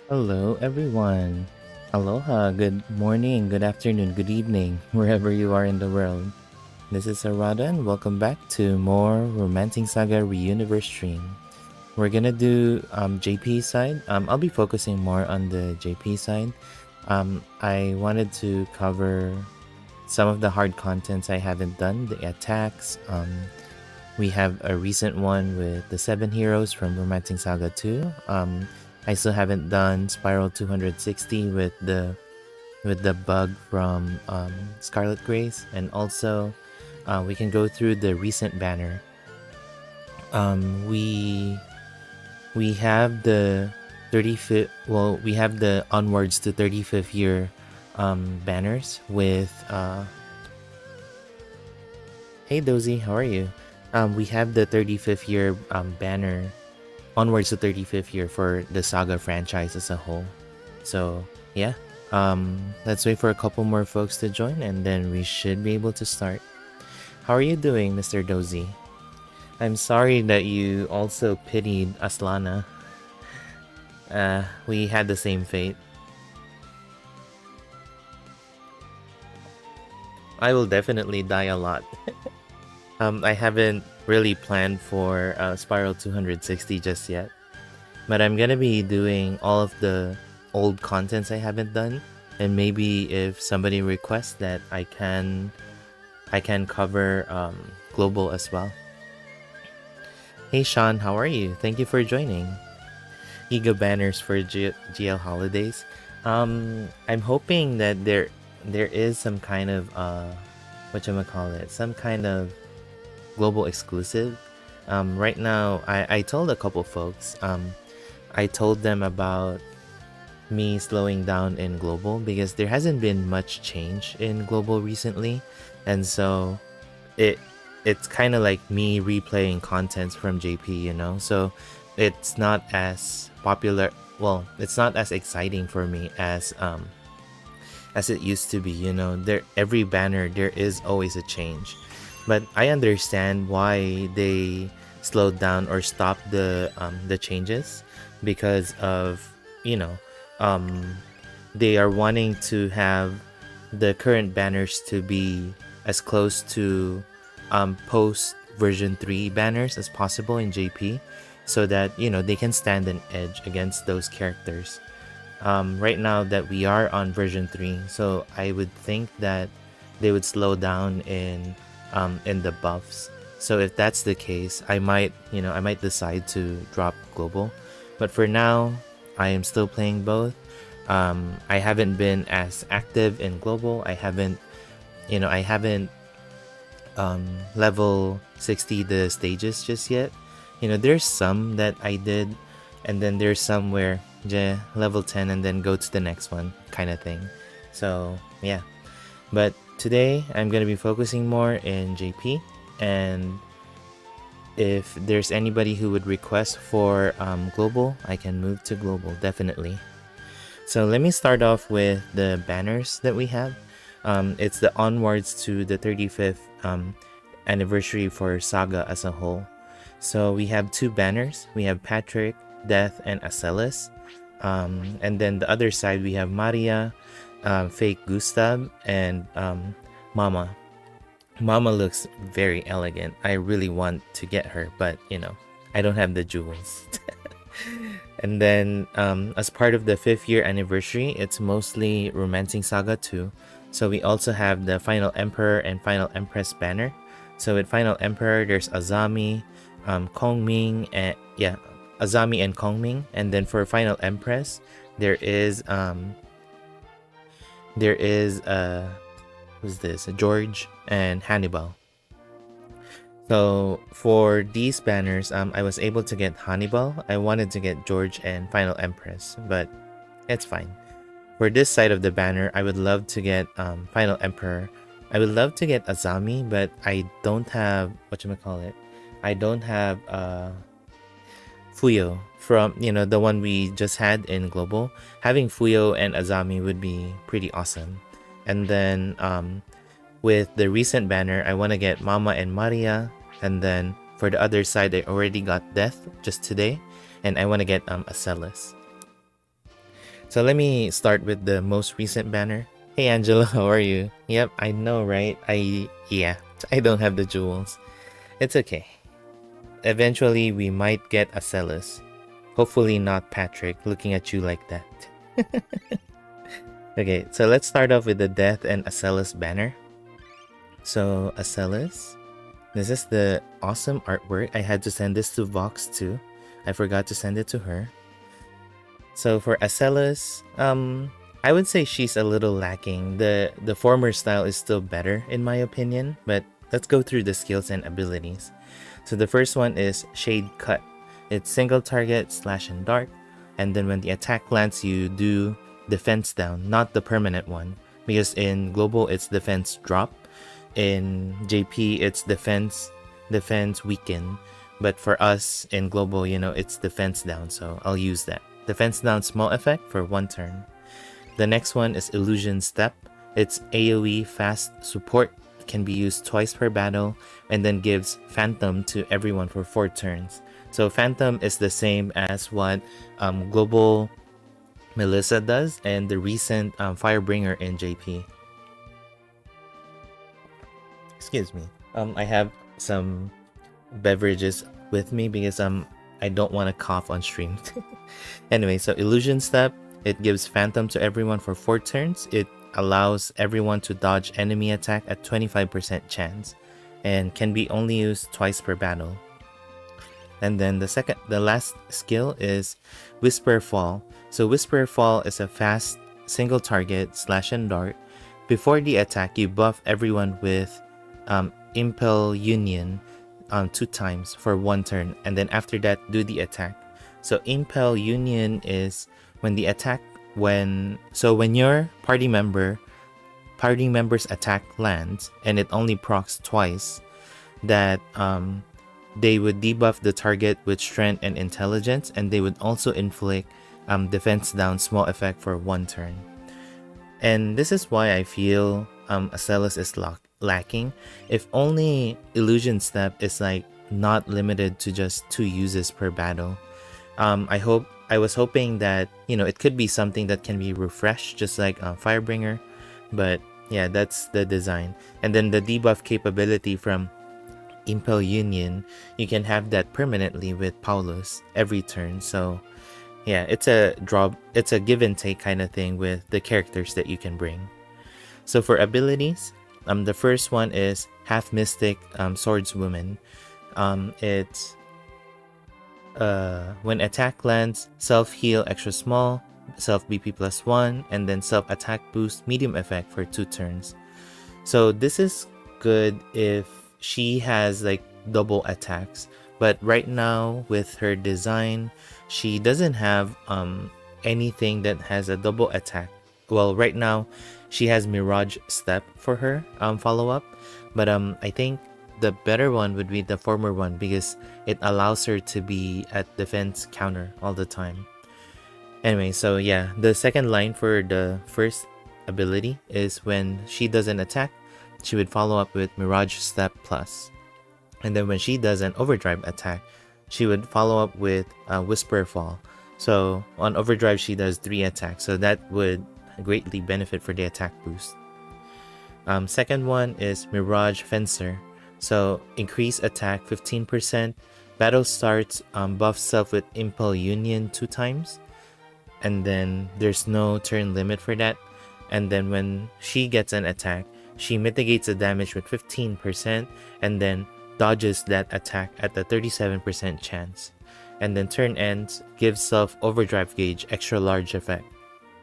Hello, everyone. Aloha, good morning, good afternoon, good evening, wherever you are in the world. This is Arada, and welcome back to more Romancing Saga Reuniverse stream. We're gonna do JP side. I'll be focusing more on the JP side. I wanted to cover some of the hard contents I haven't done, the attacks. We have a recent one with the 7 heroes from Romancing Saga 2. I still haven't done Spiral 260 with the bug from Scarlet Grace, and also we can go through the recent banner. We have the 35th. Well, we have the onwards to 35th year banners with. Hey Dozy, how are you? We have the 35th year banner onwards to 35th year for the Saga franchise as a whole. So yeah, let's wait for a couple more folks to join, and then we should be able to start. How are you doing, Mr. Dozy? I'm sorry that you also pitied Aslana. We had the same fate. I will definitely die a lot. I haven't really planned for Spiral 260 just yet, but I'm gonna be doing all of the old contents I haven't done, and maybe if somebody requests that, I can cover global as well. Hey Sean, how are you? Thank you for joining. Ego banners for GL holidays. I'm hoping that there is some kind of some kind of global exclusive. Right now, I told a couple folks. I told them about me slowing down in global because there hasn't been much change in global recently, and so it's kind of like me replaying contents from JP, you know. So it's not as popular. Well, it's not as exciting for me as it used to be. You know, every banner there is always a change. But I understand why they slowed down or stopped the changes, because of, you know, they are wanting to have the current banners to be as close to post version 3 banners as possible in JP, so that, you know, they can stand an edge against those characters. Right now that we are on version 3, so I would think that they would slow down in the buffs. So if that's the case, I might decide to drop global. But for now, I am still playing both. I haven't been as active in global. I haven't level 60 the stages just yet. You know, there's some that I did, and then there's some where level 10 and then go to the next one kind of thing. So yeah, but today I'm going to be focusing more in JP, and if there's anybody who would request for global, I can move to global, definitely. So let me start off with the banners that we have. It's the onwards to the 35th anniversary for Saga as a whole. So we have 2 banners. We have Patrick, Death, and Acelis. And then the other side we have Maria, fake Gustav, and Mama. Mama looks very elegant. I really want to get her, but you know, I don't have the jewels. And then as part of the 5th year anniversary, it's mostly Romancing Saga 2. So we also have the Final Emperor and Final Empress banner. So with Final Emperor, there's Azami, Ming, and Azami and Ming. And then for Final Empress, there is who's this? George and Hannibal. So for these banners, I was able to get Hannibal. I wanted to get George and Final Empress, but it's fine. For this side of the banner, I would love to get Final Emperor. I would love to get Azami, but I don't have I don't have Fuyo from, you know, the one we just had in global. Having Fuyo and Azami would be pretty awesome. And then with the recent banner, I want to get Mama and Maria. And then for the other side, I already got Death just today, and I want to get Acelis. So let me start with the most recent banner. Hey Angela, how are you? Yep, I know, right? I don't have the jewels. It's okay. Eventually we might get Acelis. Hopefully not Patrick looking at you like that. Okay, so let's start off with the Death and Acelis banner. So Acelis, this is the awesome artwork. I had to send this to Vox too. I forgot to send it to her. So for Acelis, I would say she's a little lacking. The former style is still better in my opinion, but let's go through the skills and abilities. So the first one is Shade Cut. It's single target, slash and dart, and then when the attack lands you do defense down, not the permanent one, because in global it's defense drop, in JP it's defense weaken, but for us in global, you know, it's defense down, so I'll use that. Defense down small effect for 1 turn. The next one is Illusion Step. It's AoE fast support, can be used twice per battle, and then gives Phantom to everyone for 4 turns. So Phantom is the same as what Global Melissa does and the recent Firebringer in JP. Excuse me. I have some beverages with me because I don't want to cough on stream. Anyway, so Illusion Step, it gives Phantom to everyone for 4 turns. It allows everyone to dodge enemy attack at 25% chance and can be only used twice per battle. And then the last skill is Whisper Fall. So Whisper Fall is a fast single target, slash and dart. Before the attack, you buff everyone with Impel Union 2 times for 1 turn, and then after that do the attack. So Impel Union is when the attack when your party member's attack lands and it only procs twice, that they would debuff the target with strength and intelligence, and they would also inflict defense down small effect for 1 turn. And this is why I feel Acelis is lacking. If only Illusion Step is like not limited to just 2 uses per battle. I was hoping that, you know, it could be something that can be refreshed just like Firebringer, but yeah, that's the design. And then the debuff capability from Impel Union, you can have that permanently with Paulus every turn. So yeah, it's a give and take kind of thing with the characters that you can bring. So for abilities, the first one is Half Mystic Swordswoman. It's when attack lands, self heal extra small, self BP +1, and then self attack boost medium effect for 2 turns. So this is good if she has like double attacks, but right now with her design, she doesn't have anything that has a double attack. Well, right now she has Mirage Step for her follow-up, but I think the better one would be the former one because it allows her to be at defense counter all the time. Anyway, so yeah, the second line for the first ability is when she does an attack, she would follow up with Mirage Step Plus. And then when she does an overdrive attack, she would follow up with Whisper Fall. So on overdrive, she does 3 attacks. So that would greatly benefit for the attack boost. Second one is Mirage Fencer. So increase attack 15%. Battle starts, buff self with Impel Union 2 times. And then there's no turn limit for that. And then when she gets an attack, she mitigates the damage with 15% and then dodges that attack at a 37% chance. And then turn ends, gives self overdrive gauge extra large effect.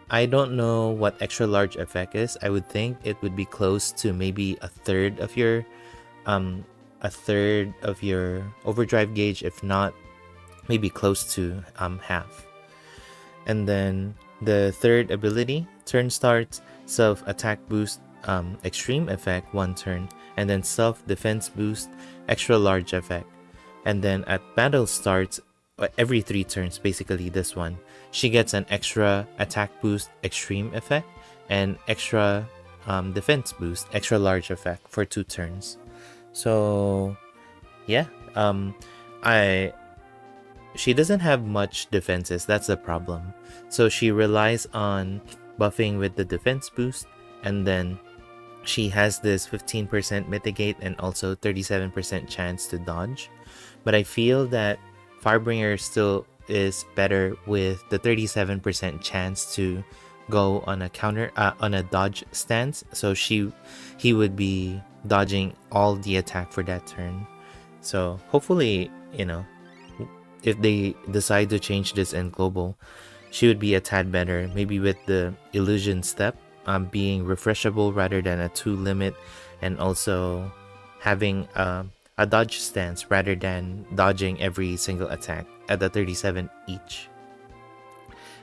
I don't know what extra large effect is. I would think it would be close to maybe a third of your overdrive gauge, if not maybe close to half. And then the third ability, turn starts, self attack boost extreme effect 1 turn, and then self defense boost extra large effect. And then at battle starts, every 3 turns, basically this one, she gets an extra attack boost extreme effect and extra defense boost extra large effect for 2 turns. So yeah, she doesn't have much defenses. That's the problem. So she relies on buffing with the defense boost, and then she has this 15% mitigate and also 37% chance to dodge. But I feel that Firebringer still is better with the 37% chance to go on a counter on a dodge stance. So he would be dodging all the attack for that turn. So hopefully, you know, if they decide to change this in global, she would be a tad better, maybe with the illusion step being refreshable rather than a 2 limit, and also having a dodge stance rather than dodging every single attack at the 37 each.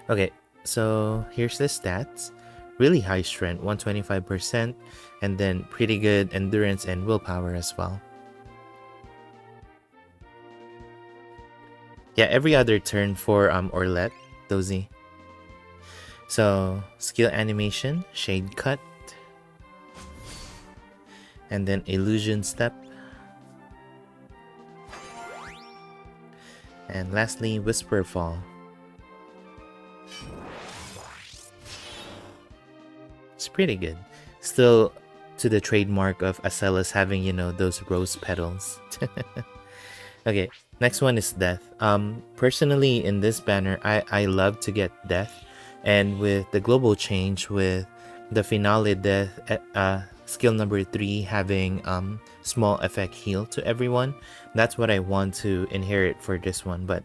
Okay, so here's the stats. Really high strength, 125%, and then pretty good endurance and willpower as well. Yeah, every other turn for Orlet, Dozy. So, skill animation, Shade Cut, and then Illusion Step, and lastly, Whisper Fall. It's pretty good. Still to the trademark of Acelis having, you know, those rose petals. Okay, next one is Death. Personally, in this banner, I love to get Death, and with the global change with the finale Death, skill number 3 having small effect heal to everyone, that's what I want to inherit for this one. But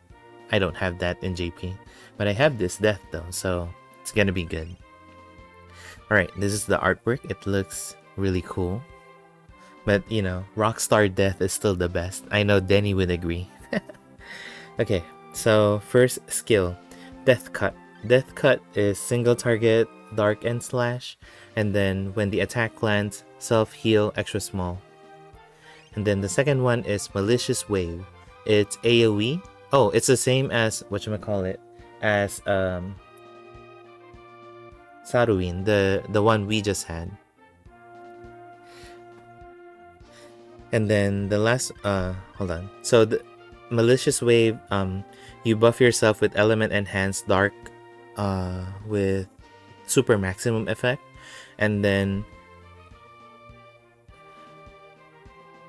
I don't have that in JP. But I have this Death though, so it's gonna be good. Alright, this is the artwork. It looks really cool. But, you know, Rockstar Death is still the best. I know Denny would agree. Okay, so first skill, Death Cut. Death Cut is single target, dark and slash, and then when the attack lands, self-heal extra small. And then the second one is Malicious Wave. It's AoE. Oh, it's the same as, whatchamacallit, as Saruin, the one we just had. And then the last, hold on. So the Malicious Wave, you buff yourself with Element Enhanced Dark, with super maximum effect, and then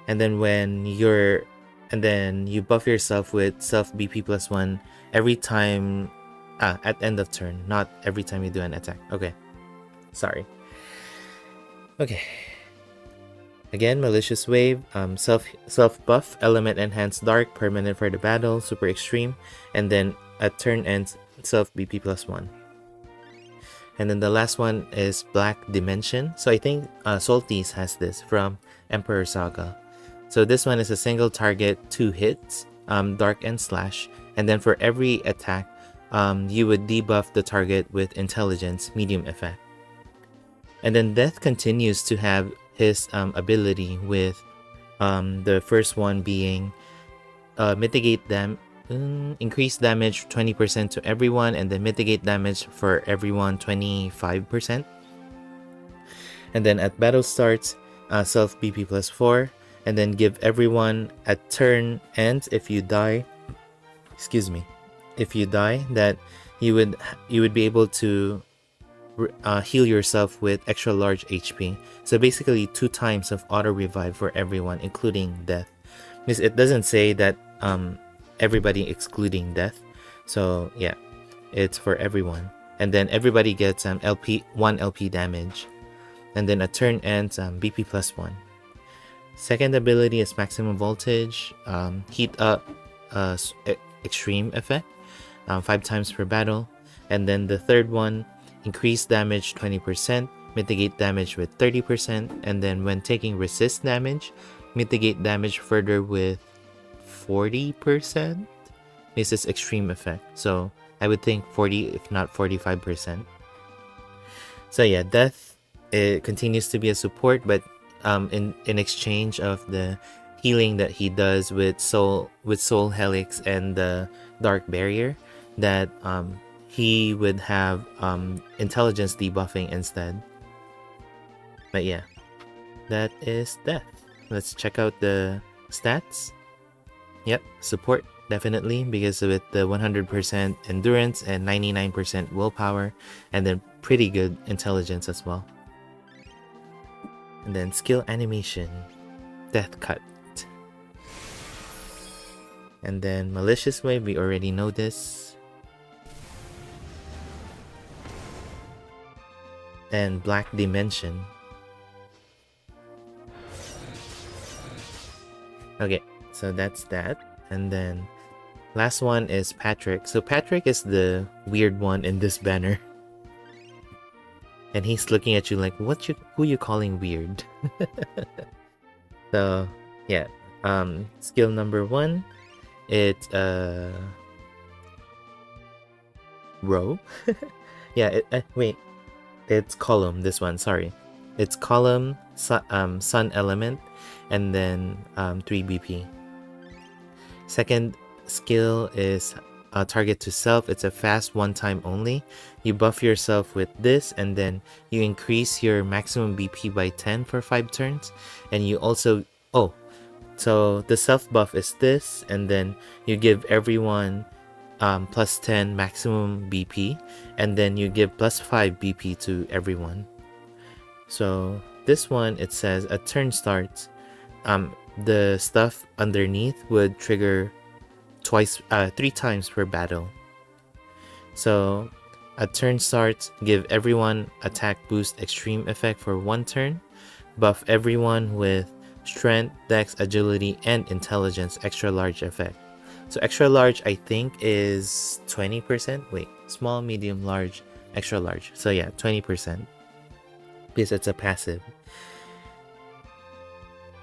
when you're, and then you buff yourself with self BP +1 every time, at end of turn, not every time you do an attack. Okay, sorry. Okay. Again, Malicious Wave, self buff, Element Enhanced Dark, permanent for the battle, super extreme, and then at turn ends, self BP +1. And then the last one is Black Dimension. So I think Soltis has this from Emperor Saga. So this one is a single target, 2 hits, dark and slash, and then for every attack, you would debuff the target with Intelligence, medium effect. And then Death continues to have his ability with the first one being mitigate them, increase damage 20% to everyone, and then mitigate damage for everyone 25%. And then at battle starts, self BP +4, and then give everyone at turn ends if you die. Excuse me, if you die, that you would be able to heal yourself with extra large HP. So basically 2 times of auto revive for everyone, including Death. Because it doesn't say that everybody excluding Death. So yeah, it's for everyone. And then everybody gets 1 LP damage. And then a turn ends BP +1. Second ability is Maximum Voltage, Heat Up, Extreme effect, 5 times per battle. And then the third one, increase damage 20%, mitigate damage with 30%, and then when taking resist damage, mitigate damage further with 40%. This is extreme effect, so I would think 40 if not 45%. So yeah, Death, it continues to be a support, but in exchange of the healing that he does with Soul Helix and the Dark Barrier, that he would have intelligence debuffing instead. But yeah, that is Death. Let's check out the stats. Yep, support definitely, because with the 100% endurance and 99% willpower, and then pretty good intelligence as well. And then skill animation, Death Cut. And then Malicious Wave, we already know this. And Black Dimension. Okay, so that's that. And then last one is Patrick. So Patrick is the weird one in this banner. And he's looking at you like, who you calling weird? So yeah, skill number 1, it's row. Yeah, wait, it's column. This one, sorry, it's column, sun element, and then 3 BP. Second skill is target to self. It's a fast one-time only. You buff yourself with this, and then you increase your maximum BP by 10 for 5 turns. And you also, so the self buff is this, and then you give everyone plus 10 maximum BP, and then you give plus 5 BP to everyone. So this one, it says a turn starts, the stuff underneath would trigger 3 times per battle. So a turn starts, give everyone attack boost extreme effect for 1 turn, buff everyone with strength, dex, agility, and intelligence extra large effect. So extra large, I think, is 20%. Wait, small, medium, large, extra large. So yeah, 20%, because it's a passive.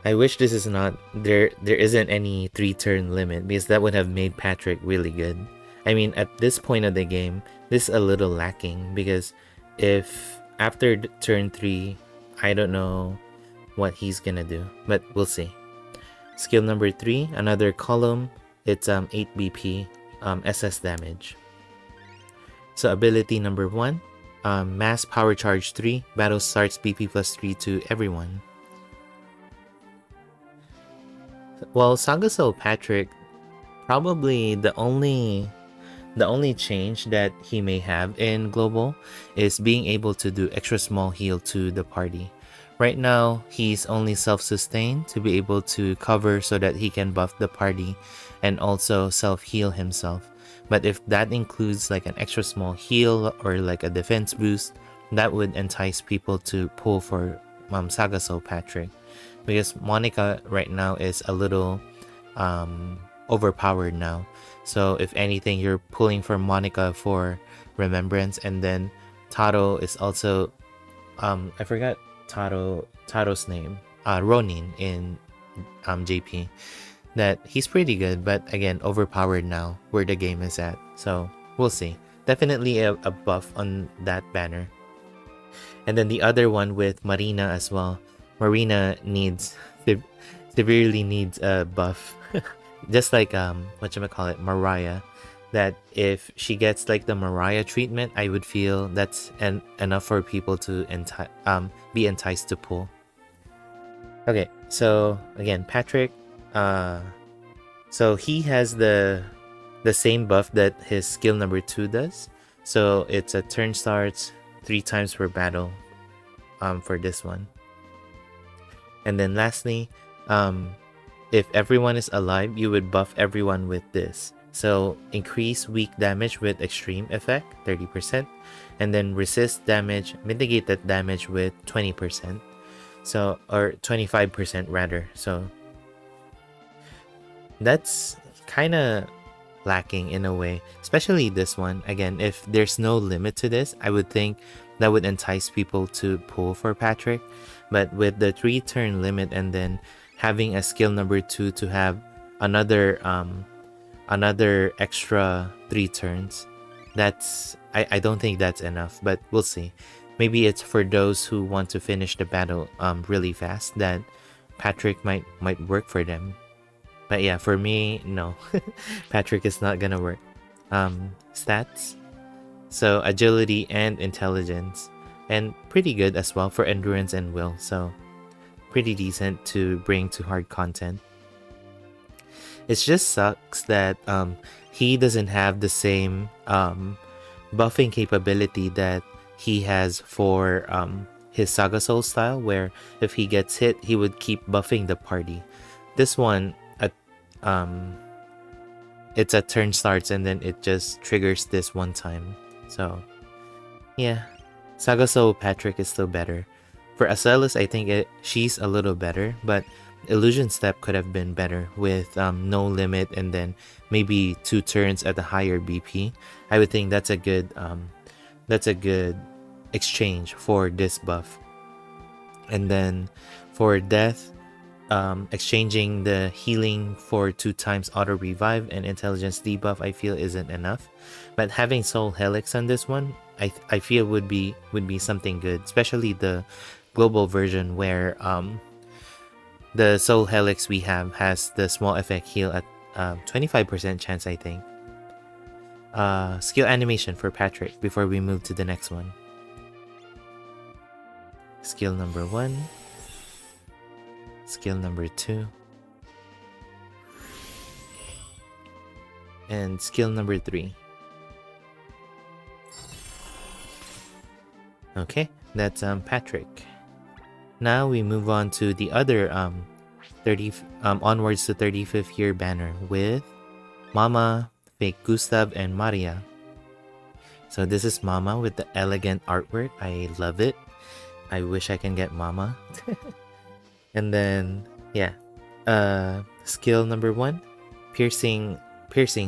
I wish this is not there isn't any 3-turn limit, because that would have made Patrick really good. I mean, at this point of the game, this is a little lacking, because if after turn 3, I don't know what he's gonna do, but we'll see. Skill number 3, another column, it's 8 BP SS damage. So ability number 1, mass power charge 3, battle starts BP plus 3 to everyone. Well, SaGa Soul Patrick, probably the only change that he may have in global is being able to do extra small heal to the party. Right now, he's only self-sustained to be able to cover so that he can buff the party and also self-heal himself. But if that includes like an extra small heal or like a defense boost, that would entice people to pull for SaGa Soul Patrick. Because Monica right now is a little overpowered now. So if anything, you're pulling for Monica for remembrance, and then Taro is also I forgot Taro's name, Ronin in JP. That he's pretty good, but again overpowered now where the game is at. So we'll see. Definitely a buff on that banner. And then the other one with Marina as well. Marina severely needs a buff. Just like Mariah. That if she gets like the Mariah treatment, I would feel that's enough for people to be enticed to pull. Okay, so again, Patrick, so he has the same buff that his skill number 2 does. So it's a turn starts 3 times per battle for this one. And then lastly, if everyone is alive, you would buff everyone with this. So increase weak damage with extreme effect, 30%, and then resist damage, mitigate that damage with 20%. So, or 25% rather. So that's kind of lacking in a way, especially this one. Again, if there's no limit to this, I would think that would entice people to pull for Patrick. But with the 3-turn limit and then having a skill number 2 to have another extra 3 turns, that's I don't think that's enough, but we'll see. Maybe it's for those who want to finish the battle really fast, that Patrick might work for them. But yeah, for me, no. Patrick is not gonna work. Stats, so agility and intelligence, and pretty good as well for endurance and will, so pretty decent to bring to hard content. It just sucks that he doesn't have the same buffing capability that he has for his Saga Soul style, where if he gets hit, he would keep buffing the party. This one, it's a turn starts and then it just triggers this one time. So yeah, Saga Soul Patrick is still better. For Acelis, I think she's a little better, but Illusion Step could have been better with no limit and then maybe 2 turns at a higher BP. I would think that's a good exchange for this buff. And then for Death, exchanging the healing for 2 times auto revive and intelligence debuff I feel isn't enough, but having Soul Helix on this one I feel would be something good, especially the global version where the Soul Helix we have has the small effect heal at 25% chance, I think. Skill animation for Patrick before we move to the next one. Skill number 1. Skill number 2. And skill number 3. Okay, that's Patrick. Now we move on to the other onwards to 35th year banner with Mama, Fake Gustav, and Maria. So this is Mama with the elegant artwork. I love it. I wish I can get Mama. And then yeah, skill number 1, piercing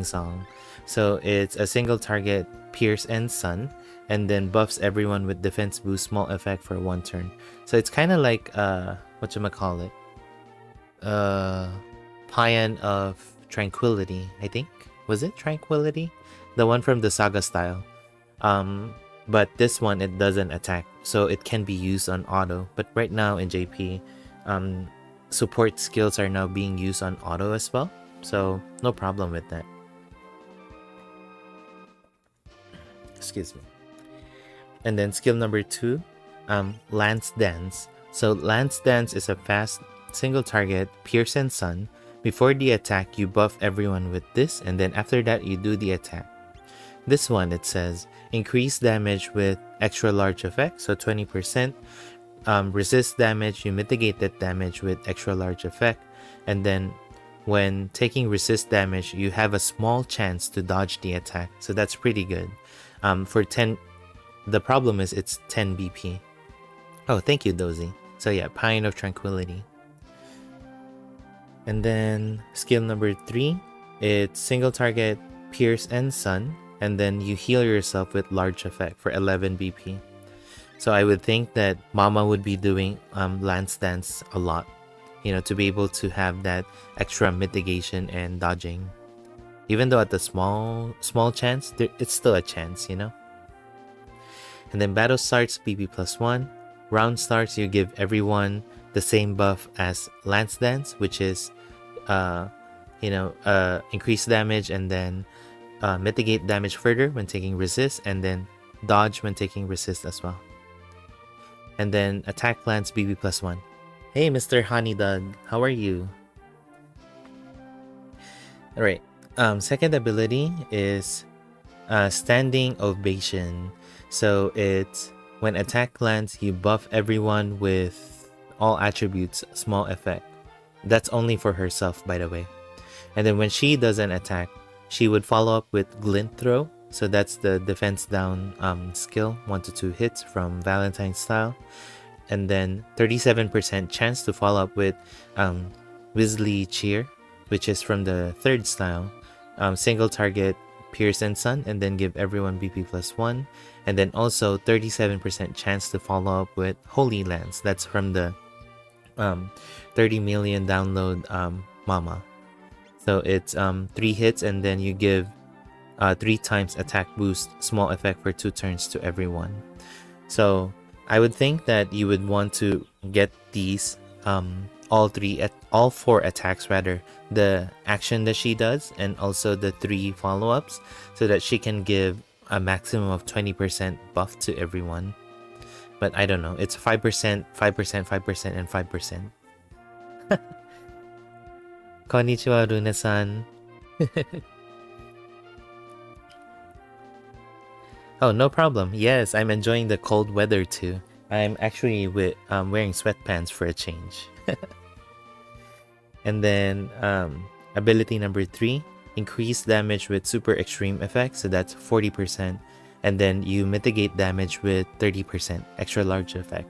song. So it's a single target, pierce and stun, and then buffs everyone with defense boost small effect for 1 turn. So it's kind of like whatchamacallit, Payan of Tranquility, I think. Was it Tranquility? The one from the Saga style. But this one, it doesn't attack, so it can be used on auto. But right now in JP, support skills are now being used on auto as well, so no problem with that. Excuse me. And then skill number 2, Lance Dance. So Lance Dance is a fast single target, pierce and stun. Before the attack, you buff everyone with this, and then after that you do the attack. This one, it says increase damage with extra large effect, so 20%. Resist damage, you mitigate that damage with extra large effect, and then when taking resist damage, you have a small chance to dodge the attack, so that's pretty good. For 10, the problem is it's 10 BP. Oh, thank you, Dozy. So yeah, Pine of Tranquility. And then skill number 3, it's single target, pierce and stun, and then you heal yourself with large effect for 11 BP. So I would think that Mama would be doing Lance Dance a lot, you know, to be able to have that extra mitigation and dodging. Even though at the small chance, it's still a chance, you know. And then battle starts, BP +1. Round starts, you give everyone the same buff as Lance Dance, which is, increase damage and then mitigate damage further when taking resist, and then dodge when taking resist as well. And then attack lands BB +1. Hey, Mr. Honeydog, how are you? Alright, second ability is Standing Ovation. So it's when attack lands, you buff everyone with all attributes, small effect. That's only for herself, by the way. And then when she does an attack, she would follow up with Glint Throw. So that's the defense down skill, 1 to 2 hits from Valentine style. And then 37% chance to follow up with Wisley Cheer, which is from the third style. Single target, pierce and stun, and then give everyone BP +1. And then also 37% chance to follow up with Holy Lance. That's from the 30 million download Mama. So it's 3 hits, and then you give 3 times attack boost, small effect for 2 turns to everyone. So I would think that you would want to get these all 4 attacks, rather, the action that she does and also the 3 follow-ups, so that she can give a maximum of 20% buff to everyone. But I don't know, it's 5%, 5%, 5%, and 5%. Konnichiwa, Rune-san. Oh, no problem. Yes, I'm enjoying the cold weather too. I'm actually wearing sweatpants for a change. And then ability number 3, increase damage with super extreme effects, so that's 40%. And then you mitigate damage with 30%, extra large effect.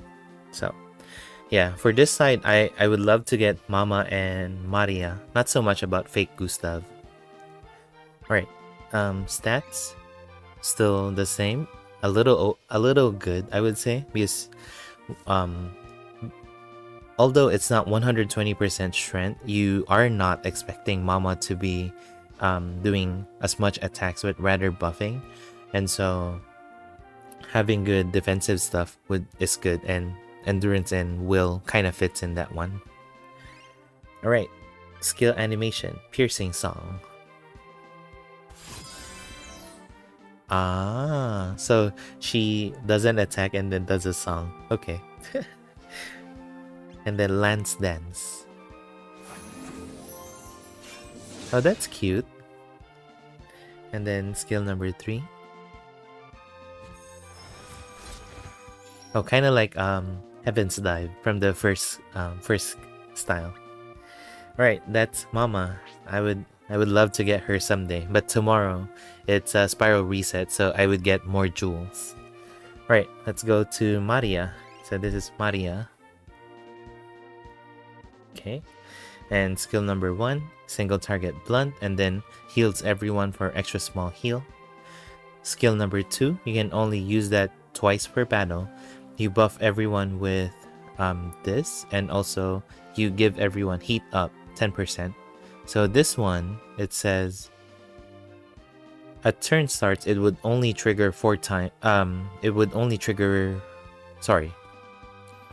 So yeah, for this side, I would love to get Mama and Maria. Not so much about fake Gustav. Alright, stats, still the same. A little good, I would say, because although it's not 120% strength, you are not expecting Mama to be doing as much attacks, but rather buffing. And so having good defensive stuff is good, and endurance and will kind of fits in that one. Alright, skill animation, piercing song. Ah, so she doesn't attack and then does a song. Okay. And then Lance Dance. Oh, that's cute. And then skill number 3. Oh, kind of like Heaven's Dive from the first style. Right, that's Mama. I would love to get her someday, but tomorrow it's a spiral reset, so I would get more jewels. Right, let's go to Maria. So this is Maria. Okay, and skill number 1, single target blunt, and then heals everyone for extra small heal. Skill number 2, you can only use that twice per battle. You buff everyone with this, and also you give everyone heat up 10%. So this one, it says at turn starts, it would only trigger 4 times.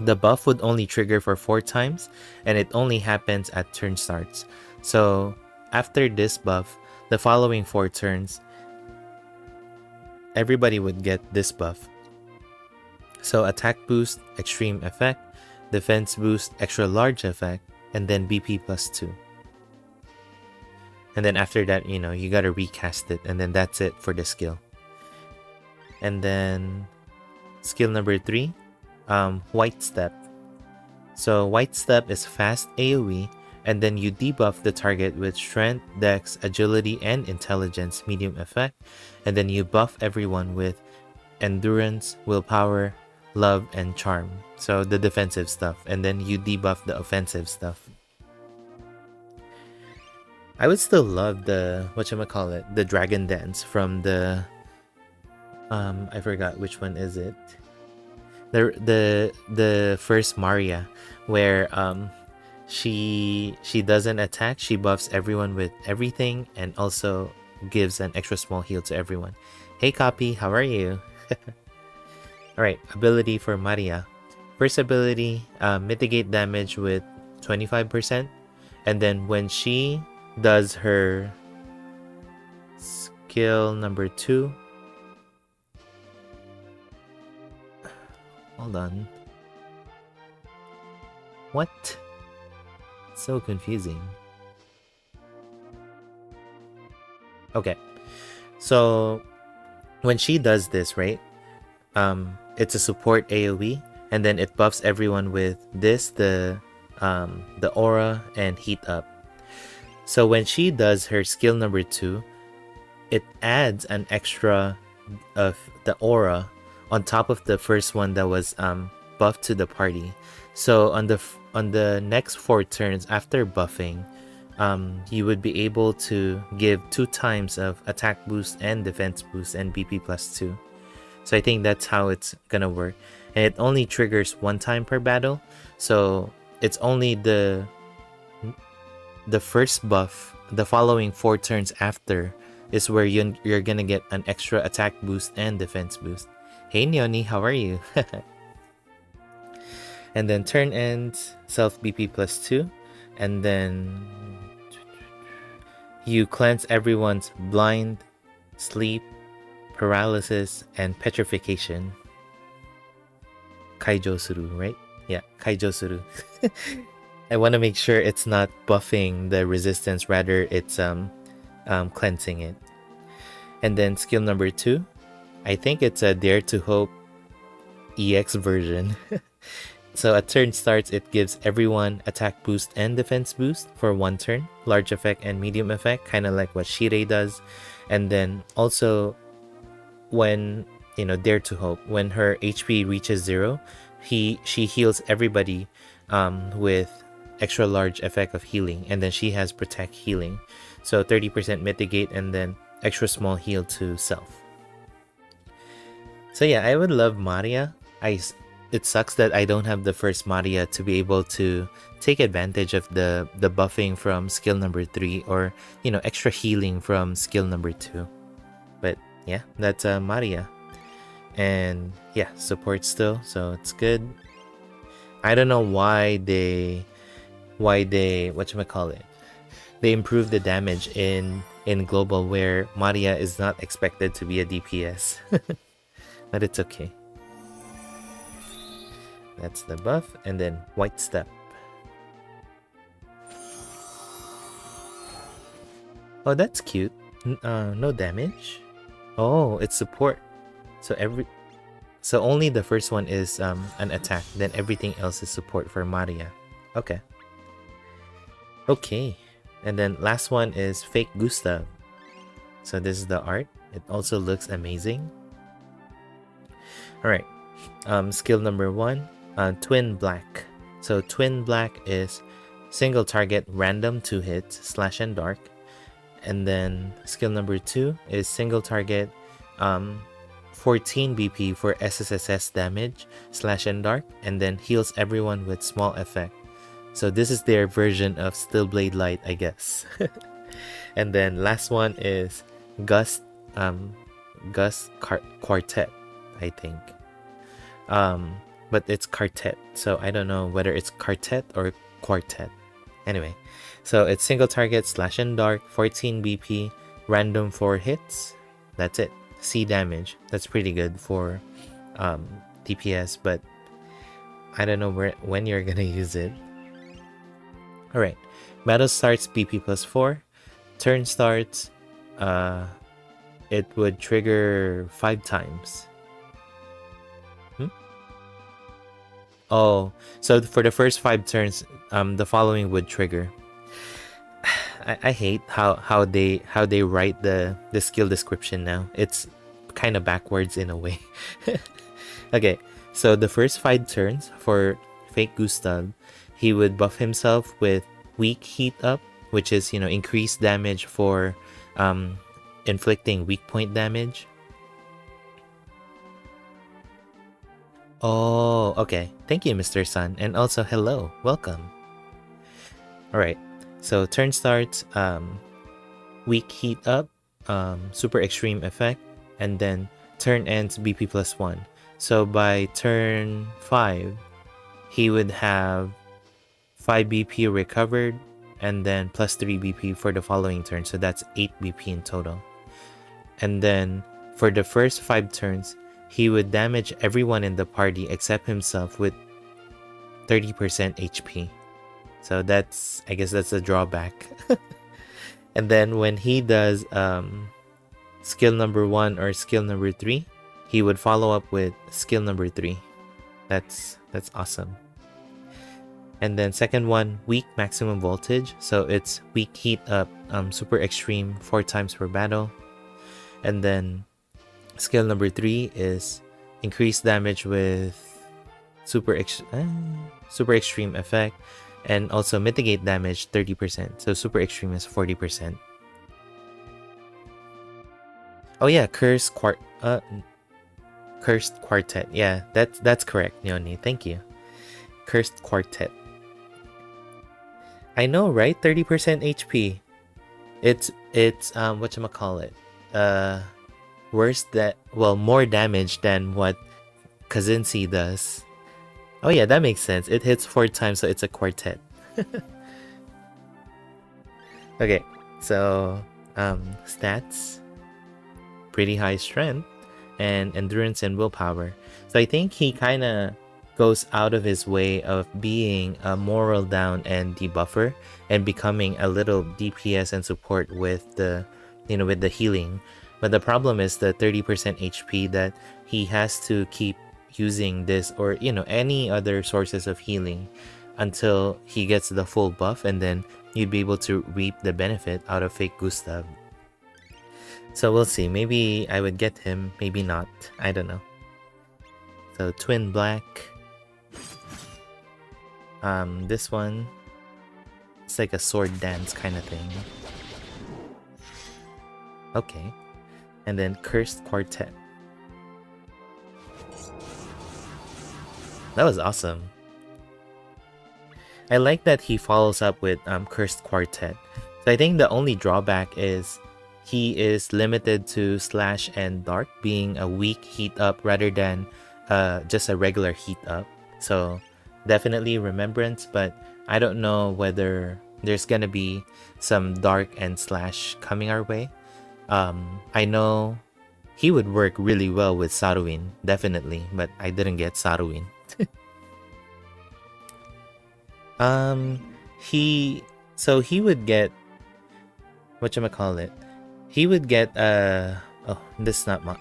The buff would only trigger for 4 times, and it only happens at turn starts. So after this buff, the following 4 turns, everybody would get this buff. So attack boost, extreme effect, defense boost, extra large effect, and then BP plus 2. And then after that, you gotta recast it, and then that's it for the skill. And then skill number 3, White Step. So White Step is fast AoE, and then you debuff the target with strength, dex, agility, and intelligence medium effect, and then you buff everyone with endurance, willpower, love, and charm. So the defensive stuff, and then you debuff the offensive stuff. I would still love the the dragon dance from the I forgot which one is it. The first Maria, where she doesn't attack, she buffs everyone with everything and also gives an extra small heal to everyone. Hey Copy, how are you? Alright, ability for Maria. First ability, mitigate damage with 25%, and then when she does her skill number 2, hold on, what? So confusing. Okay, so when she does this, right, it's a support AoE, and then it buffs everyone with this, the aura and heat up. So when she does her skill number 2, it adds an extra of the aura on top of the first one that was buffed to the party. So on the next 4 turns after buffing, you would be able to give 2 times of attack boost and defense boost and BP plus 2. So I think that's how it's gonna work, and it only triggers 1 time per battle. So it's only the first buff, the following 4 turns after is where you're gonna get an extra attack boost and defense boost. Hey Neoni, how are you? And then turn ends, self BP plus 2, and then you cleanse everyone's blind, sleep, paralysis, and petrification. Kaijo suru, right? Yeah, kaijo suru. I want to make sure it's not buffing the resistance, rather it's cleansing it. And then skill number 2, I think it's a Dare to Hope EX version. So at turn starts, it gives everyone attack boost and defense boost for 1 turn, large effect and medium effect, kind of like what Shirei does. And then also when, Dare to Hope, when her HP reaches 0, she heals everybody with extra large effect of healing, and then she has protect healing, so 30% mitigate and then extra small heal to self. So yeah, I would love Maria. It sucks that I don't have the first Maria to be able to take advantage of the buffing from skill number 3, or extra healing from skill number 2. But yeah, that's Maria. And yeah, support still, so it's good. I don't know why they whatchamacallit, they improved the damage in global, where Maria is not expected to be a DPS. But it's okay. That's the buff. And then White Step. Oh, that's cute. No damage. Oh, it's support. So only the first one is an attack, then everything else is support for Maria. Okay. Okay. And then last one is Fake Gustav. So this is the art. It also looks amazing. Alright. Skill number 1, Twin Black. So Twin Black is single target random 2 hits, slash and dark. And then skill number 2 is single target 14 BP for SSSS damage, slash and dark, and then heals everyone with small effect. So this is their version of Still Blade Light, I guess. And then last one is Gus Quartet, I think. But it's Quartet, so I don't know whether it's Quartet or Quartet. Anyway, so it's single target, slash and dark, 14 BP, random 4 hits. That's it. C damage. That's pretty good for DPS, but I don't know when you're gonna use it. Alright, battle starts BP plus 4. Turn starts, it would trigger 5 times. Oh, so for the first 5 turns, the following would trigger. I hate how they write the skill description now. It's kind of backwards in a way. Okay, so the first 5 turns for Fake Gustav, he would buff himself with Weak Heat Up, which is increased damage for inflicting weak point damage. Oh, okay. Thank you, Mr. Sun, and also hello, welcome. Alright, so turn starts, Weak Heat Up, super extreme effect, and then turn ends BP plus 1. So by turn 5, he would have 5 BP recovered, and then plus 3 BP for the following turn, so that's 8 BP in total. And then for the first 5 turns, he would damage everyone in the party except himself with 30% HP. So I guess that's a drawback. And then when he does skill number 1 or skill number 3, he would follow up with skill number 3. That's awesome. And then second one, Weak Maximum Voltage. So it's Weak Heat Up, super extreme, 4 times per battle. And then skill number 3 is increased damage with super extreme effect, and also mitigate damage 30%. So super extreme is 40%. Oh yeah, Cursed Quartet. Yeah, that's correct, Neoni. Thank you. Cursed Quartet. I know, right? 30% HP. It's whatchamacallit? More damage than what Kazinsi does. Oh yeah, that makes sense. It hits 4 times, so it's a quartet. Okay, so stats, pretty high strength and endurance and willpower. So I think he kind of goes out of his way of being a moral down and debuffer and becoming a little DPS and support with the with the healing. But the problem is the 30% HP that he has to keep using this or any other sources of healing until he gets the full buff, and then you'd be able to reap the benefit out of fake Gustav. So we'll see. Maybe I would get him, maybe not. I don't know. So twin black. This one, it's like a sword dance kind of thing. Okay. And then cursed quartet. That was awesome. I like that he follows up with cursed quartet. So I think the only drawback is he is limited to slash and dark, being a weak heat up rather than just a regular heat up. So definitely remembrance, but I don't know whether there's gonna be some dark and slash coming our way. I know he would work really well with Saruin, definitely, but I didn't get Saruin. He would get whatchamacallit. He would get oh, this is not my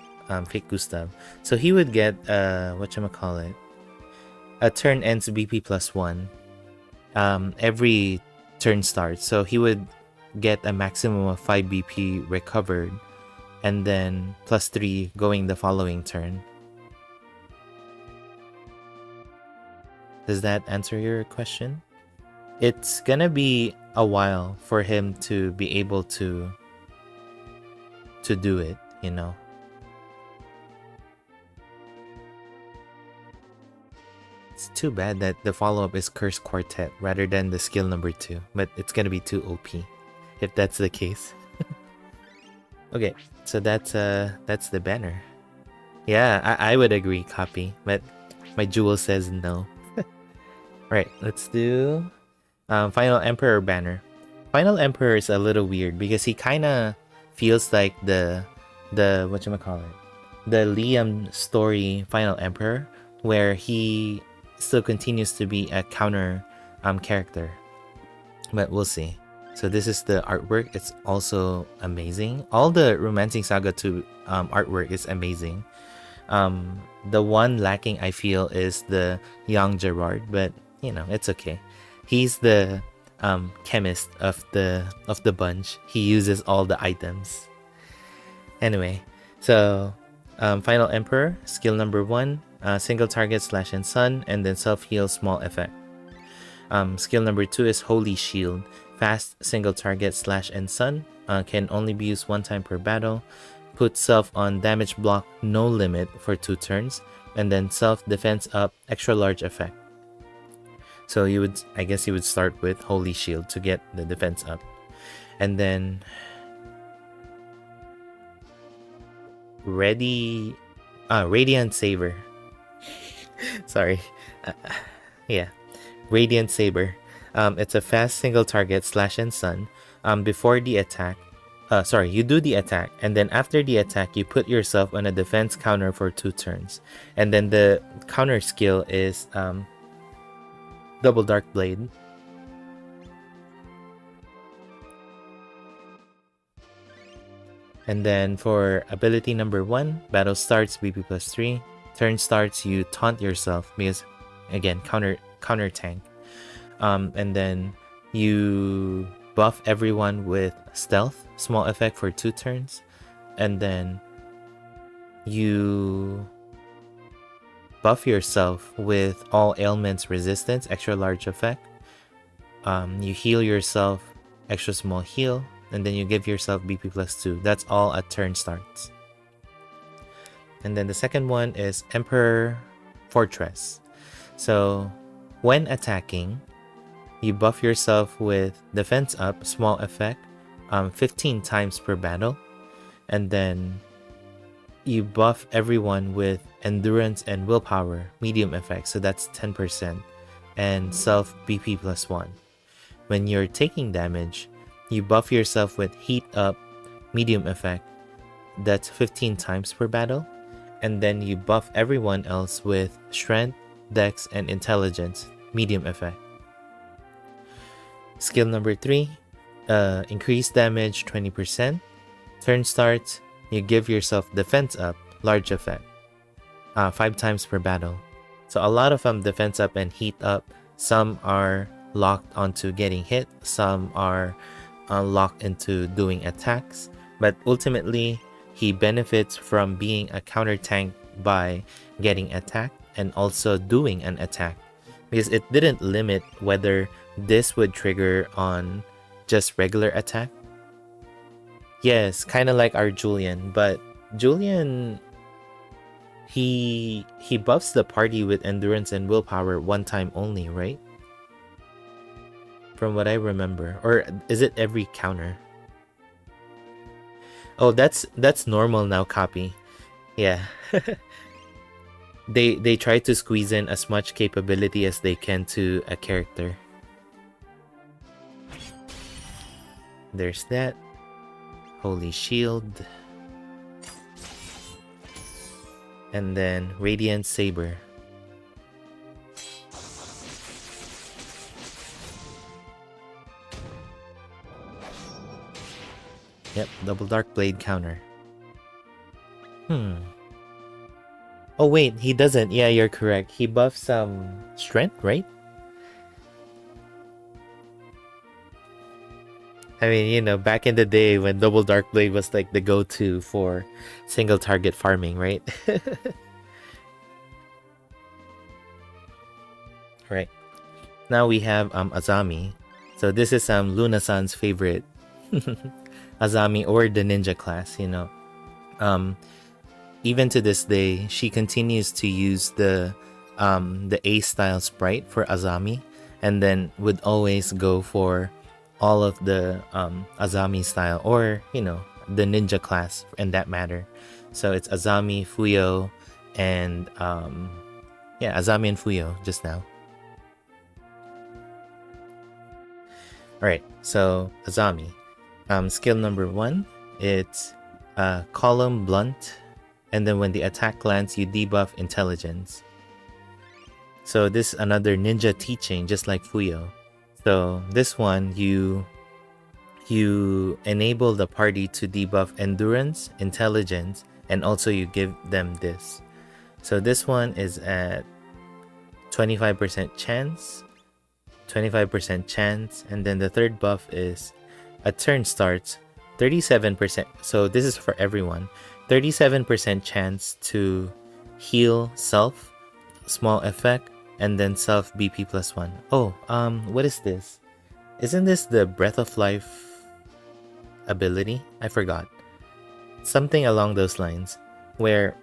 fake Gustav. So he would get whatchamacallit. A turn ends BP +1. Every turn starts. So he would get a maximum of 5 BP recovered, and then +3 going the following turn. Does that answer your question? It's gonna be a while for him to be able to do it, It's too bad that the follow-up is Curse Quartet rather than the skill number 2, but it's gonna be too OP if that's the case. Okay, so that's the banner. Yeah, I would agree, copy, but my jewel says no. Alright, let's do Final Emperor banner. Final Emperor is a little weird because he kinda feels like the whatchamacallit, the Liam story Final Emperor, where he still continues to be a counter character. But we'll see. So this is the artwork. It's also amazing. All the Romancing Saga 2 artwork is amazing. The one lacking, I feel, is the young Gerard, but it's okay. He's the chemist of the bunch. He uses all the items. Anyway, so Final Emperor, skill number 1, single target slash and sun, and then self-heal small effect. Skill number 2 is Holy Shield, fast single target slash and sun, can only be used one time per battle. Put self on damage block no limit for 2 turns, and then self defense up extra large effect. So I guess you would start with Holy Shield to get the defense up, and then Radiant Saber. Sorry, yeah, Radiant Saber. It's a fast single target slash and sun. Before the attack, you do the attack, and then after the attack, you put yourself on a defense counter for 2 turns, and then the counter skill is Double Dark Blade. And then for ability number 1, battle starts BP +3. Turn starts, you taunt yourself because, again, counter tank. And then you buff everyone with stealth, small effect for 2 turns. And then you buff yourself with all ailments resistance, extra large effect. You heal yourself, extra small heal, and then you give yourself BP +2. That's all at turn starts. And then the second one is Emperor Fortress. So when attacking, you buff yourself with defense up, small effect, 15 times per battle, and then you buff everyone with endurance and willpower, medium effect, so that's 10%, and self BP +1. When you're taking damage, you buff yourself with heat up, medium effect, that's 15 times per battle, and then you buff everyone else with strength, dex, and intelligence, medium effect. Skill number 3, increase damage 20%. Turn starts, you give yourself defense up, large effect, 5 times per battle. So a lot of defense up and heat up. Some are locked onto getting hit, some are locked into doing attacks, but ultimately he benefits from being a counter tank by getting attacked and also doing an attack, because it didn't limit whether this would trigger on just regular attack. Yes, kind of like our Julian, but Julian, he buffs the party with endurance and willpower one time only, right? From what I remember. Or is it every counter? Oh, that's normal now, copy. Yeah. They try to squeeze in as much capability as they can to a character. There's that. Holy Shield. And then Radiant Saber. Yep, double Dark Blade counter. Oh wait, he doesn't. Yeah, you're correct. He buffs strength, right? I mean, you know, back in the day when double Dark Blade was like the go-to for single target farming, right? Right. Now we have Azami. So this is Luna-san's favorite Azami, or the ninja class, you know. Even to this day, she continues to use the A style sprite for Azami, and then would always go for all of the Azami style, or you know, the ninja class in that matter. So it's Azami, Fuyo, and yeah, Azami and Fuyo just now. Alright, so Azami. Skill number 1, it's column blunt, and then when the attack lands, you debuff intelligence. So this is another ninja teaching, just like Fuyo. So this one, you enable the party to debuff endurance, intelligence, and also you give them this. So this one is at 25% chance, 25% chance, and then the third buff is a turn starts 37%. So this is for everyone. 37% chance to heal self, small effect, and then self BP +1. Oh, what is this? Isn't this the Breath of Life ability? I forgot. Something along those lines, where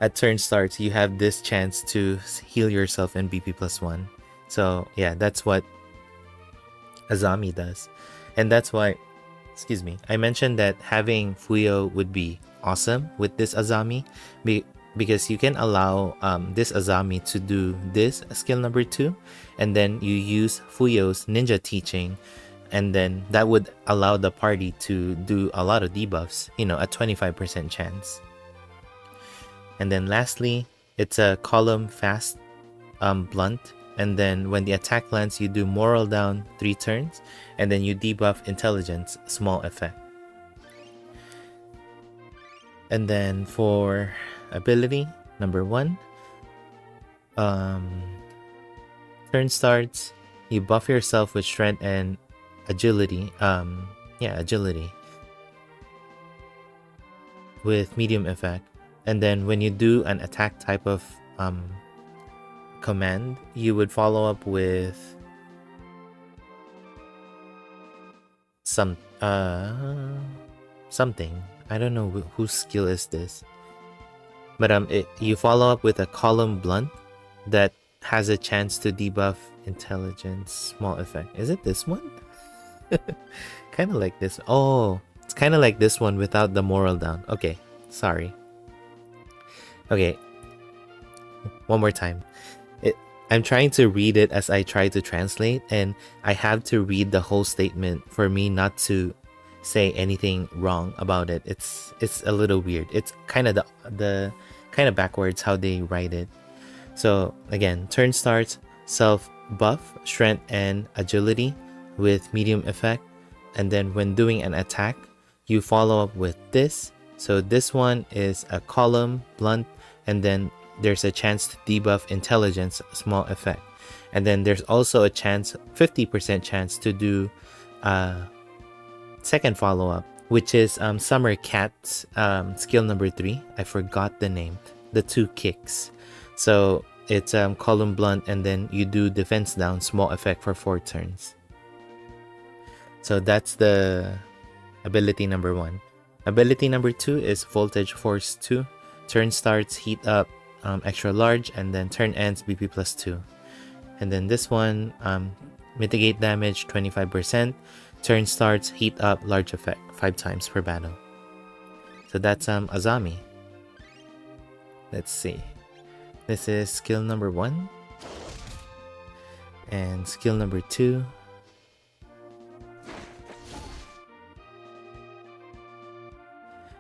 at turn starts you have this chance to heal yourself and BP +1. So yeah, that's what Azami does. And that's why, excuse me, I mentioned that having Fuyo would be awesome with this Azami, because you can allow this Azami to do this skill number 2, and then you use Fuyo's ninja teaching, and then that would allow the party to do a lot of debuffs, you know, a 25% chance. And then lastly, it's a column fast blunt, and then when the attack lands, you do moral down 3 turns, and then you debuff intelligence, small effect. And then for ability number 1, turn starts, you buff yourself with strength and agility. Agility with medium effect. And then when you do an attack type of command, you would follow up with something. I don't know whose skill is this, but you follow up with a column blunt that has a chance to debuff intelligence, small effect. Is it this one? Kind of like this. Oh, it's kind of like this one without the moral down. Okay, sorry. Okay, one more time. I'm trying to read it as I try to translate, and I have to read the whole statement for me not to say anything wrong about it. It's a little weird. It's kind of the kind of backwards how they write it. So again, turn starts, self buff, strength and agility with medium effect. And then when doing an attack, you follow up with this. So this one is a column, blunt, and then there's a chance to debuff intelligence, small effect. And then there's also a chance, 50% chance to do second follow-up, which is Summer Cat's skill number 3. I forgot the name. The 2 kicks. So it's column blunt, and then you do defense down, small effect for 4 turns. So that's the ability number 1. Ability number 2 is Voltage Force 2. Turn starts, heat up, extra large, and then turn ends, BP plus 2. And then this one, mitigate damage 25%. Turn starts, heat up, large effect 5 times per battle. So that's Azami. Let's see. This is skill number 1. And skill number 2.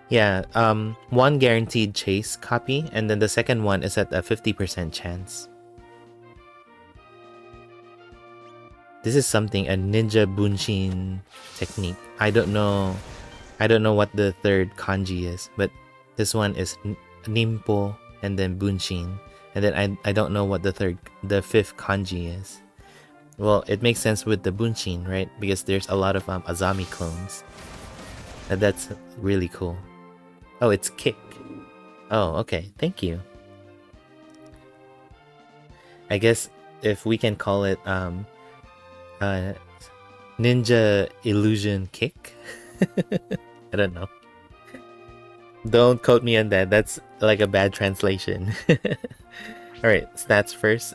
Yeah, 1 guaranteed chase copy, and then the second one is at a 50% chance. This is something, a ninja bunshin technique. I don't know what the third kanji is, but this one is nimpo and then bunshin, and then I don't know what the 5th kanji is. Well, it makes sense with the bunshin, right? Because there's a lot of Azami clones. And that's really cool. Oh, it's kick. Oh, okay. Thank you. I guess if we can call it ninja illusion kick. I don't know. Don't quote me on that. That's like a bad translation. Alright, stats first.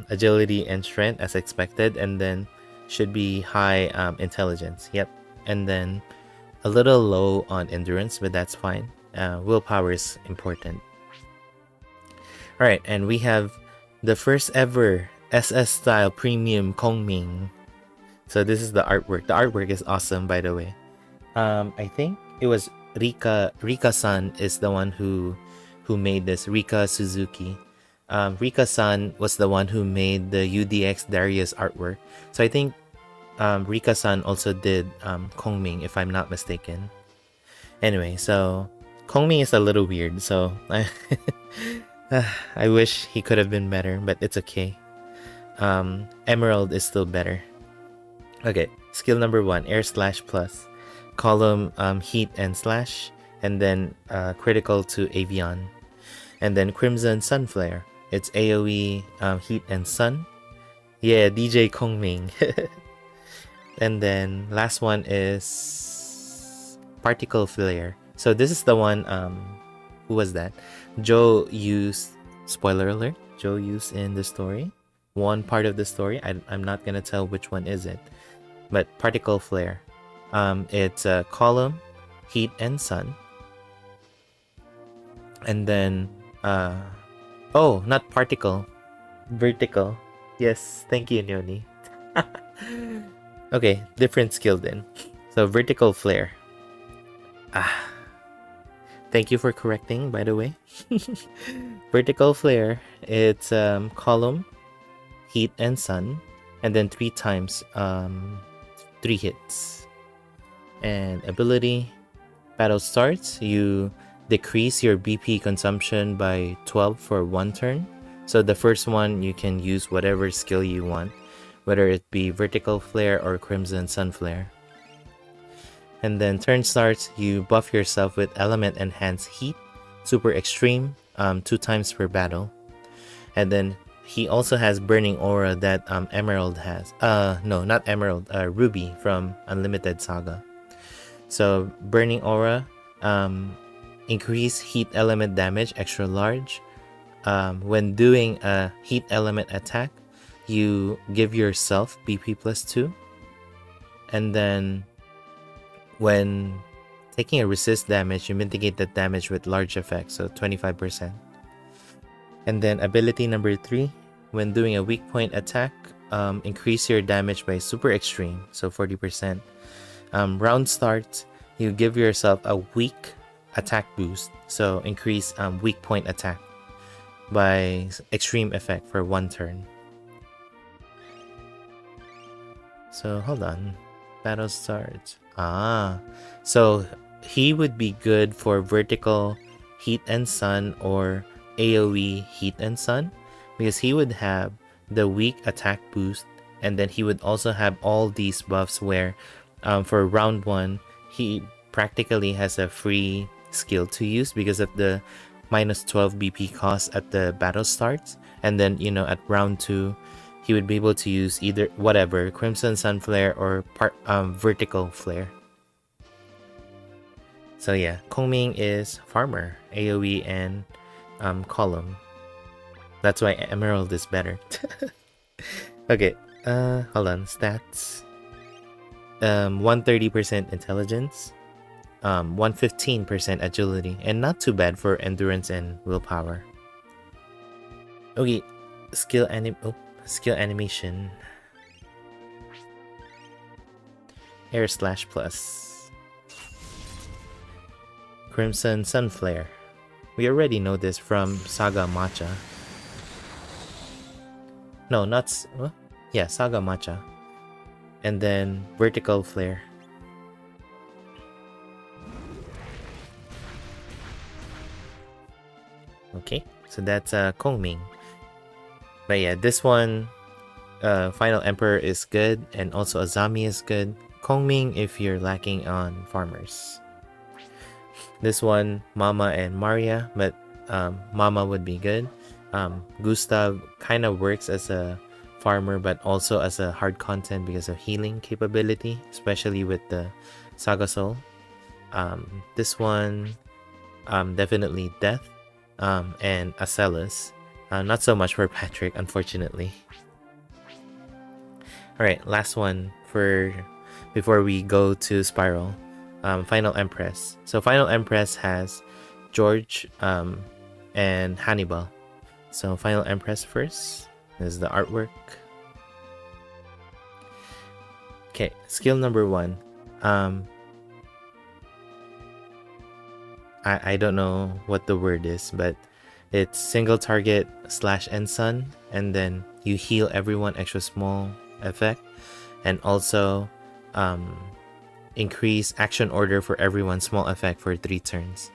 Agility and strength as expected, and then should be high intelligence. Yep. And then a little low on endurance, but that's fine. Willpower is important. Alright, and we have the first ever SS style premium Ming. So this is the artwork. The artwork is awesome, by the way. I think it was Rika-san is the one who made this. Rika Suzuki. Rika-san was the one who made the UDX Darius artwork. So I think Rika-san also did Ming, if I'm not mistaken. Anyway, so Ming is a little weird, so I wish he could have been better, but it's okay. Emerald is still better. Okay, skill number 1, air slash plus. Column heat and slash, and then critical to Avion. And then Crimson Sun Flare. It's AoE heat and sun. Yeah, DJ Ming. And then last one is Particle Flare. So this is the one, who was that? Joe used, spoiler alert, Joe used in the story. One part of the story, I'm not gonna tell which one is it. But Particle Flare. It's a column, heat and sun. And then, oh, not particle, vertical. Yes, thank you, Nyoni. Okay, different skill then. So vertical flare. Thank you for correcting, by the way. Vertical flare, it's column, heat and sun, and then 3 times 3 hits. And ability, battle starts, you decrease your BP consumption by 12 for 1 turn. So the first one, you can use whatever skill you want, whether it be vertical flare or crimson sun flare. And then turn starts, you buff yourself with element enhanced heat, super extreme, 2 times per battle. And then he also has burning aura that Emerald has. No, not Emerald, Ruby from Unlimited Saga. So burning aura, increase heat element damage extra large. When doing a heat element attack, you give yourself BP plus 2. And then when taking a resist damage, you mitigate that damage with large effect, so 25%. And then ability number 3, when doing a weak point attack, increase your damage by super extreme, so 40%. Round start, you give yourself a weak attack boost, so increase weak point attack. by extreme effect for 1 turn. So hold on. Battle starts. So he would be good for vertical heat and sun or AoE heat and sun, because he would have the weak attack boost, and then he would also have all these buffs where for round 1 he practically has a free skill to use because of the minus 12 BP cost at the battle starts, and then at round 2 he would be able to use either whatever Crimson Sun Flare or Vertical Flare. So yeah, Ming is farmer, AoE and column. That's why Emerald is better. Okay, hold on, stats. 130% intelligence, 115% agility, and not too bad for endurance and willpower. Okay, skill animation. Air Slash Plus. Crimson Sun Flare. We already know this from SaGa Matcha. No, not... yeah, SaGa Matcha. And then Vertical Flare. Okay, so that's Ming. But yeah, this one, Final Emperor is good, and also Azami is good. Ming if you're lacking on farmers. This one, Mama and Maria, but Mama would be good. Gustav kind of works as a farmer, but also as a hard content because of healing capability, especially with the SaGa Soul. This one, definitely Death, and Acelis. Not so much for Patrick, unfortunately. Alright, last one before we go to Spiral. Final Empress. So Final Empress has George and Hannibal. So Final Empress first. This is the artwork. Okay, skill number 1. I don't know what the word is, but it's single target / end sun, and then you heal everyone extra small effect, and also increase action order for everyone small effect for 3 turns.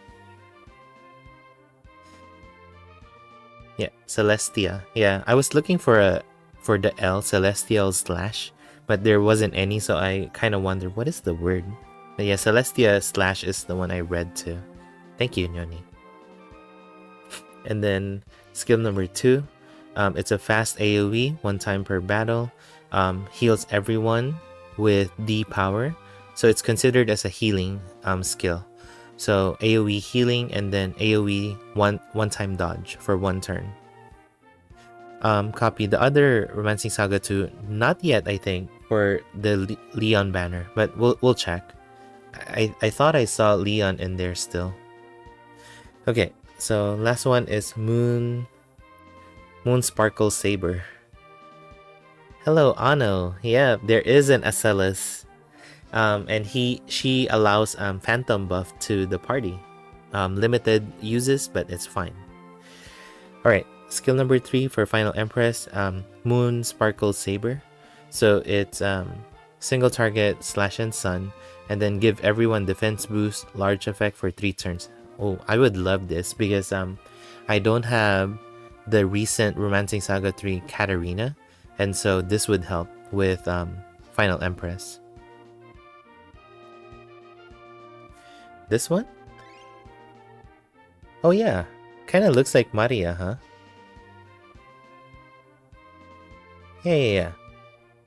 Yeah, Celestia. Yeah, I was looking for the L, Celestial Slash, but there wasn't any, so I kind of wondered what is the word. But yeah, Celestia Slash is the one I read too. Thank you, Nyoni. And then skill number 2, it's a fast AoE, 1 time per battle, heals everyone with D power, so it's considered as a healing skill. So AoE healing, and then AoE one time dodge for 1 turn. Copy the other Romancing Saga 2, not yet I think for the Leon banner, but we'll check. I thought I saw Leon in there still. Okay, so last one is Moon Sparkle Saber. Hello, Ano. Yeah, there is an Acelis. And she allows phantom buff to the party. Limited uses, but it's fine. Alright, skill number 3 for Final Empress, Moon Sparkle Saber. So it's single target / end sun, and then give everyone defense boost, large effect for 3 turns. Oh, I would love this because I don't have the recent Romancing Saga 3 Katarina, and so this would help with Final Empress. This one? Oh yeah, kind of looks like Maria, huh? Yeah.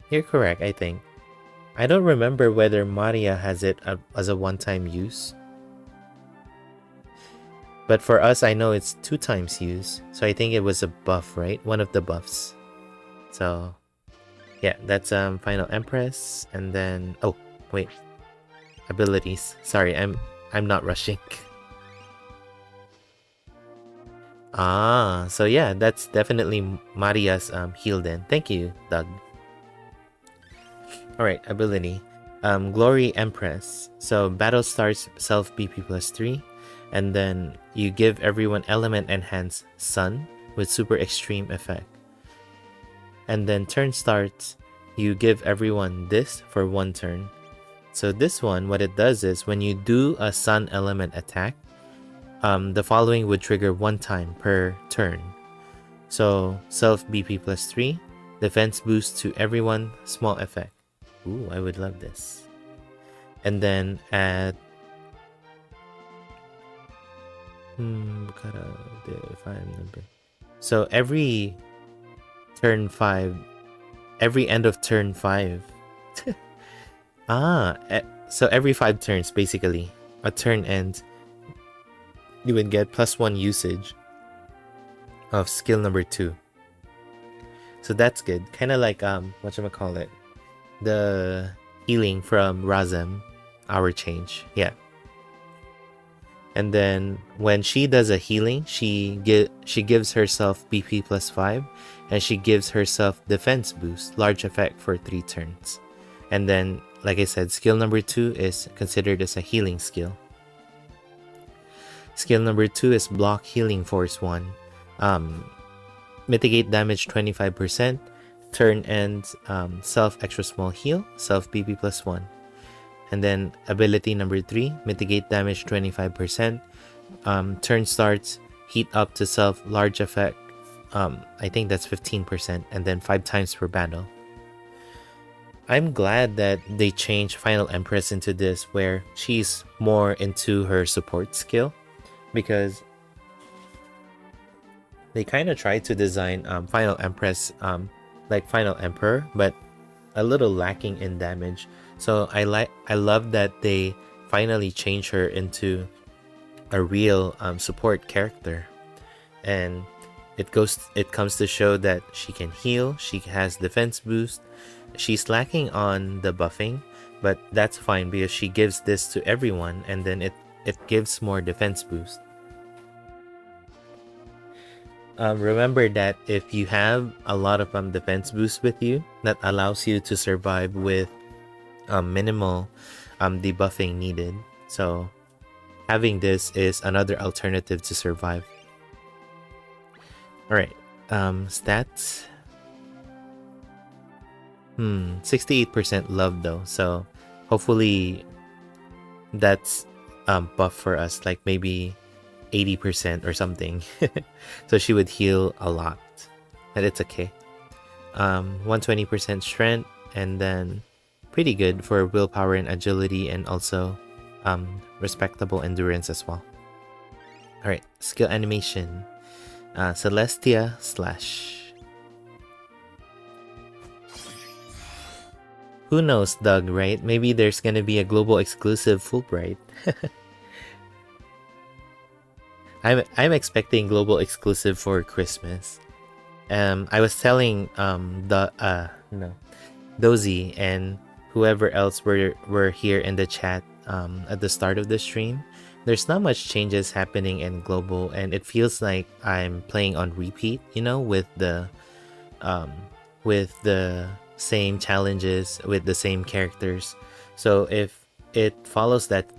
You're correct, I think. I don't remember whether Maria has it as a 1-time use. But for us, I know it's 2 times use. So I think it was a buff, right? One of the buffs. So yeah, that's Final Empress. And then, oh, wait. Abilities. Sorry, I'm not rushing. So yeah, that's definitely Maria's heal then. Thank you, Doug. Alright, ability. Glory Empress. So battle starts self BP +3, and then you give everyone element enhance sun, with super extreme effect. And then turn starts, you give everyone this for 1 turn. So this one, what it does is when you do a sun element attack, the following would trigger 1 time per turn. So self BP plus 3, defense boost to everyone, small effect. Ooh, I would love this. And then add so every turn 5, every end of turn 5. So every 5 turns, basically, a turn ends, you would get +1 usage of skill number 2. So that's good. Kind of like whatchamacallit, the healing from Razem, Hour Change. Yeah. And then when she does a healing, she gives herself BP plus 5, and she gives herself defense boost, large effect for 3 turns. And then, like I said, skill number 2 is considered as a healing skill. Skill number 2 is block healing force 1. Mitigate damage 25%. Turn ends, self extra small heal, self BP plus 1. And then ability number 3, mitigate damage 25%. Turn starts, heat up to self, large effect. I think that's 15%, and then 5 times per battle. I'm glad that they changed Final Empress into this, where she's more into her support skill, because they kind of tried to design Final Empress like Final Emperor, but a little lacking in damage. So I love that they finally changed her into a real support character, and it comes to show that she can heal, she has defense boost. She's lacking on the buffing, but that's fine because she gives this to everyone, and then it gives more defense boost. Remember that if you have a lot of defense boost with you, that allows you to survive with minimal debuffing needed. So having this is another alternative to survive. Alright, stats. 68% love though, so hopefully that's buff for us, like maybe 80% or something. So she would heal a lot, and it's okay. 120% strength, and then pretty good for willpower and agility, and also respectable endurance as well. Alright, skill animation. Celestia Slash. Who knows, Doug, right? Maybe there's gonna be a global exclusive Fulbright. I'm expecting global exclusive for Christmas. I was telling Dozy and whoever else were here in the chat at the start of the stream. There's not much changes happening in global, and it feels like I'm playing on repeat, with the same challenges, with the same characters. So if it follows that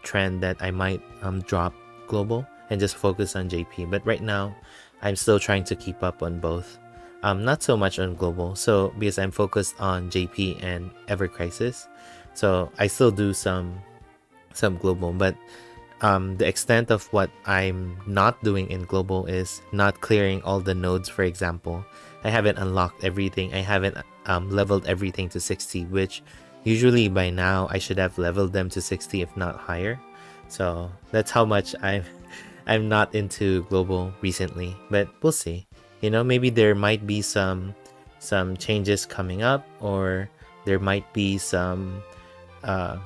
trend, that I might drop global and just focus on JP. But right now, I'm still trying to keep up on both. Not so much on global, so because I'm focused on JP and Ever Crisis, so I still do some global. But the extent of what I'm not doing in global is not clearing all the nodes. For example, I haven't unlocked everything. I haven't leveled everything to 60, which usually by now I should have leveled them to 60, if not higher. So that's how much I'm not into global recently. But we'll see. Maybe there might be some changes coming up, or there might be some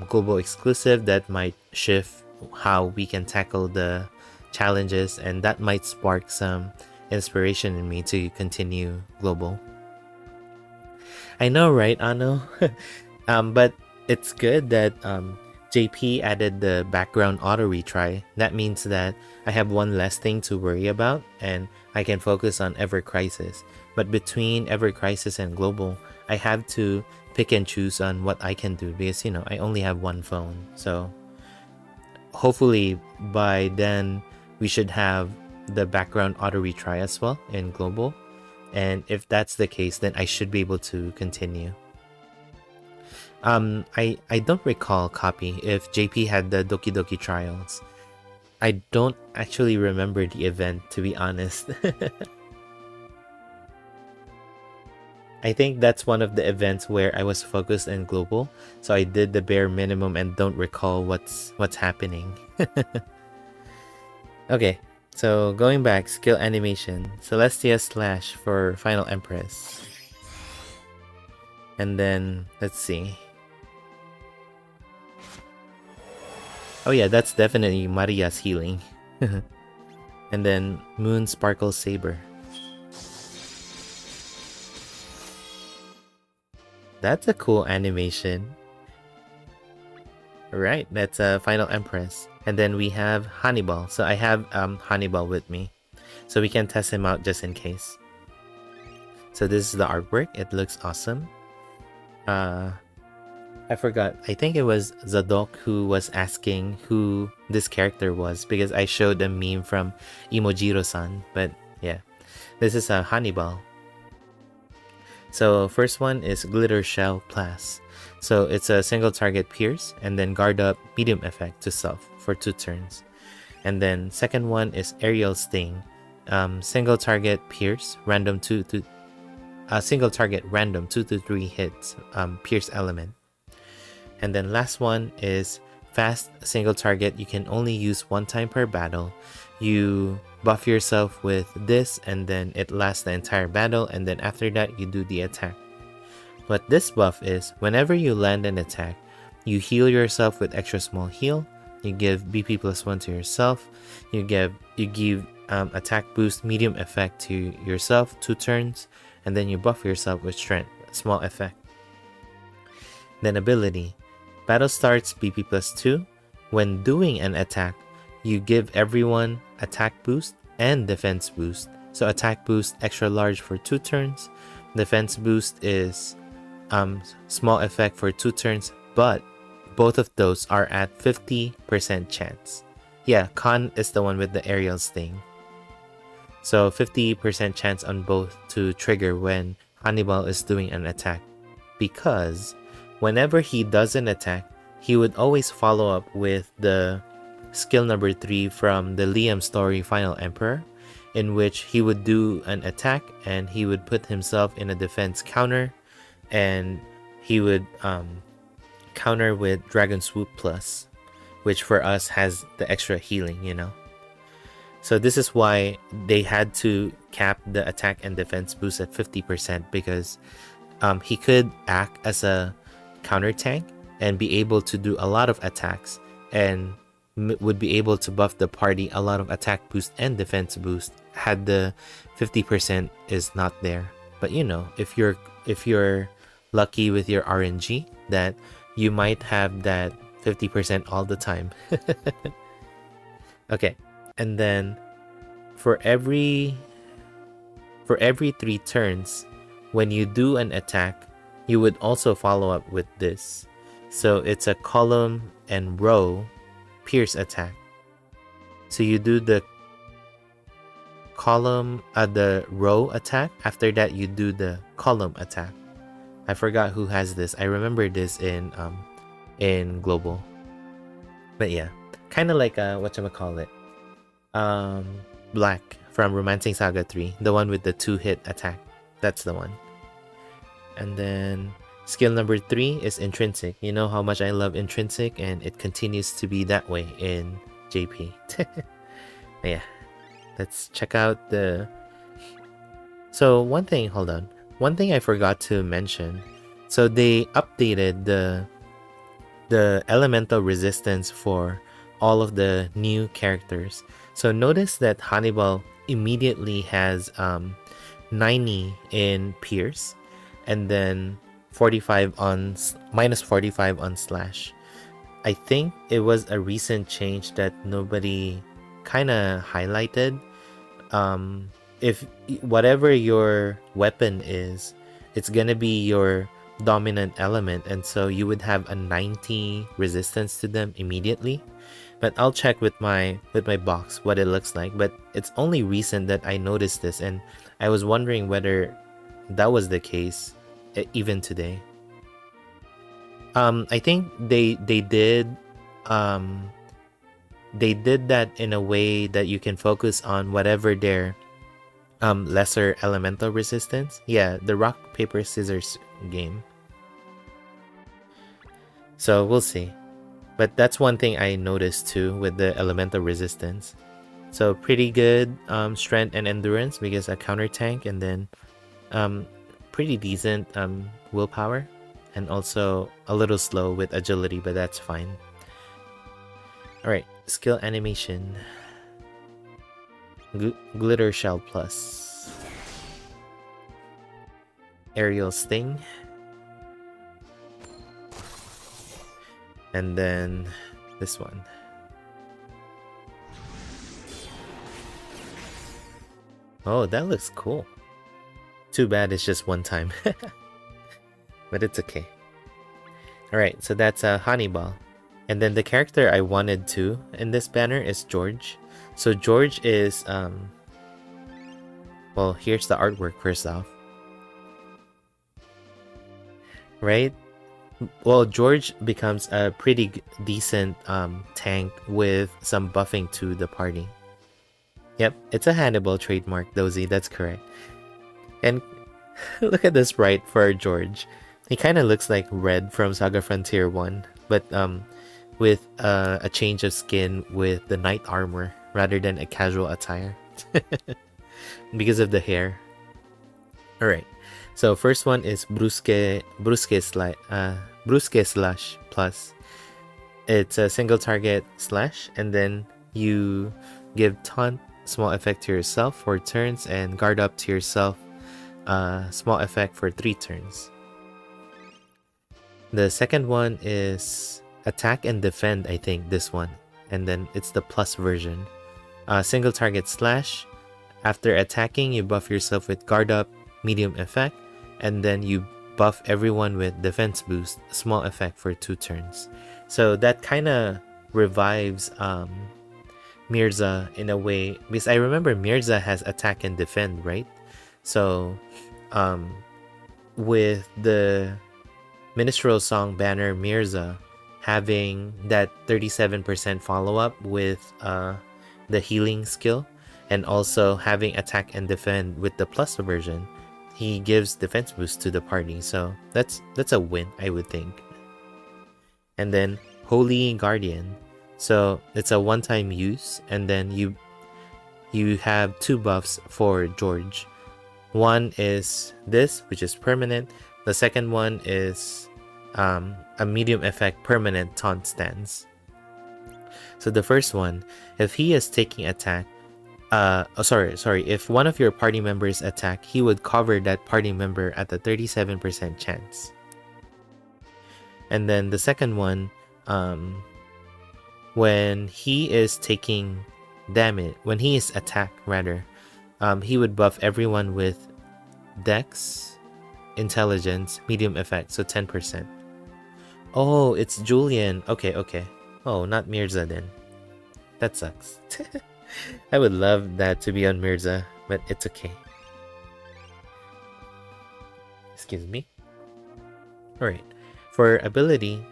global exclusive that might shift how we can tackle the challenges, and that might spark some inspiration in me to continue global. I know, right, Ano? But it's good that JP added the background auto retry. That means that I have one less thing to worry about, and I can focus on Ever Crisis. But between Ever Crisis and global, I have to pick and choose on what I can do, because I only have one phone. So hopefully by then we should have the background auto retry as well in global. And if that's the case, then I should be able to continue. I don't recall, copy, if JP had the Doki Doki trials. I don't actually remember the event, to be honest. I think that's one of the events where I was focused in global, so I did the bare minimum and don't recall what's happening. Okay, so going back, skill animation, Celestia Slash for Final Empress. And then, let's see. Oh yeah, that's definitely Maria's healing. And then Moon Sparkle Saber. That's a cool animation. Alright, that's Final Empress. And then we have Hannibal. So I have Hannibal with me, so we can test him out just in case. So this is the artwork. It looks awesome. I forgot. I think it was Zadok who was asking who this character was, because I showed a meme from Imojiro-san. But yeah, this is a Hannibal. So first one is Glitter Shell Plus. So it's a single target pierce and then guard up medium effect to self for 2 turns. And then second one is Aerial Sting. Single target pierce, random 2 to single target random 2 to 3 hits, pierce element. And then last one is Fast Single Target. You can only use 1 time per battle. You buff yourself with this and then it lasts the entire battle, and then after that you do the attack. What this buff is, whenever you land an attack, you heal yourself with extra small heal. You give BP +1 to yourself. You give attack boost medium effect to yourself 2 turns, and then you buff yourself with strength small effect. Then ability. Battle starts BP +2. When doing an attack, you give everyone attack boost and defense boost. So attack boost extra large for 2 turns. Defense boost is small effect for 2 turns, but both of those are at 50% chance. Yeah, Khan is the one with the aerial sting. So 50% chance on both to trigger when Hannibal is doing an attack, because whenever he does an attack, he would always follow up with the skill number 3 from the Liam story Final Emperor, in which he would do an attack and he would put himself in a defense counter, and he would counter with Dragon Swoop Plus, which for us has the extra healing, you know. So this is why they had to cap the attack and defense boost at 50%, because he could act as a counter tank and be able to do a lot of attacks, and would be able to buff the party a lot of attack boost and defense boost had the 50% is not there. But you know, if you're lucky with your RNG, that you might have that 50% all the time. Okay, and then for every 3 turns, when you do an attack, you would also follow up with this. So it's a column and row pierce attack. So you do the column the row attack. After that you do the column attack. I forgot who has this. I remember this in global. But yeah, kind of like whatchamacallit, Black from Romancing Saga 3, the one with the 2-hit attack. That's the one. And then skill number 3 is Intrinsic. You know how much I love Intrinsic, and it continues to be that way in JP. Yeah, let's check out the... So one thing I forgot to mention. So they updated the elemental resistance for all of the new characters. So notice that Hannibal immediately has 90 in pierce, and then 45 on minus 45 on slash. I think it was a recent change that nobody kind of highlighted. If whatever your weapon is, it's gonna be your dominant element, and so you would have a 90 resistance to them immediately. But I'll check with my box what it looks like. But it's only recent that I noticed this, and I was wondering whether that was the case even today. I think they did that in a way that you can focus on whatever their lesser elemental resistance. Yeah, the rock paper scissors game. So we'll see. But that's one thing I noticed too with the elemental resistance. So pretty good strength and endurance because a counter tank, and then pretty decent willpower, and also a little slow with agility, but that's fine. Alright, skill animation. Glitter Shell Plus. Aerial Sting. And then this one. Oh, that looks cool. Too bad it's just one time. But it's okay. Alright, so that's a Honeyball. And then the character I wanted to in this banner is George. So George is, well, here's the artwork first off. Right? Well, George becomes a pretty decent tank with some buffing to the party. Yep, it's a Hannibal trademark, Dozy, that's correct. And look at this sprite for George. He kind of looks like Red from Saga Frontier 1, but with a change of skin with the knight armor rather than a casual attire. Because of the hair. Alright, so first one is Brusque Slash Plus. It's a single target slash, and then you give taunt, small effect to yourself 4 turns, and guard up to yourself, small effect for 3 turns. The second one is attack and defend, I think, this one. And then it's the plus version. Single target slash. After attacking, you buff yourself with guard up, medium effect, and then you buff everyone with defense boost, small effect for 2 turns. So that kind of revives Mirza in a way, because I remember Mirza has attack and defend, right? So with the Minstrel Song banner Mirza having that 37% follow-up with the healing skill, and also having attack and defend with the plus version, he gives defense boost to the party. So that's a win, I would think. And then Holy Guardian. So it's a one-time use, and then you have 2 buffs for George. One is this, which is permanent. The second one is a medium effect permanent taunt stance. So the first one, if he is taking attack, if one of your party members attack, he would cover that party member at a 37% chance. And then the second one, when he is taking damage, when he is attacked rather, he would buff everyone with Dex, Intelligence, medium effect, so 10%. Oh, it's Julian. Okay. Oh, not Mirza then. That sucks. I would love that to be on Mirza, but it's okay. Excuse me. Alright. For ability,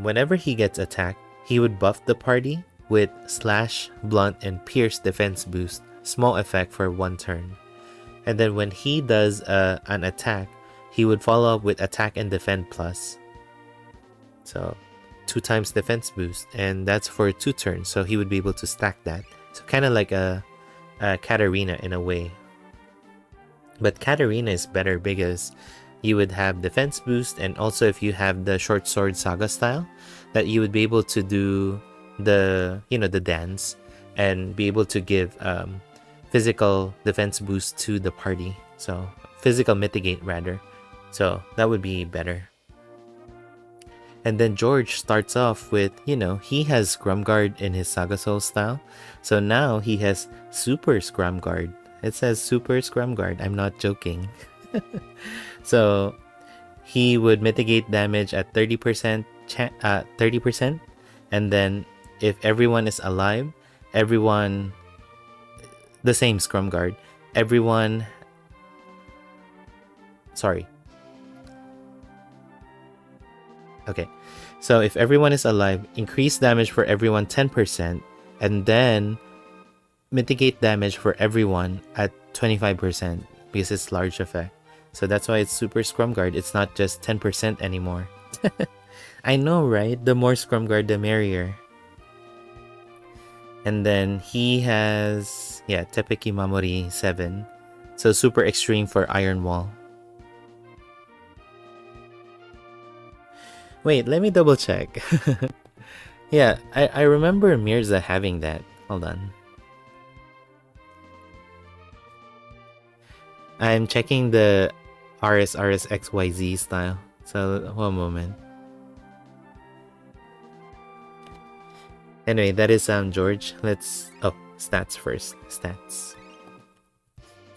whenever he gets attacked, he would buff the party with Slash, Blunt, and Pierce defense boost, small effect for 1 turn. And then when he does an attack, he would follow up with attack and defend plus. So 2 times defense boost, and that's for 2 turns, so he would be able to stack that. So kind of like a Katarina in a way. But Katarina is better because you would have defense boost, and also if you have the short sword saga style, that you would be able to do the dance and be able to give physical defense boost to the party. So physical mitigate rather. So that would be better. And then George starts off with, he has Scrum Guard in his Saga Soul style. So now he has Super Scrum Guard. It says Super Scrum Guard. I'm not joking. So he would mitigate damage at 30%, 30%, and then if everyone is alive, everyone... The same Scrum Guard. Everyone... Sorry. Okay. So if everyone is alive, increase damage for everyone 10%, and then mitigate damage for everyone at 25% because it's large effect. So that's why it's Super Scrum Guard. It's not just 10% anymore. I know, right? The more Scrum Guard, the merrier. And then he has... Yeah, Tepeki Mamori 7. So super extreme for Iron Wall. Wait, let me double check. Yeah, I remember Mirza having that. Hold on. I'm checking the RSXYZ style. So, one moment. Anyway, that is George. Let's... Oh, stats first. Stats.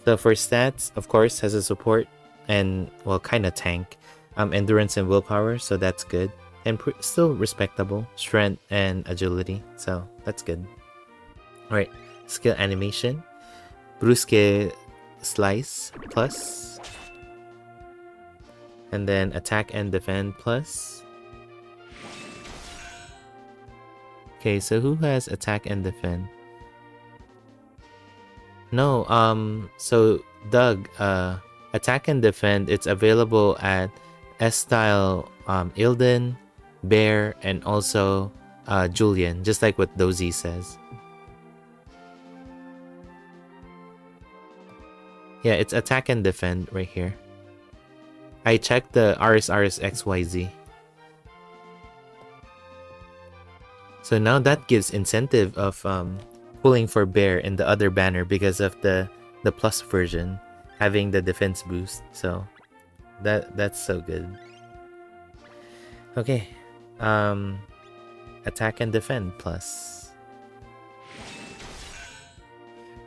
So for stats, of course, has a support and, well, kind of tank. Endurance and willpower, so that's good. And still respectable. Strength and agility, so that's good. Alright, skill animation. Brusque Slice plus. And then attack and defend plus. Okay, so who has attack and defend? No, so Doug, attack and defend, it's available at S-Style, Ilden, Bear, and also Julian, just like what Dozy says. Yeah, it's attack and defend right here. I checked the RSXYZ. So now that gives incentive of pulling for Bear in the other banner because of the plus version having the defense boost. So that's so good. Okay. Attack and defend plus.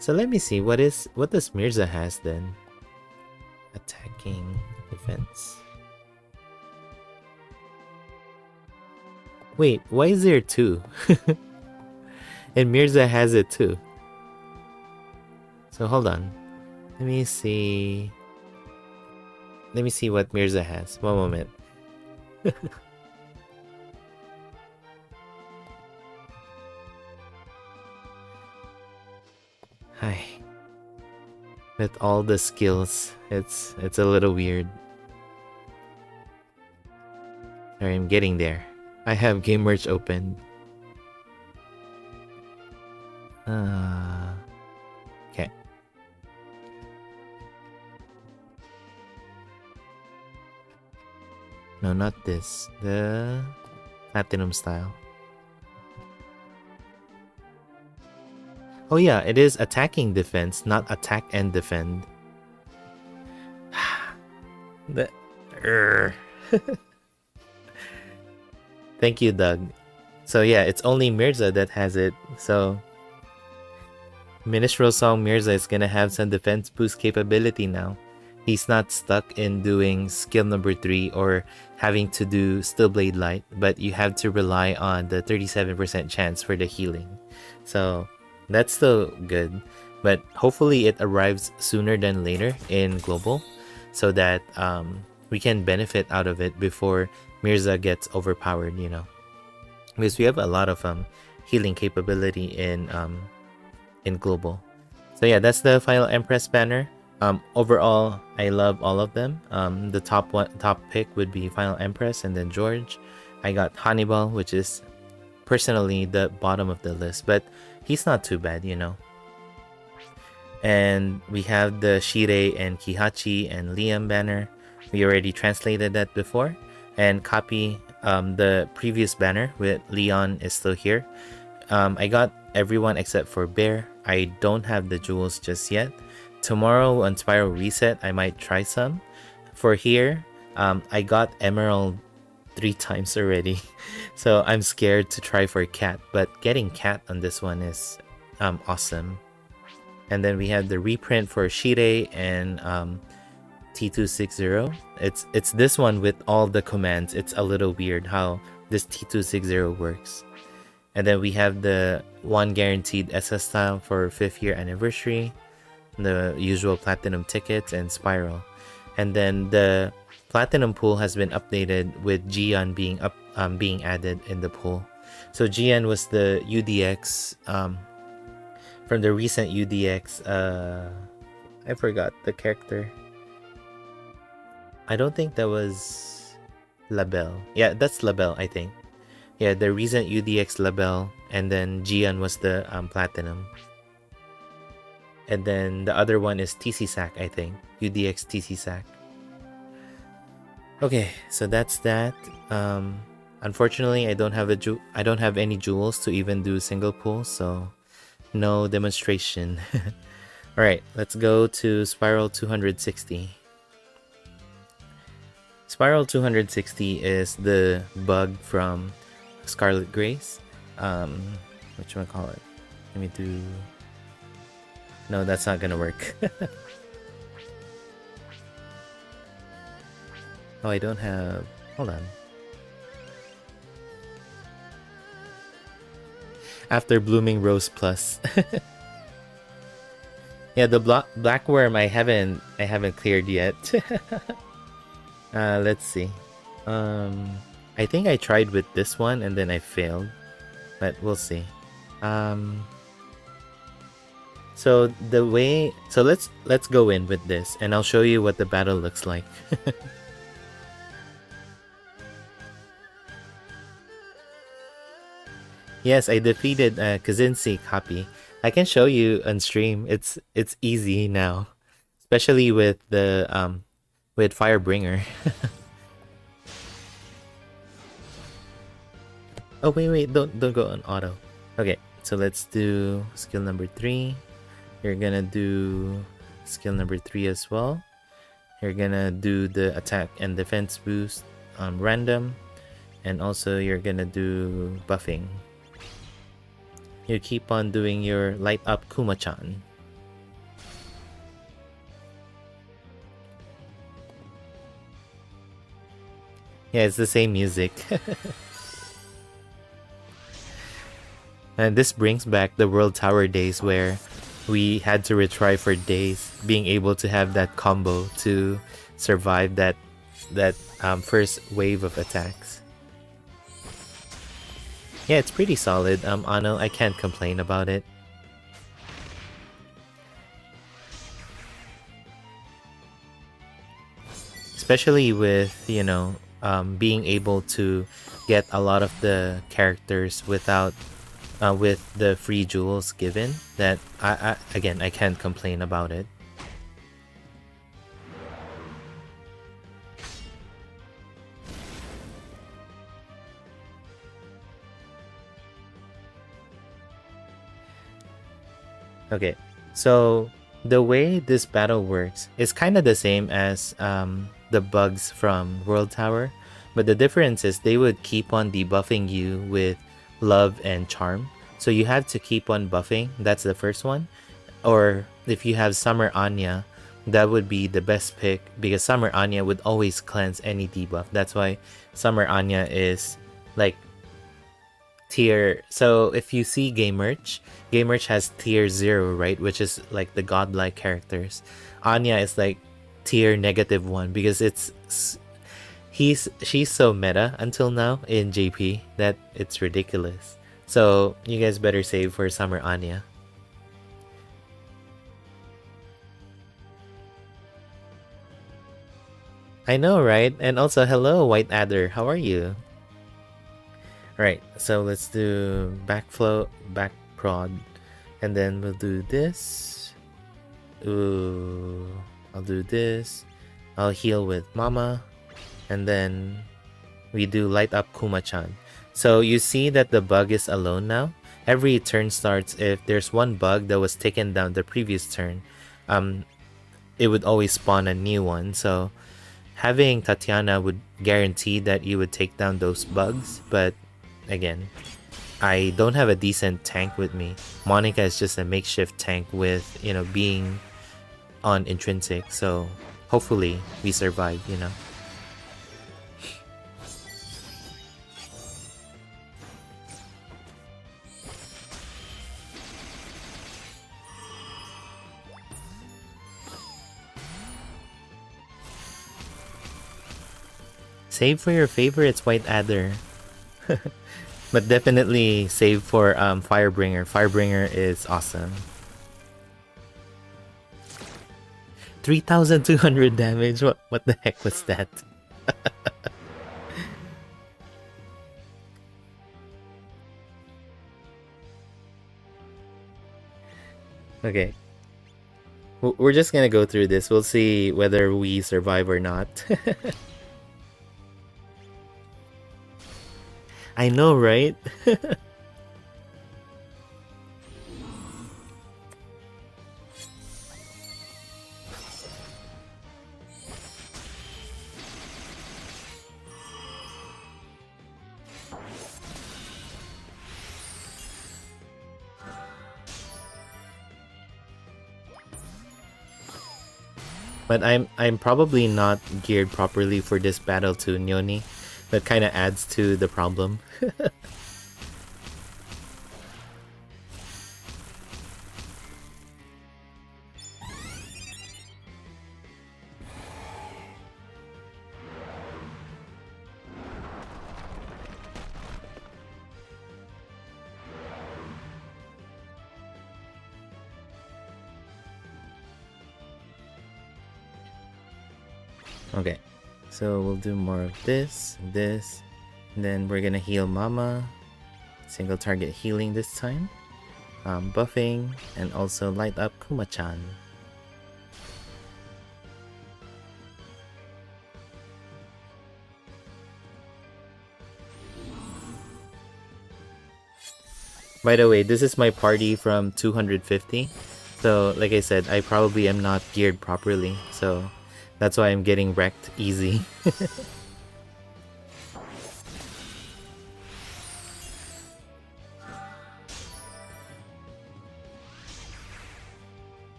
So let me see what does Mirza has then? Attacking defense. Wait, why is there 2? And Mirza has it too. So hold on. Let me see what Mirza has. One moment. Hi. With all the skills, it's a little weird. Sorry, I'm getting there. I have Game Merch open. Okay. No, not this. The Platinum style. Oh yeah, it is attacking defense, not attack and defend. Thank you, Doug. So yeah, it's only Mirza that has it. So Minstrel Song Mirza is gonna have some defense boost capability now. He's not stuck in doing skill number 3 or having to do Still Blade Light, but you have to rely on the 37% chance for the healing. So that's still good, but hopefully it arrives sooner than later in Global so that we can benefit out of it before Mirza gets overpowered, you know. Because we have a lot of healing capability in Global. So yeah, that's the final Empress banner. Overall, I love all of them. The top pick would be Final Empress and then George. I got Hannibal, which is personally the bottom of the list, but he's not too bad, you know. And we have the Shirei and Kihachi and Liam banner. We already translated that before. And copy the previous banner with Leon is still here. I got everyone except for Bear. I don't have the jewels just yet. Tomorrow on Spiral Reset, I might try some. For here, I got Emerald 3 times already. So I'm scared to try for Cat. But getting Cat on this one is awesome. And then we have the reprint for Shirei and T260. It's this one with all the commands. It's a little weird how this T260 works. And then we have the one guaranteed SS style for 5th year anniversary, the usual platinum tickets, and Spiral. And then the platinum pool has been updated with Gion being added in the pool. So Gion was the UDX from the recent UDX. I forgot the character. I don't think that was Labelle. Yeah, that's Labelle, I think. Yeah, the recent UDX Labelle, and then Gion was the platinum. And then the other one is TC Sack, I think. UDX TC Sack. Okay, so that's that. Unfortunately, I don't have any jewels to even do single pool, so no demonstration. All right, let's go to Spiral 260. Spiral 260 is the bug from Scarlet Grace. Whatchamacallit? Let me do... No, that's not gonna work. Oh, I don't have... Hold on. After Blooming Rose Plus. Yeah, the black worm I haven't cleared yet. Let's see. I think I tried with this one and then I failed, but we'll see. So let's go in with this and I'll show you what the battle looks like. Yes, I defeated Kazinsi copy. I can show you on stream. It's easy now, especially with the with Firebringer. Oh wait, don't go on auto. Okay, so let's do skill number 3. You're gonna do skill number 3 as well. You're gonna do the attack and defense boost random, and also you're gonna do buffing. You keep on doing your light up Kuma-chan. Yeah, it's the same music. And this brings back the World Tower days where we had to retry for days, being able to have that combo to survive that first wave of attacks. Yeah, it's pretty solid. Ano, I can't complain about it. Especially with, you know, being able to get a lot of the characters without with the free jewels given, that again, I can't complain about it. Okay, so the way this battle works is kind of the same as the bugs from World Tower, but the difference is they would keep on debuffing you with love and charm. So you have to keep on buffing. That's the first one. Or if you have Summer Anya, that would be the best pick, because Summer Anya would always cleanse any debuff. That's why Summer Anya is like tier. So if you see Game Merch has tier 0, right, which is like the godlike characters. Anya is like tier -1 because she's so meta until now in JP that it's ridiculous. So you guys better save for Summer Anya. I know, right? And also, hello, White Adder. How are you? Alright, so let's do backflow, back prod, and then we'll do this. Ooh, I'll do this. I'll heal with Mama, and then we do light up Kuma-chan. So you see that the bug is alone now. Every turn starts, if there's one bug that was taken down the previous turn, it would always spawn a new one. So having Tatiana would guarantee that you would take down those bugs, but again, I don't have a decent tank with me. Monica is just a makeshift tank with, you know, being on intrinsic, so hopefully we survive, you know. Save for your favorites, White Adder. But definitely save for Firebringer. Firebringer is awesome. 3,200 damage. What the heck was that? Okay. We're just gonna go through this. We'll see whether we survive or not. I know, right? But I'm probably not geared properly for this battle to Nyoni. That kind of adds to the problem. Okay, so we'll do more of this, and then we're gonna heal Mama. Single target healing this time. Buffing, and also light up Kuma-chan. By the way, this is my party from 250. So, like I said, I probably am not geared properly. So, that's why I'm getting wrecked easy.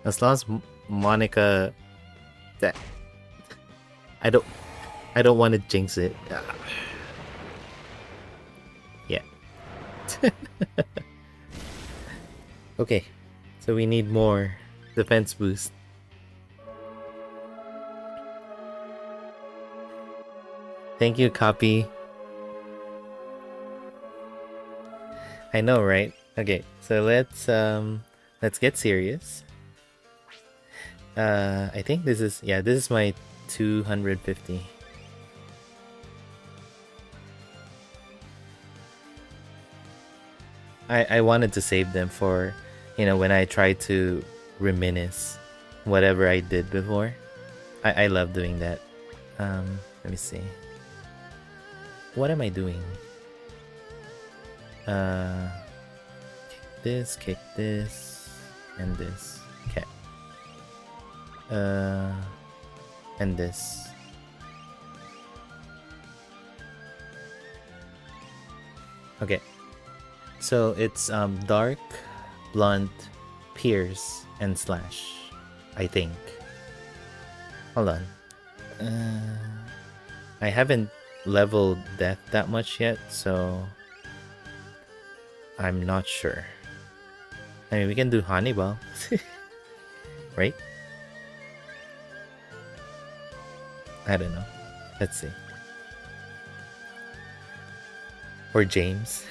As long as Monica, that I don't want to jinx it. Yeah. Okay, so we need more defense boost. Thank you, Copy. I know, right? Okay, so let's get serious. I think this is my 250. I wanted to save them for, when I try to reminisce whatever I did before. I love doing that. Let me see. What am I doing? Kick this, and this. Okay. And this. Okay. So it's dark, blunt, pierce, and slash, I think. Hold on. I haven't leveled death that much yet, so I'm not sure. I mean, we can do Hannibal. Right? I don't know. Let's see. Or James.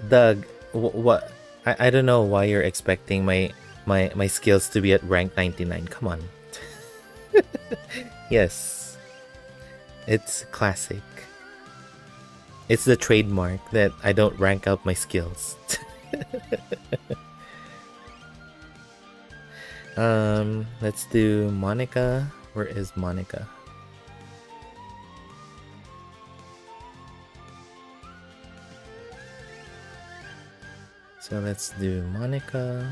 Doug, what? I don't know why you're expecting my skills to be at rank 99. Come on. Yes. It's classic. It's the trademark that I don't rank up my skills. Let's do Monica. Where is Monica? So let's do Monica.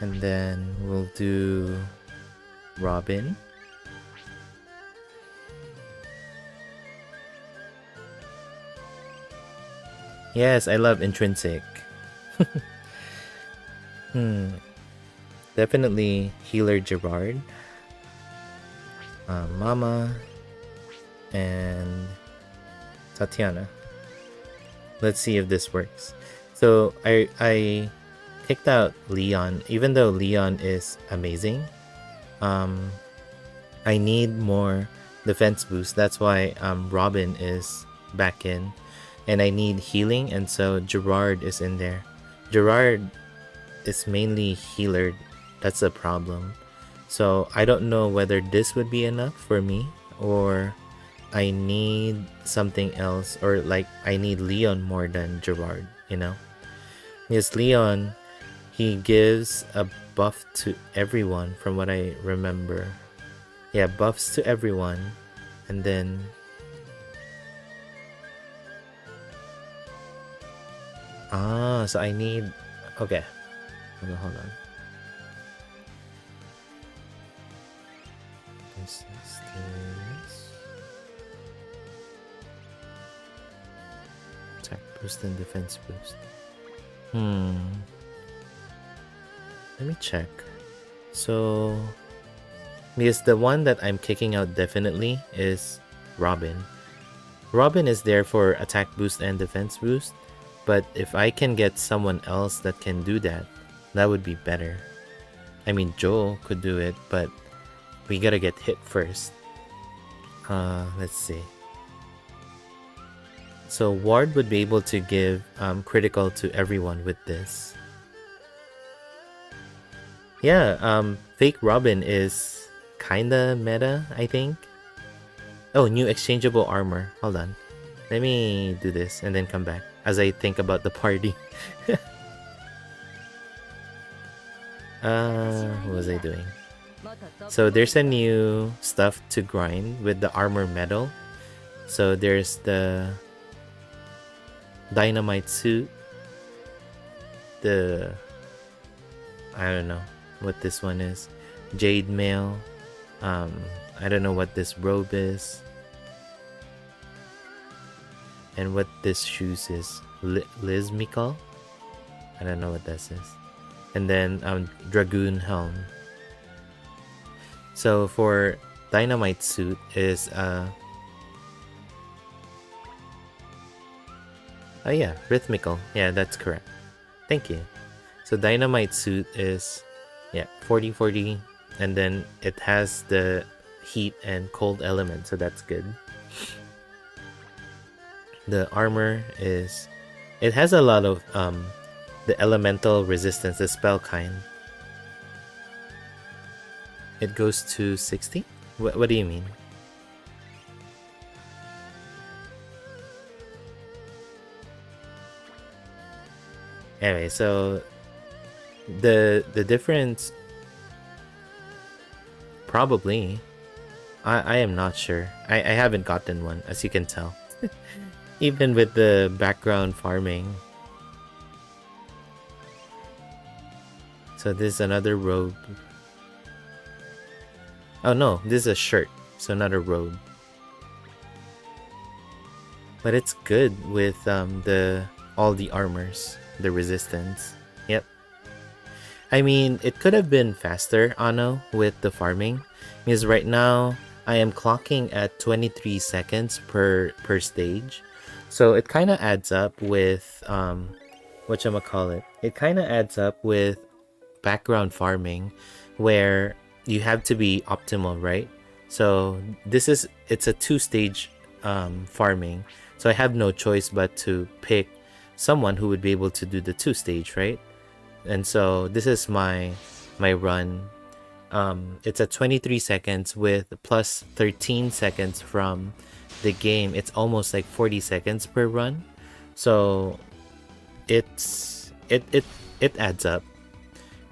And then we'll do Robin. Yes, I love intrinsic. Definitely healer Gerard, Mama, and Tatiana. Let's see if this works. So I kicked out Leon, even though Leon is amazing. I need more defense boost. That's why Robin is back in, and I need healing, and so Gerard is in there. Gerard is mainly healer. That's a problem. So I don't know whether this would be enough for me, or I need something else, or like I need Leon more than Gerard, you know? Yes, Leon, he gives a buff to everyone from what I remember. Yeah, buffs to everyone, and then so I need, okay, hold on. This is this. Attack boost and defense boost. Let me check. So, because the one that I'm kicking out definitely is Robin. Robin is there for attack boost and defense boost, but if I can get someone else that can do that, that would be better. I mean, Joel could do it, but we gotta get hit first. Let's see. So Ward would be able to give critical to everyone with this. Yeah, fake Robin is kinda meta, I think. Oh, new exchangeable armor. Hold on. Let me do this and then come back as I think about the party. What was I doing? So there's a new stuff to grind with the armor medal. So there's the dynamite suit. I don't know what this one is. Jade mail. I don't know what this robe is. And what this shoes is. Liz Mikal? I don't know what this is. And then Dragoon helm. So for dynamite suit is oh yeah, rhythmical. Yeah, that's correct. Thank you. So dynamite suit is 40-40, and then it has the heat and cold element, so that's good. The armor is, it has a lot of the elemental resistance, the spell kind. It goes to 60? What do you mean? Anyway, so the difference, probably, I am not sure. I haven't gotten one, as you can tell. Even with the background farming. So this is another robe. Oh no, this is a shirt, so not a robe. But it's good with all the armors, the resistance. Yep. I mean, it could have been faster, Ano, with the farming, because right now I am clocking at 23 seconds per stage. So it kind of adds up with whatchamacallit. It kind of adds up with background farming, where you have to be optimal, right? So it's a 2-stage farming. So I have no choice but to pick someone who would be able to do the 2-stage, right? And so this is my run. It's at 23 seconds with plus 13 seconds from the game. It's almost like 40 seconds per run. So it adds up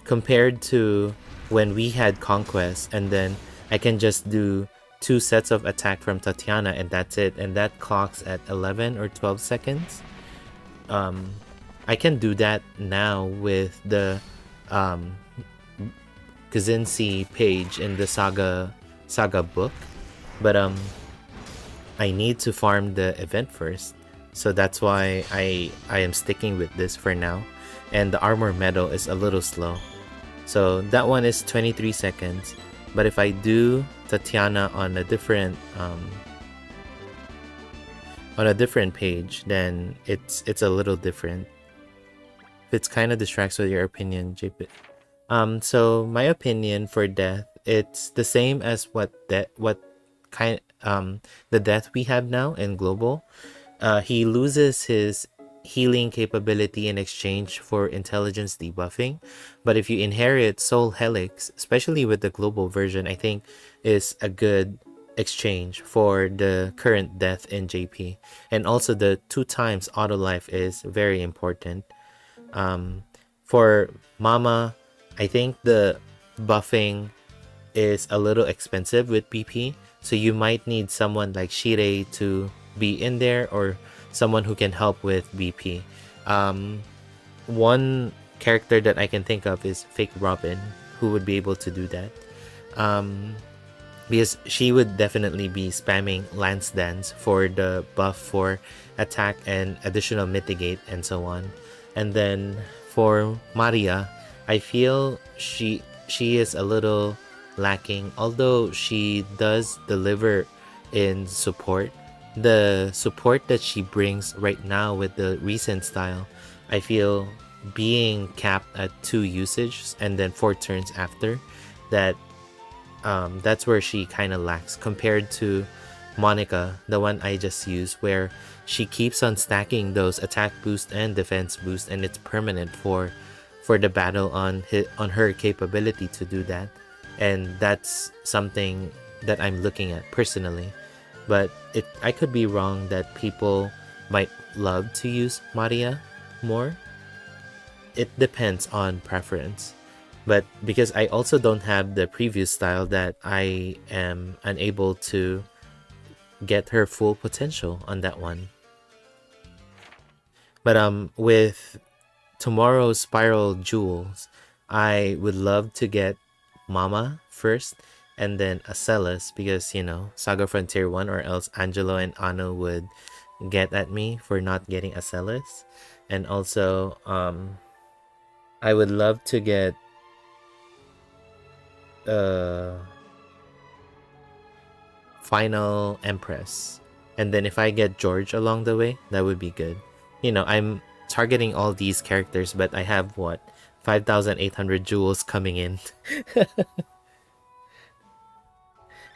compared to when we had Conquest, and then I can just do 2 sets of attack from Tatiana and that's it, and that clocks at 11 or 12 seconds. I can do that now with the Kazinsi page in the Saga book, but I need to farm the event first. So that's why I am sticking with this for now. And the armor medal is a little slow. So that one is 23 seconds. But if I do Tatiana on a different page, then it's a little different. It kind of distracts with your opinion, JP. So my opinion for death, it's the same as the death we have now in global. He loses his healing capability in exchange for intelligence debuffing, but if you inherit Soul Helix, especially with the global version, I think is a good exchange for the current death in JP. And also the 2 times auto life is very important. For Mama, I think the buffing is a little expensive with BP, so you might need someone like Shirei to be in there, or someone who can help with BP. One character that I can think of is Fake Robin, who would be able to do that. Because she would definitely be spamming Lance Dance for the buff for attack and additional mitigate and so on. And then for Maria, I feel she is a little lacking, although she does deliver in support. The support that she brings right now with the recent style, I feel being capped at 2 usage and then 4 turns after, that's where she kind of lacks compared to Monica, the one I just used, where she keeps on stacking those attack boost and defense boost, and it's permanent for the battle on her capability to do that. And that's something that I'm looking at personally. But I could be wrong that people might love to use Maria more. It depends on preference. But because I also don't have the previous style, that I am unable to get her full potential on that one. But with tomorrow's Spiral Jewels, I would love to get Mama first, and then Acelis, because, you know, Saga Frontier 1, or else Angelo and Ano would get at me for not getting Acelis. And also, I would love to get final Empress. And then if I get George along the way, that would be good. You know, I'm targeting all these characters, but I have, what, 5,800 jewels coming in.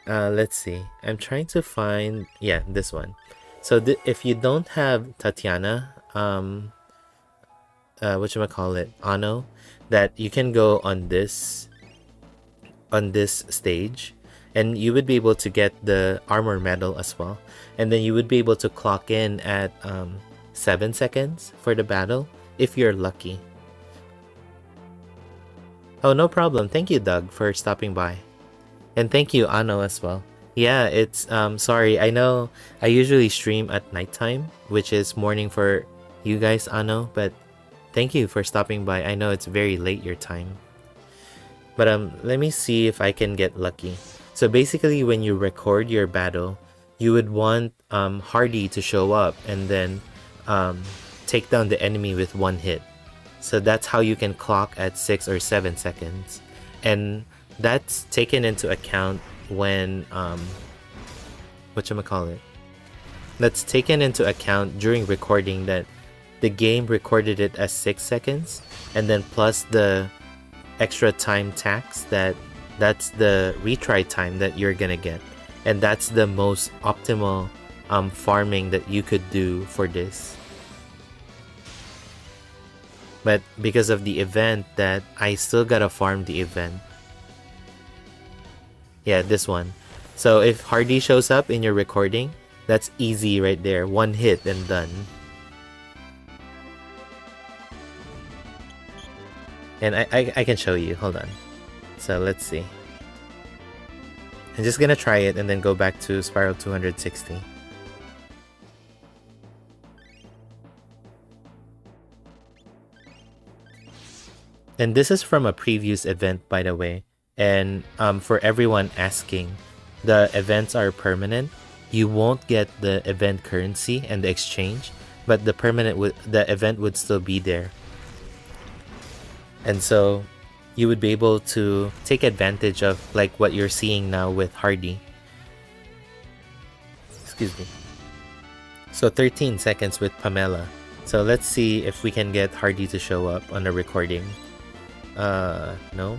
Let's see. I'm trying to find... Yeah, this one. So if you don't have Tatiana, whatchamacallit, Ano, that you can go on this stage, and you would be able to get the armor medal as well. And then you would be able to clock in at 7 seconds for the battle, if you're lucky. Oh, no problem. Thank you, Doug, for stopping by. And thank you, Ano, as well. Yeah, it's, sorry, I know I usually stream at nighttime, which is morning for you guys, Ano, but thank you for stopping by. I know it's very late your time. But let me see if I can get lucky. So basically, when you record your battle, you would want Hardy to show up and then take down the enemy with 1 hit. So that's how you can clock at 6 or 7 seconds. And that's taken into account when whatchamacallit, that's taken into account during recording, that the game recorded it as 6 seconds, and then plus the extra time tax, that's the retry time that you're gonna get. And that's the most optimal farming that you could do for this. But because of the event, that I still gotta farm the event. Yeah, this one. So if Hardy shows up in your recording, that's easy right there. 1 hit and done. And I can show you. Hold on. So let's see. I'm just gonna try it and then go back to Spiral 260. And this is from a previous event, by the way. And for everyone asking, the events are permanent. You won't get the event currency and the exchange but the event would still be there. And so you would be able to take advantage of like what you're seeing now with Hardy. Excuse me. So 13 seconds with Pamela. So let's see if we can get Hardy to show up on the recording. No.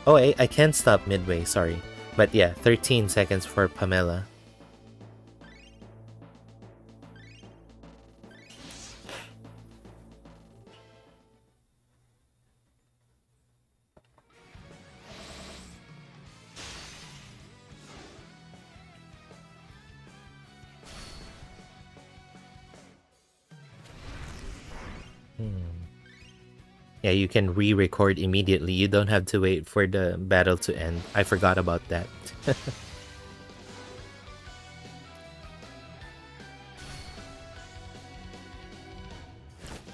I can stop midway, sorry. But yeah, 13 seconds for Pamela. Yeah, you can re-record immediately. You don't have to wait for the battle to end. I forgot about that.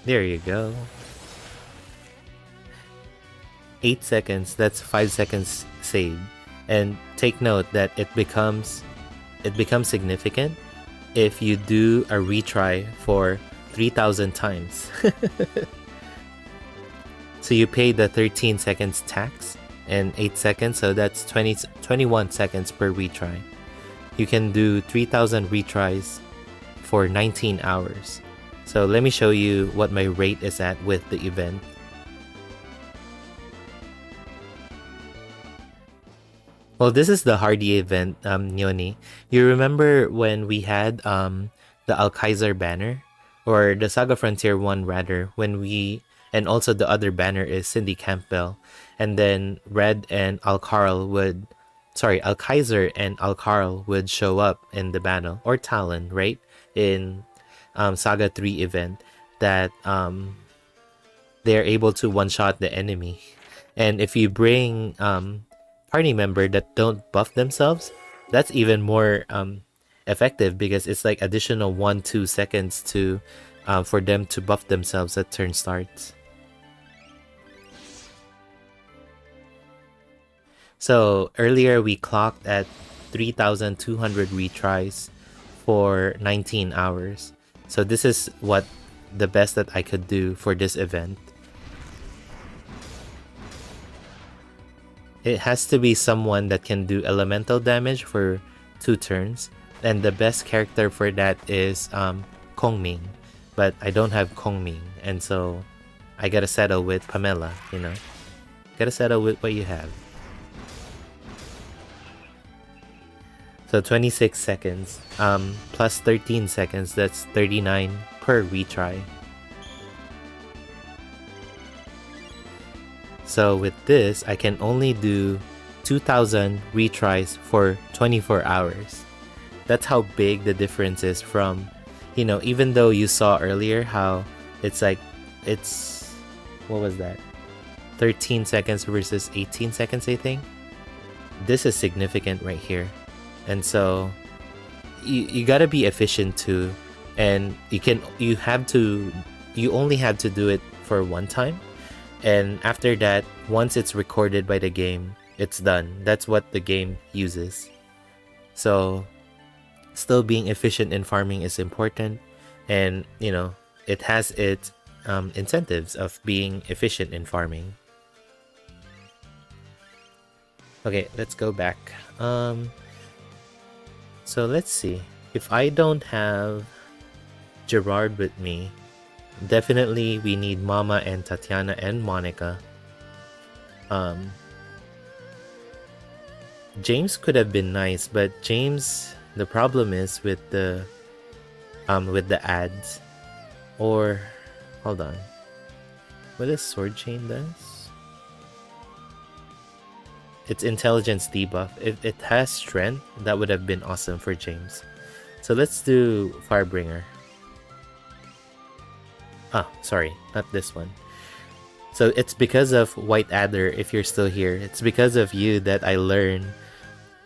There you go. 8 seconds, that's 5 seconds saved. And take note that it becomes significant if you do a retry for 3,000 times. So you pay the 13 seconds tax and 8 seconds, so that's 21 seconds per retry. You can do 3,000 retries for 19 hours. So let me show you what my rate is at with the event. Well, this is the Hardy event, Nyoni. You remember when we had the Alkaizer banner? Or the Saga Frontier 1 rather, when we... And also the other banner is Cindy Campbell. And then Red and Alkaizer and Alkarl would show up in the battle. Or Talon, right? In Saga 3 event. That they're able to one-shot the enemy. And if you bring party member that don't buff themselves, that's even more effective because it's like additional 1-2 seconds to for them to buff themselves at turn starts. So earlier we clocked at 3,200 retries for 19 hours. So this is what the best that I could do for this event. It has to be someone that can do elemental damage for 2 turns. And the best character for that is Ming. But I don't have Ming, and so I gotta settle with Pamela, you know. Gotta settle with what you have. So 26 seconds, plus 13 seconds, that's 39 per retry. So with this, I can only do 2,000 retries for 24 hours. That's how big the difference is from, you know, even though you saw earlier how it's like, what was that? 13 seconds versus 18 seconds, I think. This is significant right here. And so you gotta be efficient too. And you only have to do it for one time. And after that, once it's recorded by the game, it's done. That's what the game uses. So still being efficient in farming is important. And, you know, it has its incentives of being efficient in farming. Okay, let's go back. So let's see. If I don't have Gerard with me, definitely we need Mama and Tatiana and Monica. James could have been nice, but James, the problem is with the ads. Or hold on. What does Sword Chain does? It's intelligence debuff. If it has strength, that would have been awesome for James. So let's do Firebringer. Ah, sorry, not this one. So it's because of White Adder, if you're still here. It's because of you that I learned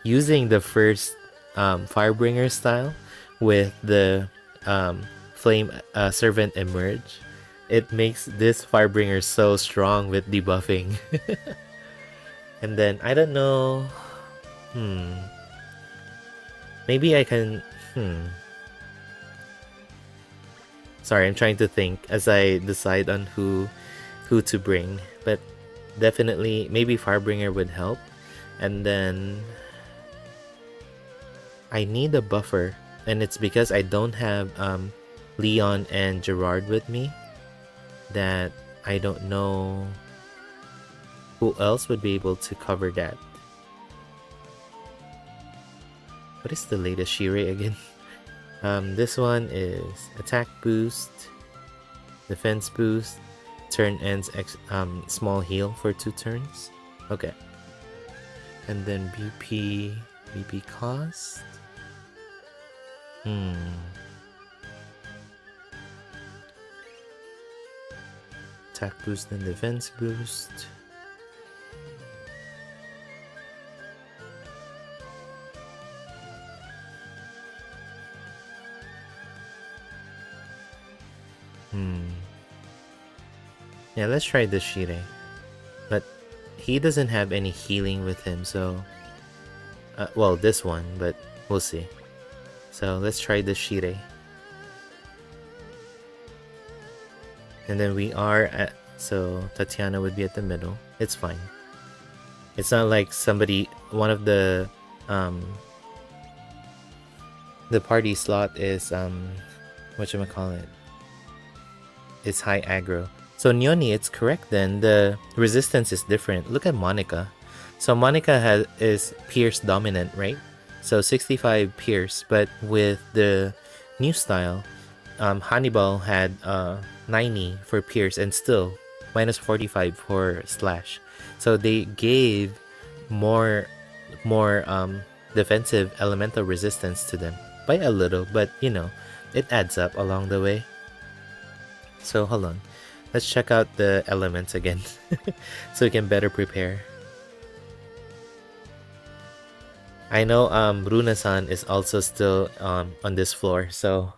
using the first Firebringer style with the Flame Servant Emerge. It makes this Firebringer so strong with debuffing. And then, I don't know... Maybe I can... Sorry, I'm trying to think as I decide on who to bring. But definitely, maybe Firebringer would help. And then... I need a buffer. And it's because I don't have Leon and Gerard with me. That I don't know who else would be able to cover that. What is the latest Shirei again? This one is attack boost, defense boost, turn ends small heal for 2 turns. Okay. And then BP cost. Attack boost and defense boost. Yeah, let's try the Shirei. But he doesn't have any healing with him, so... well, this one, but we'll see. So let's try the Shirei. And then we are at... So Tatiana would be at the middle. It's fine. It's not like somebody... One of the party slot is... whatchamacallit? It's high aggro. So Nyoni, it's correct then. The resistance is different. Look at Monica. So Monica is Pierce dominant, right? So 65 Pierce, but with the new style, Hannibal had 90 for Pierce and still minus 45 for Slash. So they gave more defensive elemental resistance to them by a little, but you know, it adds up along the way. So hold on. Let's check out the elements again so we can better prepare. I know Runa-san is also still on this floor, so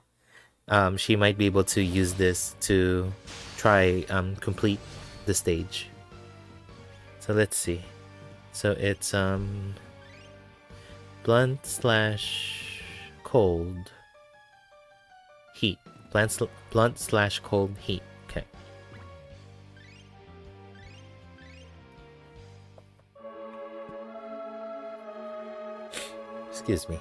she might be able to use this to try complete the stage. So let's see. So it's blunt slash cold heat. Blunt slash cold heat. Okay. Excuse me.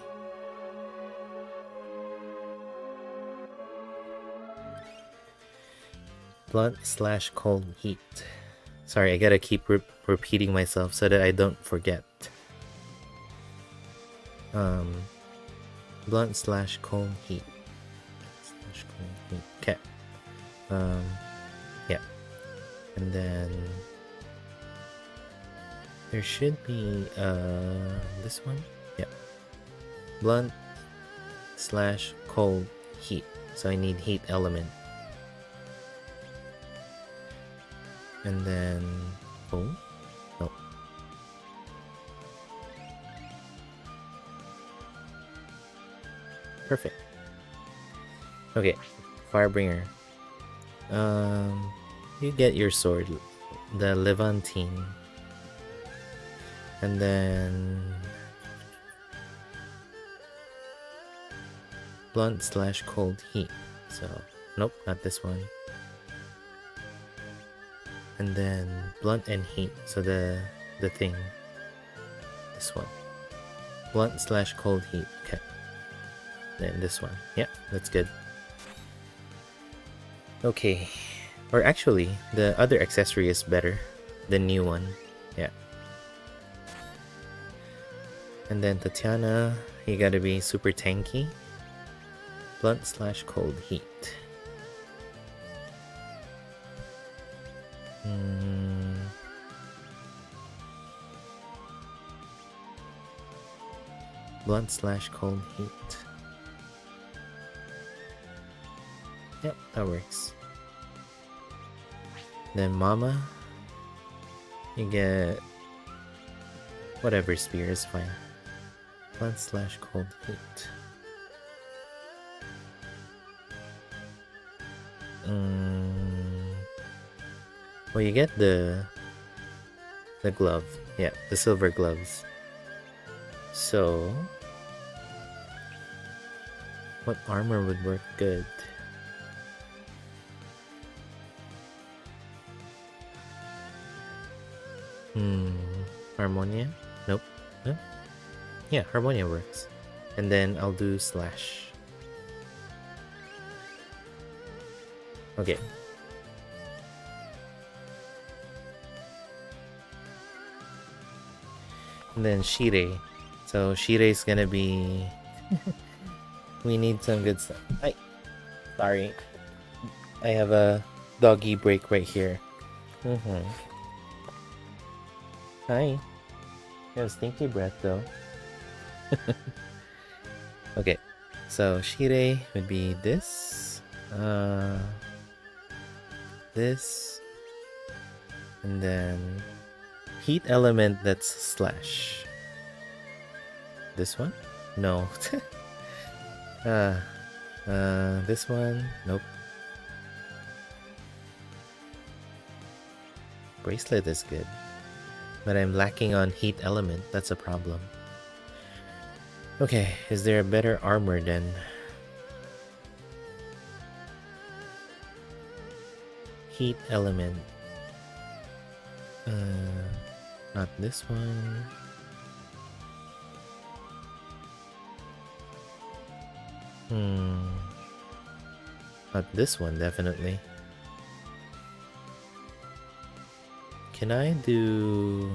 Blunt slash cold heat. Sorry, I gotta keep repeating myself so that I don't forget. Blunt slash cold heat. Okay. Yeah. And then there should be this one. Yeah. Blunt slash cold heat. So I need heat element. And then oh no. Perfect. Okay, Firebringer. You get your sword, the Levantine, and then blunt slash cold heat. So nope, not this one. And then blunt and heat. So the thing. This one. Blunt slash cold heat. Okay. Then this one. Yeah, that's good. Okay. Or actually, the other accessory is better. The new one. Yeah. And then Tatiana, you gotta be super tanky. Blunt slash cold heat. Blunt slash cold heat. Yep, that works. Then Mama, you get whatever spear is fine. Blunt slash cold heat. Well, you get the glove. Yeah, the silver gloves. So What armor would work good? Harmonia? Nope. Huh? Yeah, Harmonia works. And then I'll do slash. Okay. And then Shire. So Shire's gonna be... We need some good stuff. Hi. Sorry. I have a doggy break right here. Hi. You have stinky breath though. Okay. So Shire would be this. This. And then heat element, that's slash. This one? No. This one? Nope. Bracelet is good, but I'm lacking on heat element. That's a problem. Okay, is there a better armor then? Heat element. Not this one. Not this one, definitely. Can I do...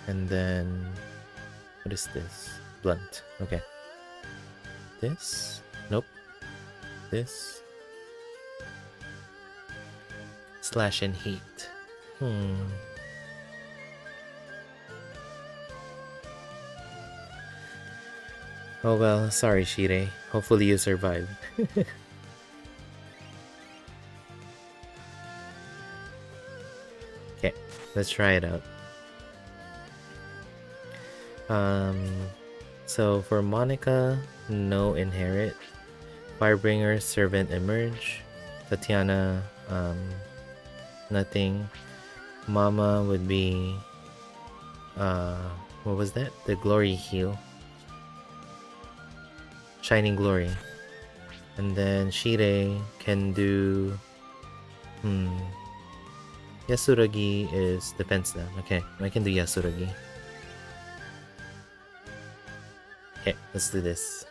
And then... What is this? Blunt. Okay. This? Nope. This? Slash and heat. Oh well, sorry Shire. Hopefully you survive. Okay, let's try it out. So for Monica, no inherit. Firebringer, servant emerge. Tatiana, nothing. Mama would be what was that? The glory heal. Shining glory. And then Shire can do Yasuragi is defense down. Okay, I can do Yasuragi. Okay, let's do this.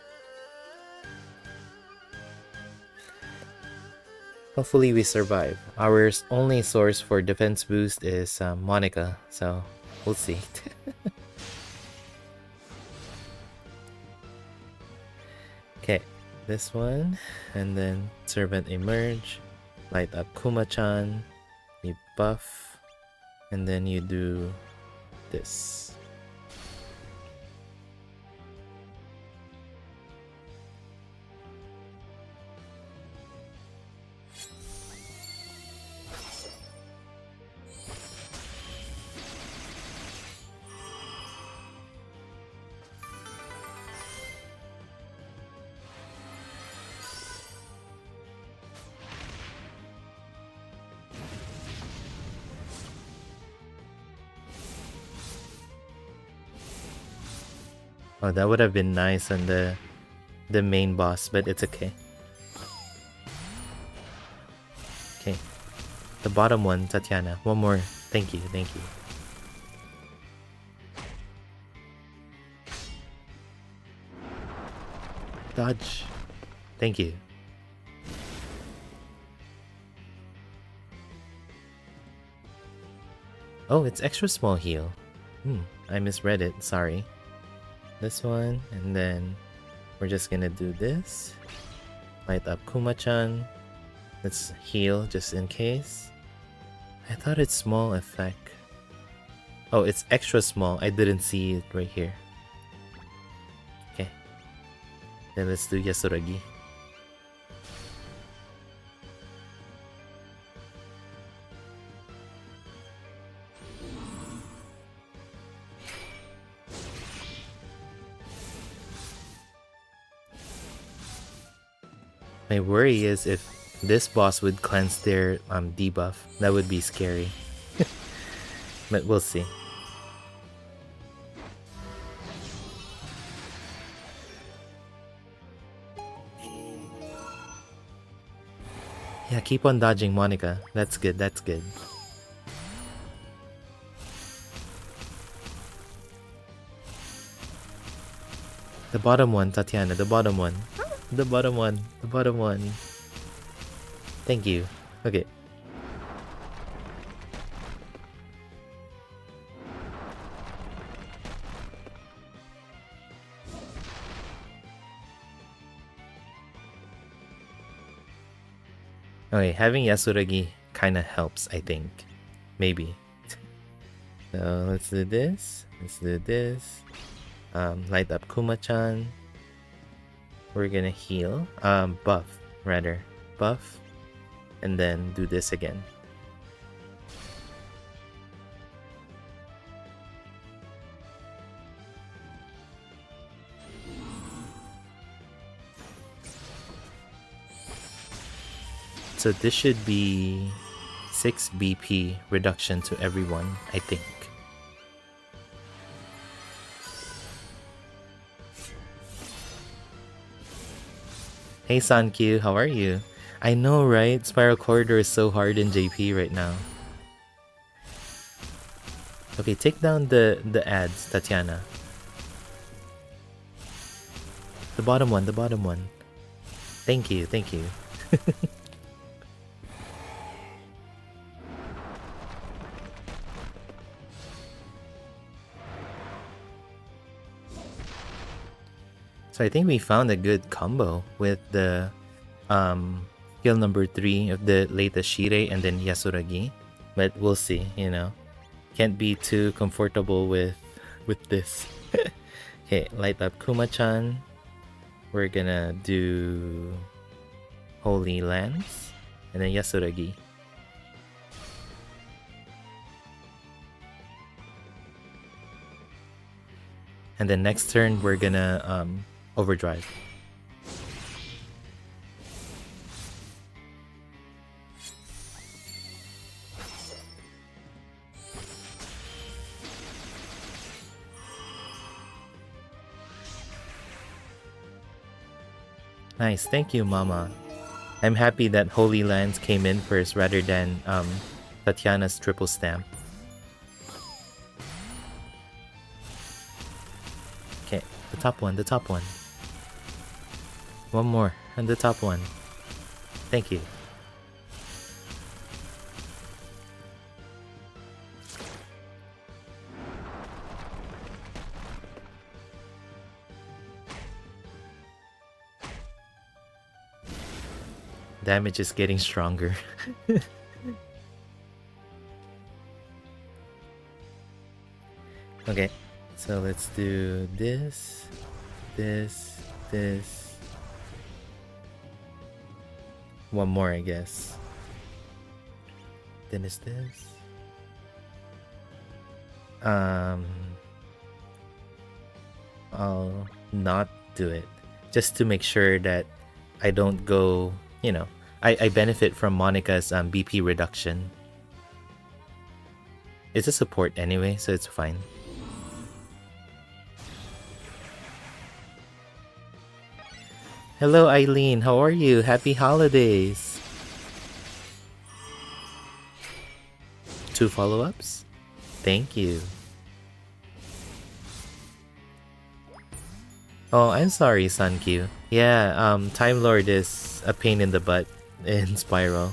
Hopefully we survive. Our only source for defense boost is Monica, so we'll see. Okay, this one, and then servant emerge, light up Kuma-chan, you buff, and then you do this. Oh, that would have been nice on the main boss, but it's okay. Okay. The bottom one, Tatiana. One more. Thank you, thank you. Dodge. Thank you. Oh, it's extra small heal. I misread it, sorry. This one, and then we're just gonna do this. Light up Kuma-chan. Let's heal just in case. I thought it's small effect. Oh, it's extra small. I didn't see it right here. Okay. Then let's do Yasuragi. My worry is if this boss would cleanse their debuff, that would be scary. But we'll see. Yeah, keep on dodging Monica. That's good, that's good. The bottom one, Tatiana, the bottom one. The bottom one, the bottom one. Thank you. Okay. Okay, having Yasuragi kinda helps, I think. Maybe. So let's do this. Let's do this. Light up Kuma-chan. We're gonna heal. Buff, rather. Buff. And then do this again. So this should be 6 BP reduction to everyone, I think. Hey Sankyu, how are you? I know, right? Spiral Corridor is so hard in JP right now. Okay, take down the ads, Tatiana. The bottom one, the bottom one. Thank you, thank you. So I think we found a good combo with the skill number 3 of the latest Shirei and then Yasuragi. But we'll see, you know. Can't be too comfortable with this. Okay, light up Kuma-chan. We're gonna do Holy Lance and then Yasuragi. And then next turn we're gonna overdrive. Nice, thank you, Mama. I'm happy that Holy Lands came in first rather than Tatiana's triple stamp. Okay, the top one, the top one. One more, and the top one. Thank you. Damage is getting stronger. Okay, so let's do this, this. One more, I guess. Then is this. I'll not do it. Just to make sure that I don't go, you know, I benefit from Monica's BP reduction. It's a support anyway, so it's fine. Hello Eileen, how are you? Happy holidays! 2 follow-ups? Thank you. Oh, I'm sorry, Sunkyu. Yeah, Time Lord is a pain in the butt in Spiral.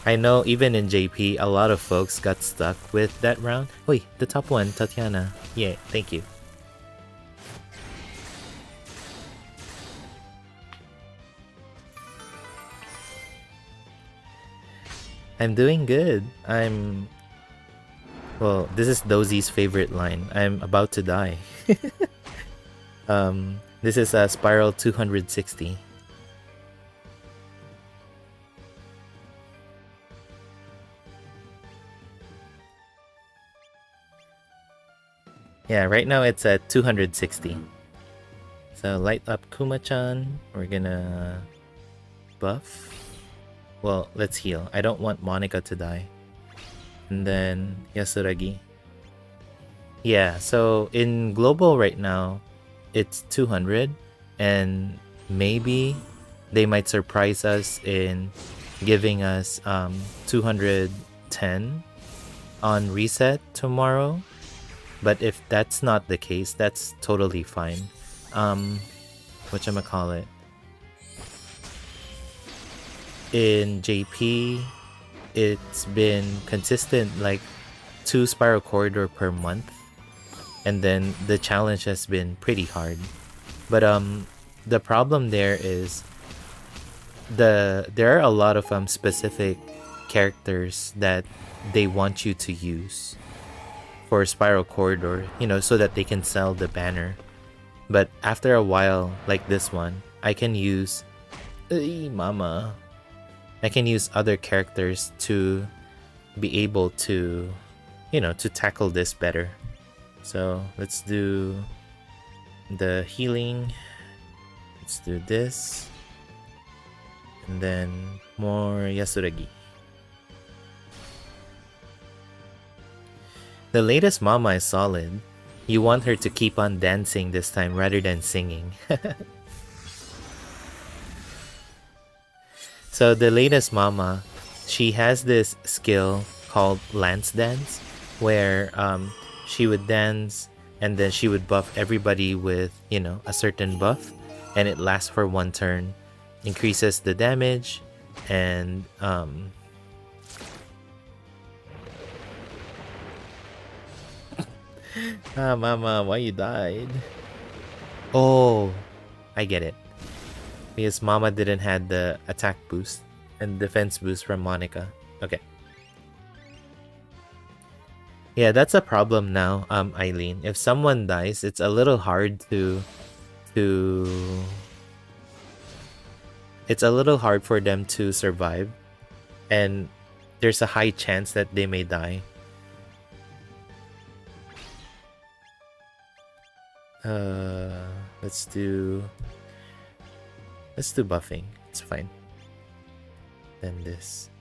I know even in JP, a lot of folks got stuck with that round. Wait, the top one, Tatiana. Yeah, thank you. I'm doing good. Well, this is Dozy's favorite line. I'm about to die. This is a Spiral 260. Yeah, right now it's at 260. So light up Kuma-chan. We're gonna buff. Well, let's heal. I don't want Monica to die. And then Yasuragi. Yeah, so in global right now, it's 200. And maybe they might surprise us in giving us 210 on reset tomorrow. But if that's not the case, that's totally fine. Whatchamacallit? In JP, it's been consistent, like 2 Spiral Corridor per month. And then the challenge has been pretty hard. But the problem there is there are a lot of specific characters that they want you to use for Spiral Corridor, you know, so that they can sell the banner. But after a while, like this one, I can use mama. I can use other characters to be able to, you know, to tackle this better. So let's do the healing. Let's do this. And then more Yasuragi. The latest mama is solid. You want her to keep on dancing this time rather than singing. So the latest mama, she has this skill called Lance Dance, where she would dance and then she would buff everybody with, you know, a certain buff, and it lasts for 1 turn, increases the damage, and mama, why you died? Oh, I get it. Because mama didn't have the attack boost and defense boost from Monica. Okay. Yeah, that's a problem now, Eileen. If someone dies, it's a little hard it's a little hard for them to survive, and there's a high chance that they may die. Let's do buffing. It's fine. Then this.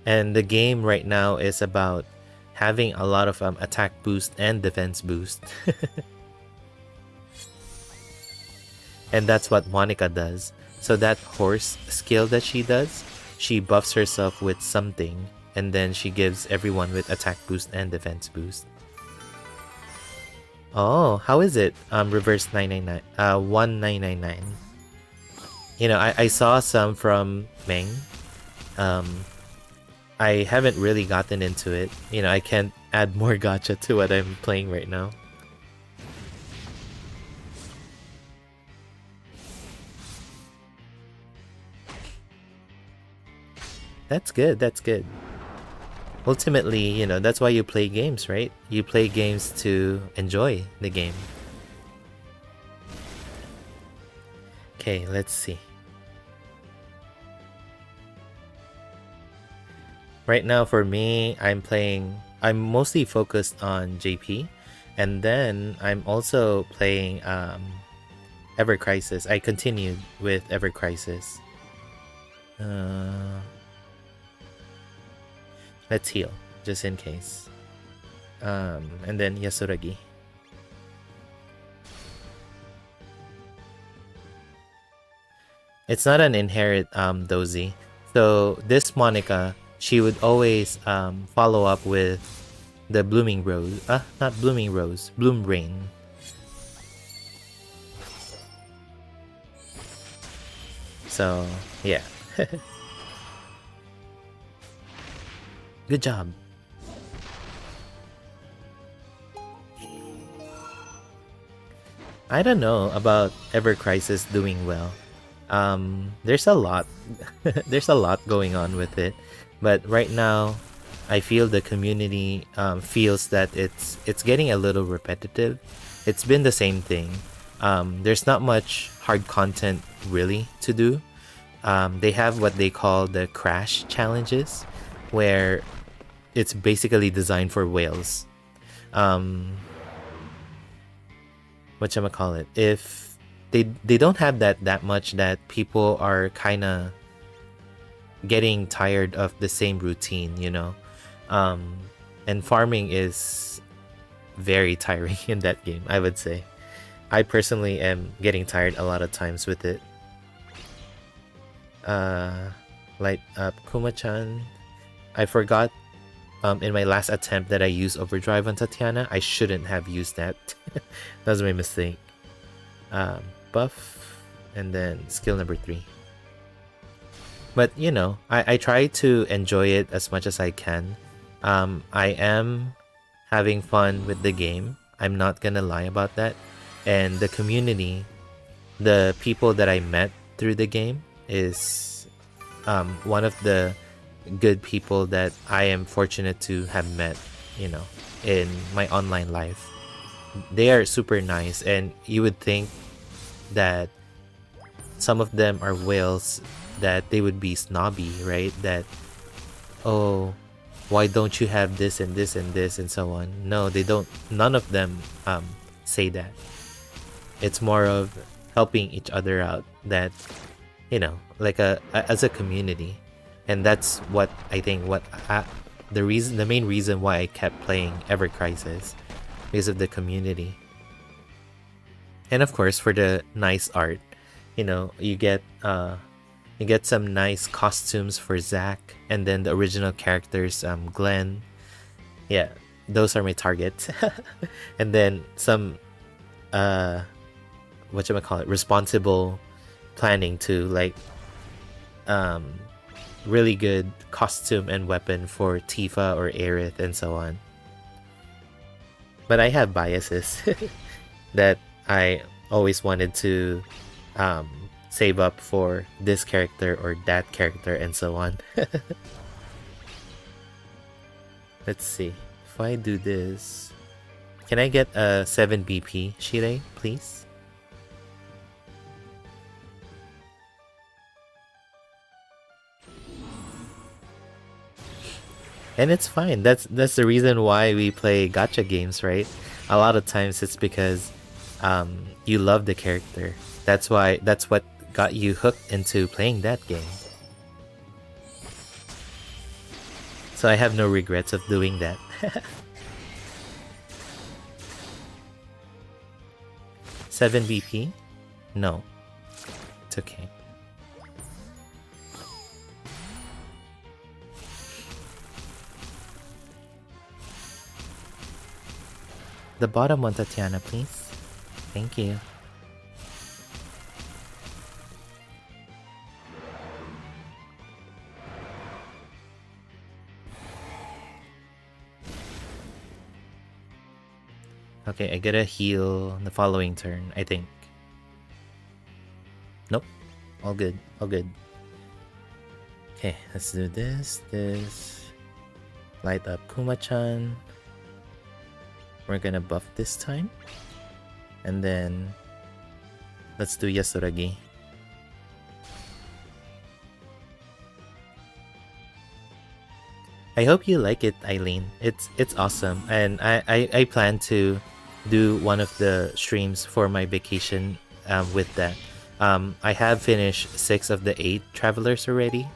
And the game right now is about having a lot of attack boost and defense boost. And that's what Monica does. So that horse skill that she does, she buffs herself with something, and then she gives everyone with attack boost and defense boost. Oh, how is it? Reverse 999, 1999. You know, I saw some from Ming. I haven't really gotten into it. You know, I can't add more gacha to what I'm playing right now. That's good, that's good. Ultimately, you know, that's why you play games, right? You play games to enjoy the game. Okay, let's see. Right now for me, I'm mostly focused on JP, and then I'm also playing Ever Crisis. I continued with Ever Crisis. Let's heal, just in case. And then Yasuragi. It's not an inherit dozy. So this Monica, she would always follow up with the Blooming Rose. Not Blooming Rose, Bloom Rain. So, yeah. Good job. I don't know about Ever Crisis doing well. There's a lot there's a lot going on with it, but right now I feel the community feels that it's getting a little repetitive. It's been the same thing. There's not much hard content really to do. They have what they call the crash challenges, where it's basically designed for whales. Whatchamacallit, if they don't have that much, that people are kind of getting tired of the same routine, you know. And farming is very tiring in that game, I would say. I personally am getting tired a lot of times with it. light up Kuma-chan. I forgot in my last attempt that I used overdrive on Tatiana. I shouldn't have used that. That was my mistake. Buff, and then skill number 3. But you know, I try to enjoy it as much as I can. I am having fun with the game. I'm not gonna lie about that. And the community, the people that I met through the game is one of the good people that I am fortunate to have met, you know, in my online life. They are super nice, and you would think that some of them are whales, that they would be snobby, right? That, oh, why don't you have this and this and this and so on? No, they don't. None of them say that. It's more of helping each other out, that, you know, like as a community. And that's what I think the main reason why I kept playing Ever Crisis, because of the community. And of course, for the nice art, you know, you get some nice costumes for Zack, and then the original characters, Glenn. Yeah, those are my targets. And then some whatchamacallit, responsible planning to, like, really good costume and weapon for Tifa or Aerith and so on. But I have biases that I always wanted to save up for this character or that character and so on. Let's see. If I do this, can I get a 7 BP, Shirei, please? And it's fine. That's the reason why we play gacha games, right? A lot of times it's because you love the character. That's what got you hooked into playing that game. So I have no regrets of doing that. Seven BP? No. It's okay. The bottom one, Tatiana, please. Thank you. Okay, I get a heal the following turn, I think. Nope. All good. All good. Okay, let's do this. Light up Kuma-chan. We're gonna buff this time. And then let's do Yasuragi. I hope you like it, Eileen. It's awesome. And I plan to do one of the streams for my vacation with that. I have finished 6 of the 8 travelers already.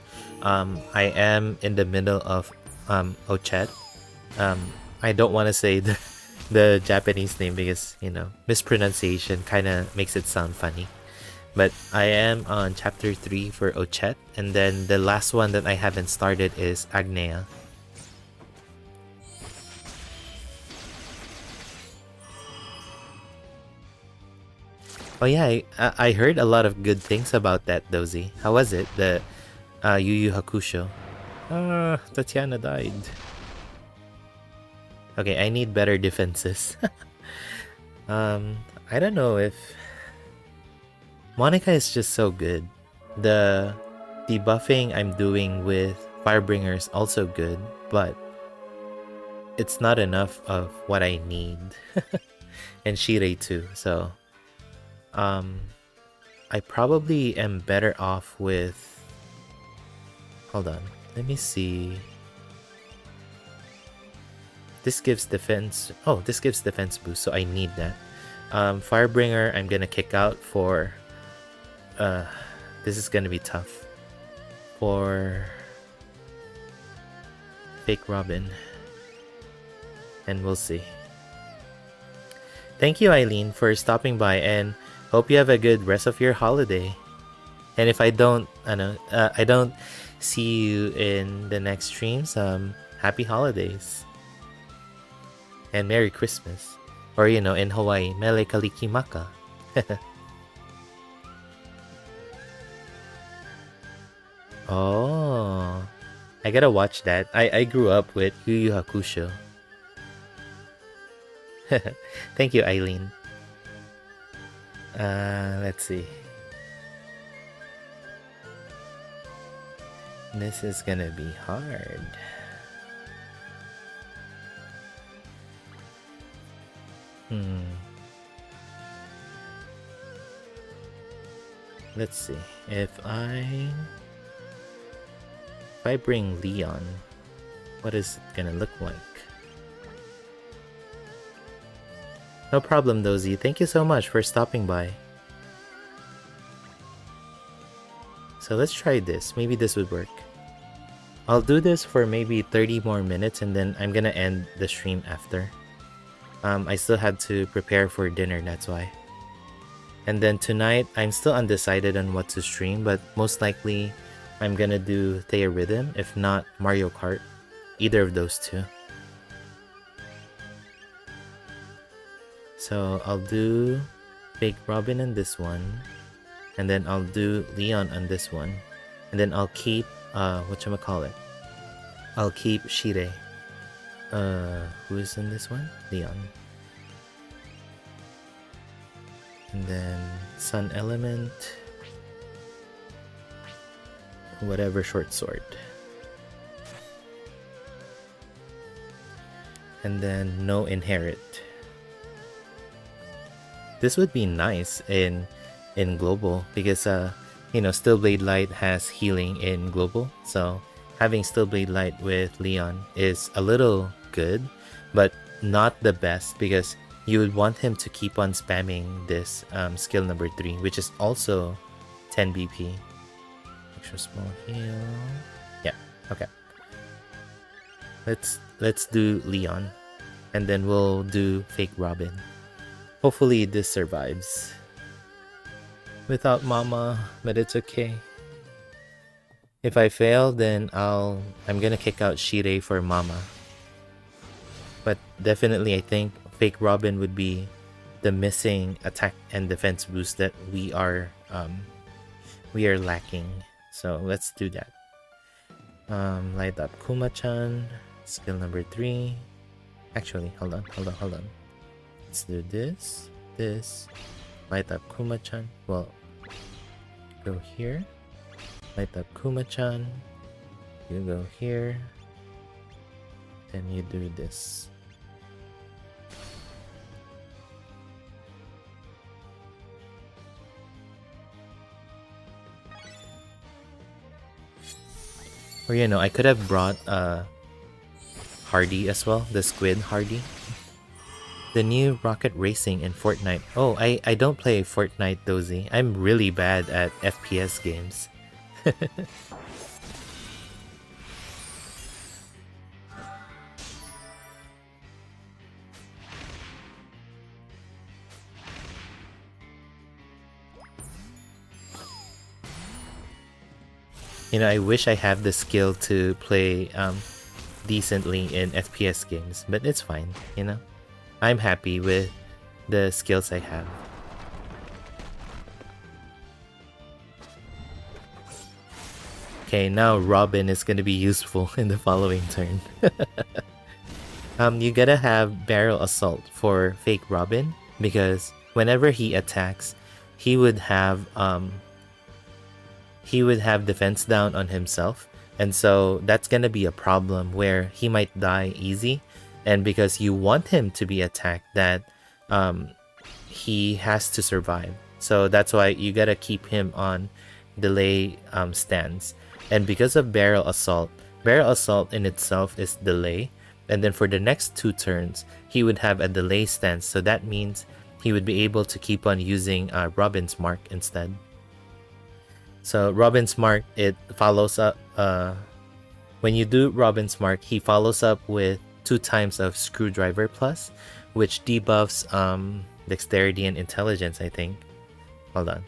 I am in the middle of Ochet. I don't want to say the Japanese name because, you know, mispronunciation kind of makes it sound funny. But I am on chapter 3 for Ochet, and then the last one that I haven't started is Agnea. Oh yeah, I heard a lot of good things about that, Dozy. How was it? The Yu Yu Hakusho. Tatiana died. Okay, I need better defenses. I don't know if... Monica is just so good. The debuffing I'm doing with Firebringer is also good, but it's not enough of what I need. And Shirei too, so... I probably am better off with... Hold on, let me see... This gives defense... Oh, this gives defense boost, so I need that. Firebringer, I'm gonna kick out for... this is gonna be tough. For... Fake Robin. And we'll see. Thank you, Eileen, for stopping by, and hope you have a good rest of your holiday. And if I don't, I don't see you in the next streams, happy holidays and Merry Christmas. Or, you know, in Hawaii, Mele Kalikimaka. Oh, I gotta watch that. I grew up with Yu Yu Hakusho. Thank you, Eileen. Let's see. This is gonna be hard. Let's see. If I bring Leon, what is it gonna look like? No problem, Dozy. Thank you so much for stopping by. So let's try this. Maybe this would work. I'll do this for maybe 30 more minutes and then I'm gonna end the stream after. I still had to prepare for dinner, that's why. And then tonight, I'm still undecided on what to stream, but most likely I'm gonna do Theorhythm, if not Mario Kart. Either of those two. So I'll do Fake Robin on this one. And then I'll do Leon on this one. And then I'll keep, whatchamacallit? I'll keep Shire. Who is in this one? Leon. And then Sun Element. Whatever short sword. And then no inherit. This would be nice in global because you know, Stillblade Light has healing in global, so having Stillblade Light with Leon is a little good, but not the best because you would want him to keep on spamming this skill number 3, which is also 10 BP. Extra small heal. Yeah, okay. Let's do Leon, and then we'll do Fake Robin. Hopefully this survives. Without Mama, but it's okay. If I fail, then I'm gonna kick out Shire for Mama. But definitely I think Fake Robin would be the missing attack and defense boost that we are lacking. So let's do that. Light up Kuma-chan, skill number 3. Actually, hold on. Let's do this. Light up Kuma-chan. Well, go here. Light up Kuma-chan. You go here. Then you do this. Or, you know, I could have brought Hardy as well, the Squid Hardy. The new Rocket Racing in Fortnite. Oh, I don't play Fortnite, Dozy. I'm really bad at FPS games. You know, I wish I have the skill to play decently in FPS games, but it's fine, you know? I'm happy with the skills I have. Okay, now Robin is gonna be useful in the following turn. You gotta have Barrel Assault for Fake Robin, because whenever he attacks, he would have defense down on himself, and so that's gonna be a problem where he might die easy. And because you want him to be attacked, that he has to survive. So that's why you gotta keep him on delay stance. And because of Barrel Assault in itself is delay. And then for the next 2 turns, he would have a delay stance. So that means he would be able to keep on using Robin's Mark instead. So Robin's Mark, it follows up. When you do Robin's Mark, he follows up with 2 times of Screwdriver Plus, which debuffs Dexterity and Intelligence, I think. Hold on.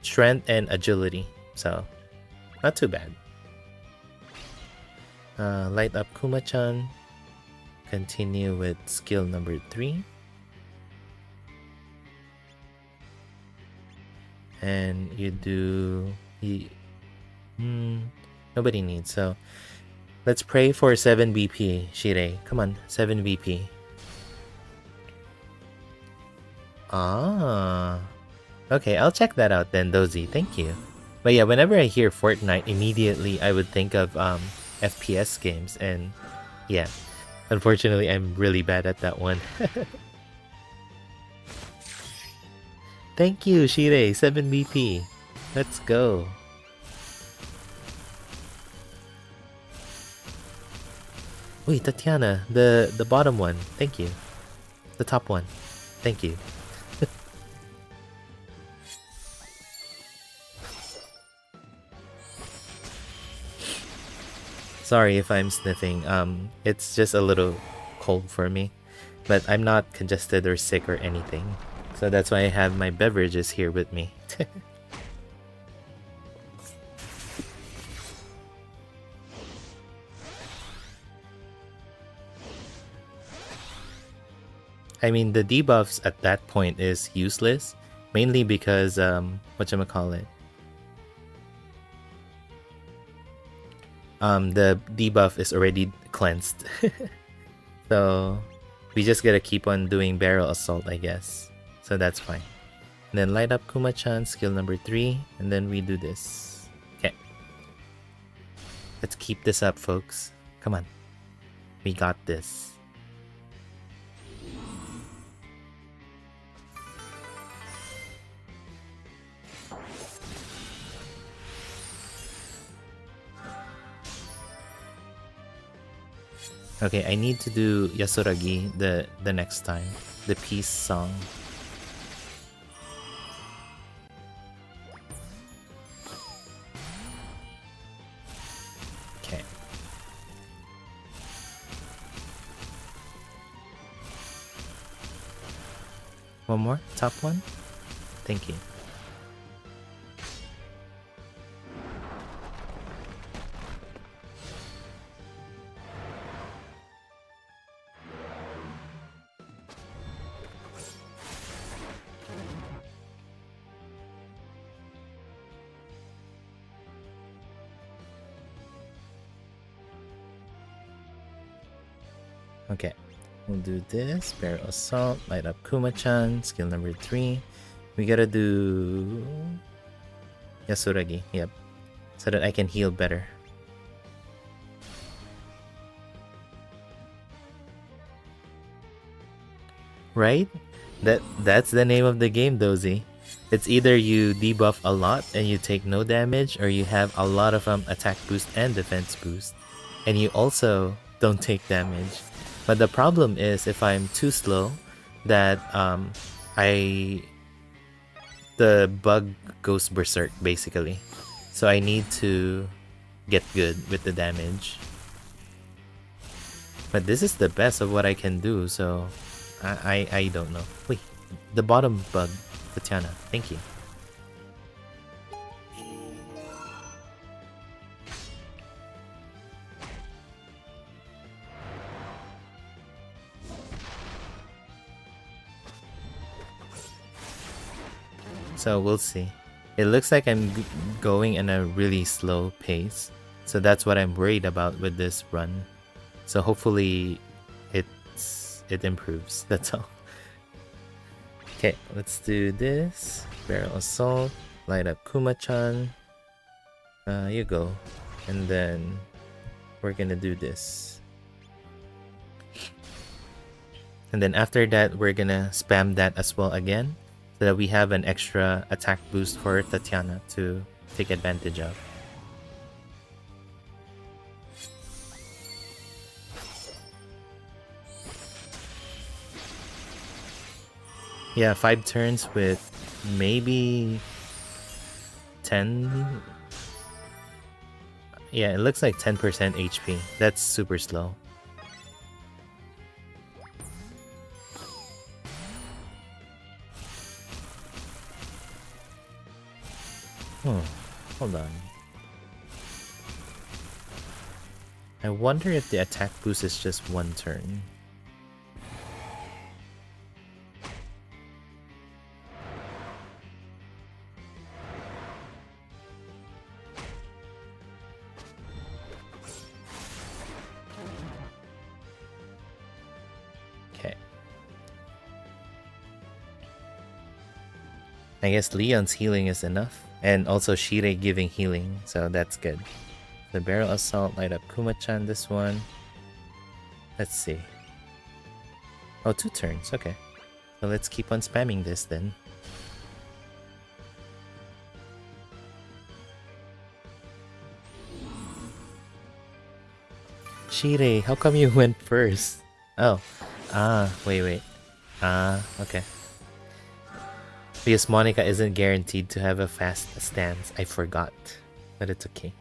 strength and agility, so not too bad. Light up Kuma-chan. Continue with skill number 3. And you do... nobody needs, so... Let's pray for 7 BP, Shirei. Come on, 7 BP. Ah... Okay, I'll check that out then, Dozy. Thank you. But yeah, whenever I hear Fortnite, immediately I would think of FPS games, and yeah, unfortunately I'm really bad at that one. Thank you, Shirei, 7 BP. Let's go. Wait, Tatiana, the bottom one. Thank you. The top one. Thank you. Sorry if I'm sniffing. It's just a little cold for me, but I'm not congested or sick or anything. So that's why I have my beverages here with me. I mean, the debuffs at that point is useless, mainly because whatchamacallit, the debuff is already cleansed. So we just gotta keep on doing barrel assault, I guess. So that's fine. And then light up Kuma-chan, skill number 3, and then we do this. Okay. Let's keep this up, folks. Come on. We got this. Okay, I need to do Yasuragi the next time. The peace song. Okay. One more? Top one? Thank you. Okay, we'll do this. Barrel assault, light up Kuma-chan, skill number 3. We gotta do Yasuragi, yep, so that I can heal better. Right? That's the name of the game, Dozy. It's either you debuff a lot and you take no damage, or you have a lot of attack boost and defense boost, and you also don't take damage. But the problem is, if I'm too slow, that the bug goes berserk basically. So I need to get good with the damage. But this is the best of what I can do, so I don't know. Wait, the bottom bug, Tatiana, thank you. So we'll see. It looks like I'm going in a really slow pace, so that's what I'm worried about with this run. So hopefully it improves. That's all. Okay, let's do this. Barrel assault, light up Kuma-chan. You go, and then we're gonna do this. And then after that, we're gonna spam that as well again, so that we have an extra attack boost for Tatiana to take advantage of. Yeah, 5 turns with maybe 10. Yeah, it looks like 10% HP. That's super slow. Hmm. Hold on. I wonder if the attack boost is just one turn. Okay. I guess Leon's healing is enough. And also Shire giving healing, so that's good. The Barrel Assault, light up Kuma-chan, this one. Let's see. Oh, 2 turns, okay. So let's keep on spamming this then. Shire, how come you went first? Oh. Wait. Okay. Because Monica isn't guaranteed to have a fast stance. I forgot. But it's okay.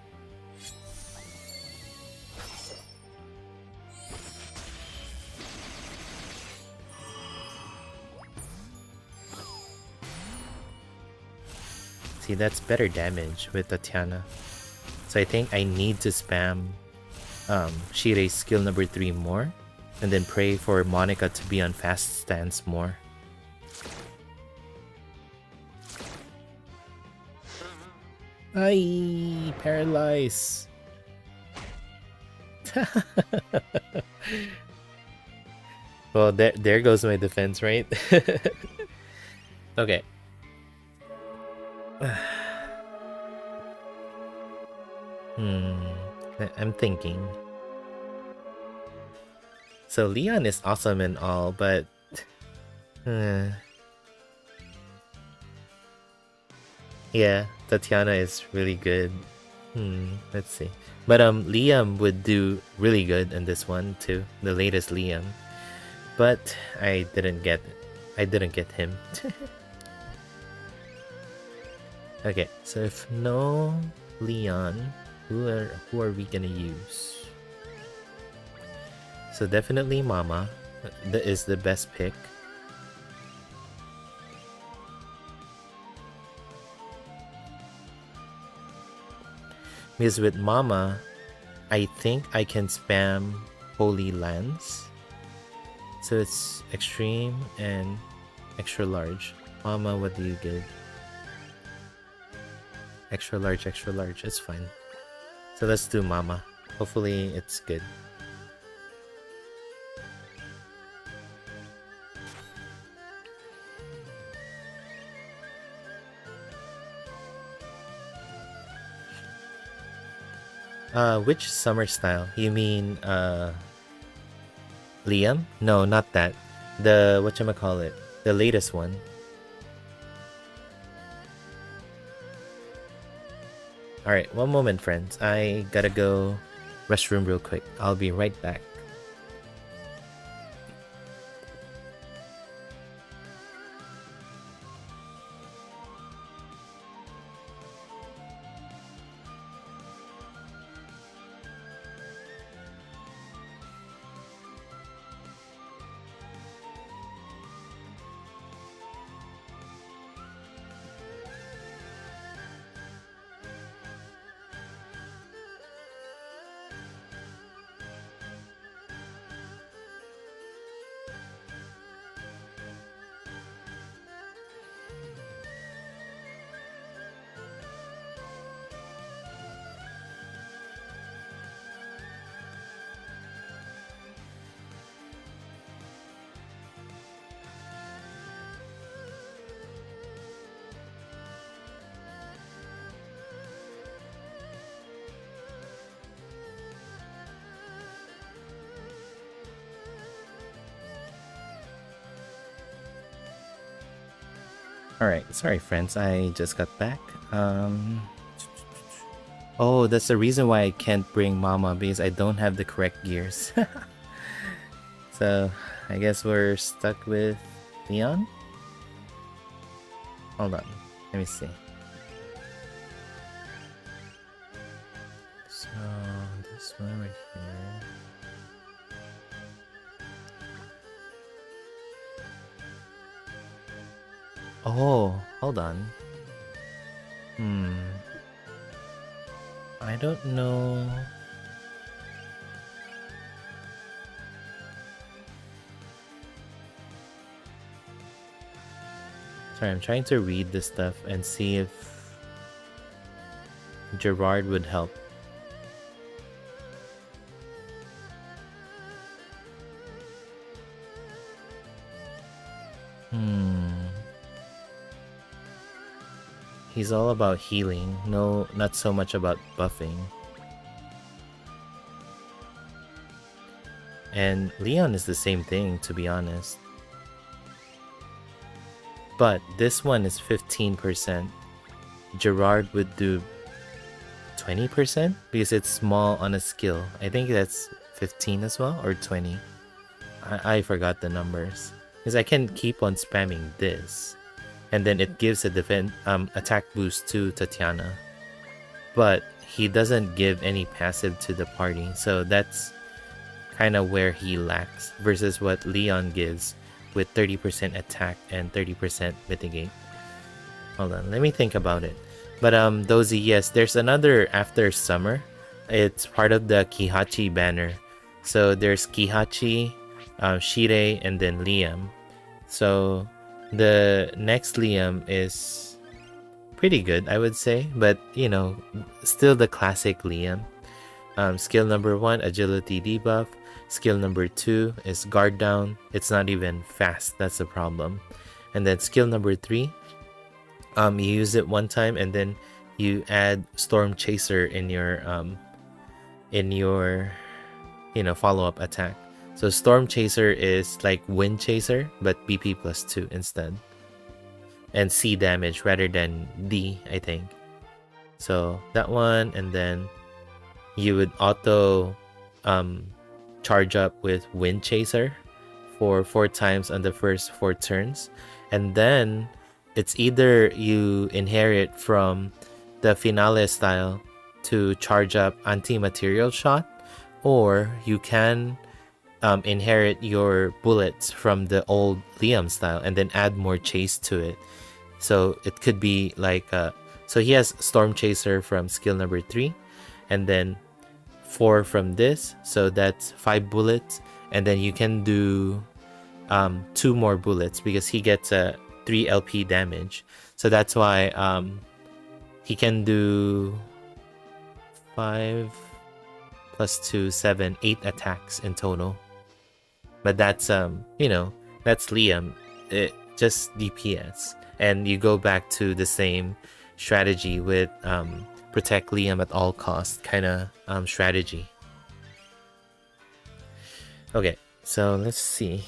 See, that's better damage with Tatiana. So I think I need to spam Shire's skill number 3 more. And then pray for Monica to be on fast stance more. Ay, paralyze. Well, there goes my defense, right? Okay. I'm thinking. So Leon is awesome and all, but yeah, Tatiana is really good. Let's see. But Liam would do really good in this one too, the latest Liam. But I didn't get him. Okay, so if no Leon, who are we gonna use? So definitely Mama is the best pick. Because with Mama, I think I can spam Holy Lands. So it's extreme and extra large. Mama, what do you give? Extra large, it's fine. So let's do Mama. Hopefully it's good. Which summer style? You mean, Liam? No, not that. The, whatchamacallit? The latest one. Alright, one moment, friends. I gotta go restroom real quick. I'll be right back. Alright, sorry friends, I just got back. Oh, that's the reason why I can't bring Mama, because I don't have the correct gears. So, I guess we're stuck with Leon? Hold on, let me see. So, this one right here. Oh, hold on. I don't know. Sorry, I'm trying to read this stuff and see if Gerard would help. He's all about healing. No, not so much about buffing. And Leon is the same thing, to be honest. But this one is 15%. Gerard would do 20% because it's small on a skill. I think that's 15 as well, or 20. I forgot the numbers. Because I can keep on spamming this. And then it gives a attack boost to Tatiana. But he doesn't give any passive to the party. So that's kind of where he lacks. Versus what Leon gives with 30% attack and 30% mitigate. Hold on, let me think about it. But Dozy, yes, there's another after summer. It's part of the Kihachi banner. So there's Kihachi, Shirei, and then Liam. So the next Liam is pretty good, I would say. But, you know, still the classic Liam. Skill number 1, agility debuff. Skill number 2 is guard down. It's not even fast, that's the problem. And then skill number 3, you use it one time and then you add Storm Chaser in your follow-up attack. So Storm Chaser is like Wind Chaser, but BP plus 2 instead. And C damage rather than D, I think. So that one, and then you would auto charge up with Wind Chaser for 4 times on the first 4 turns. And then it's either you inherit from the Finale style to charge up Anti-Material Shot, or you can inherit your bullets from the old Liam style and then add more chase to it. So it could be like so he has Storm Chaser from skill number 3, and then 4 from this, so that's 5 bullets, and then you can do 2 more bullets because he gets a 3 LP damage. So that's why he can do 5 plus 2, 7, 8 attacks in total. But that's that's Liam, just DPS, and you go back to the same strategy with protect Liam at all costs kind of strategy. Okay, so let's see.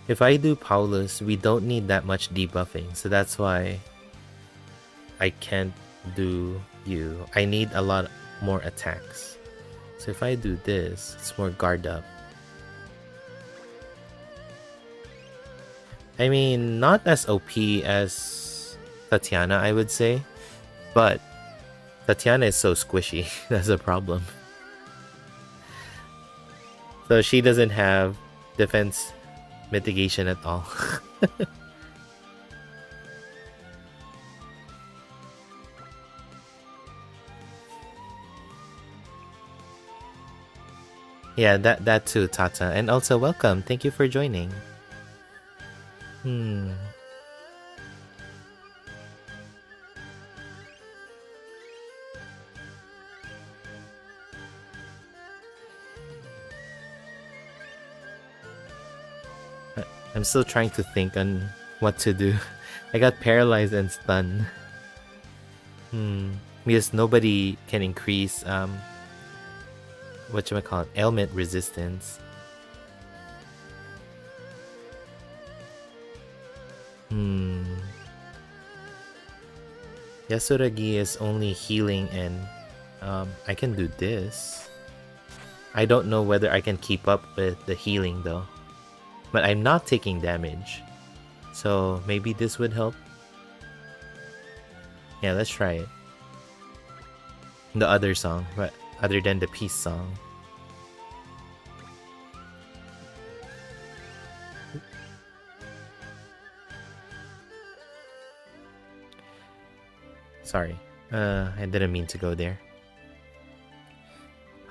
If I do Paulus, we don't need that much debuffing, so that's why I can't do you. I need a lot more attacks. So if I do this, it's more guard up. I mean, not as OP as Tatiana, I would say, but Tatiana is so squishy. That's a problem. So she doesn't have defense mitigation at all. Yeah, that too, Tata. And also welcome. Thank you for joining. I'm still trying to think on what to do. I got paralyzed and stunned. Because nobody can increase whatchamacallit, ailment resistance. Yasuragi is only healing, and I can do this. I don't know whether I can keep up with the healing though. But I'm not taking damage, so maybe this would help. Yeah, let's try it. The other song, but other than the peace song. Sorry. I didn't mean to go there.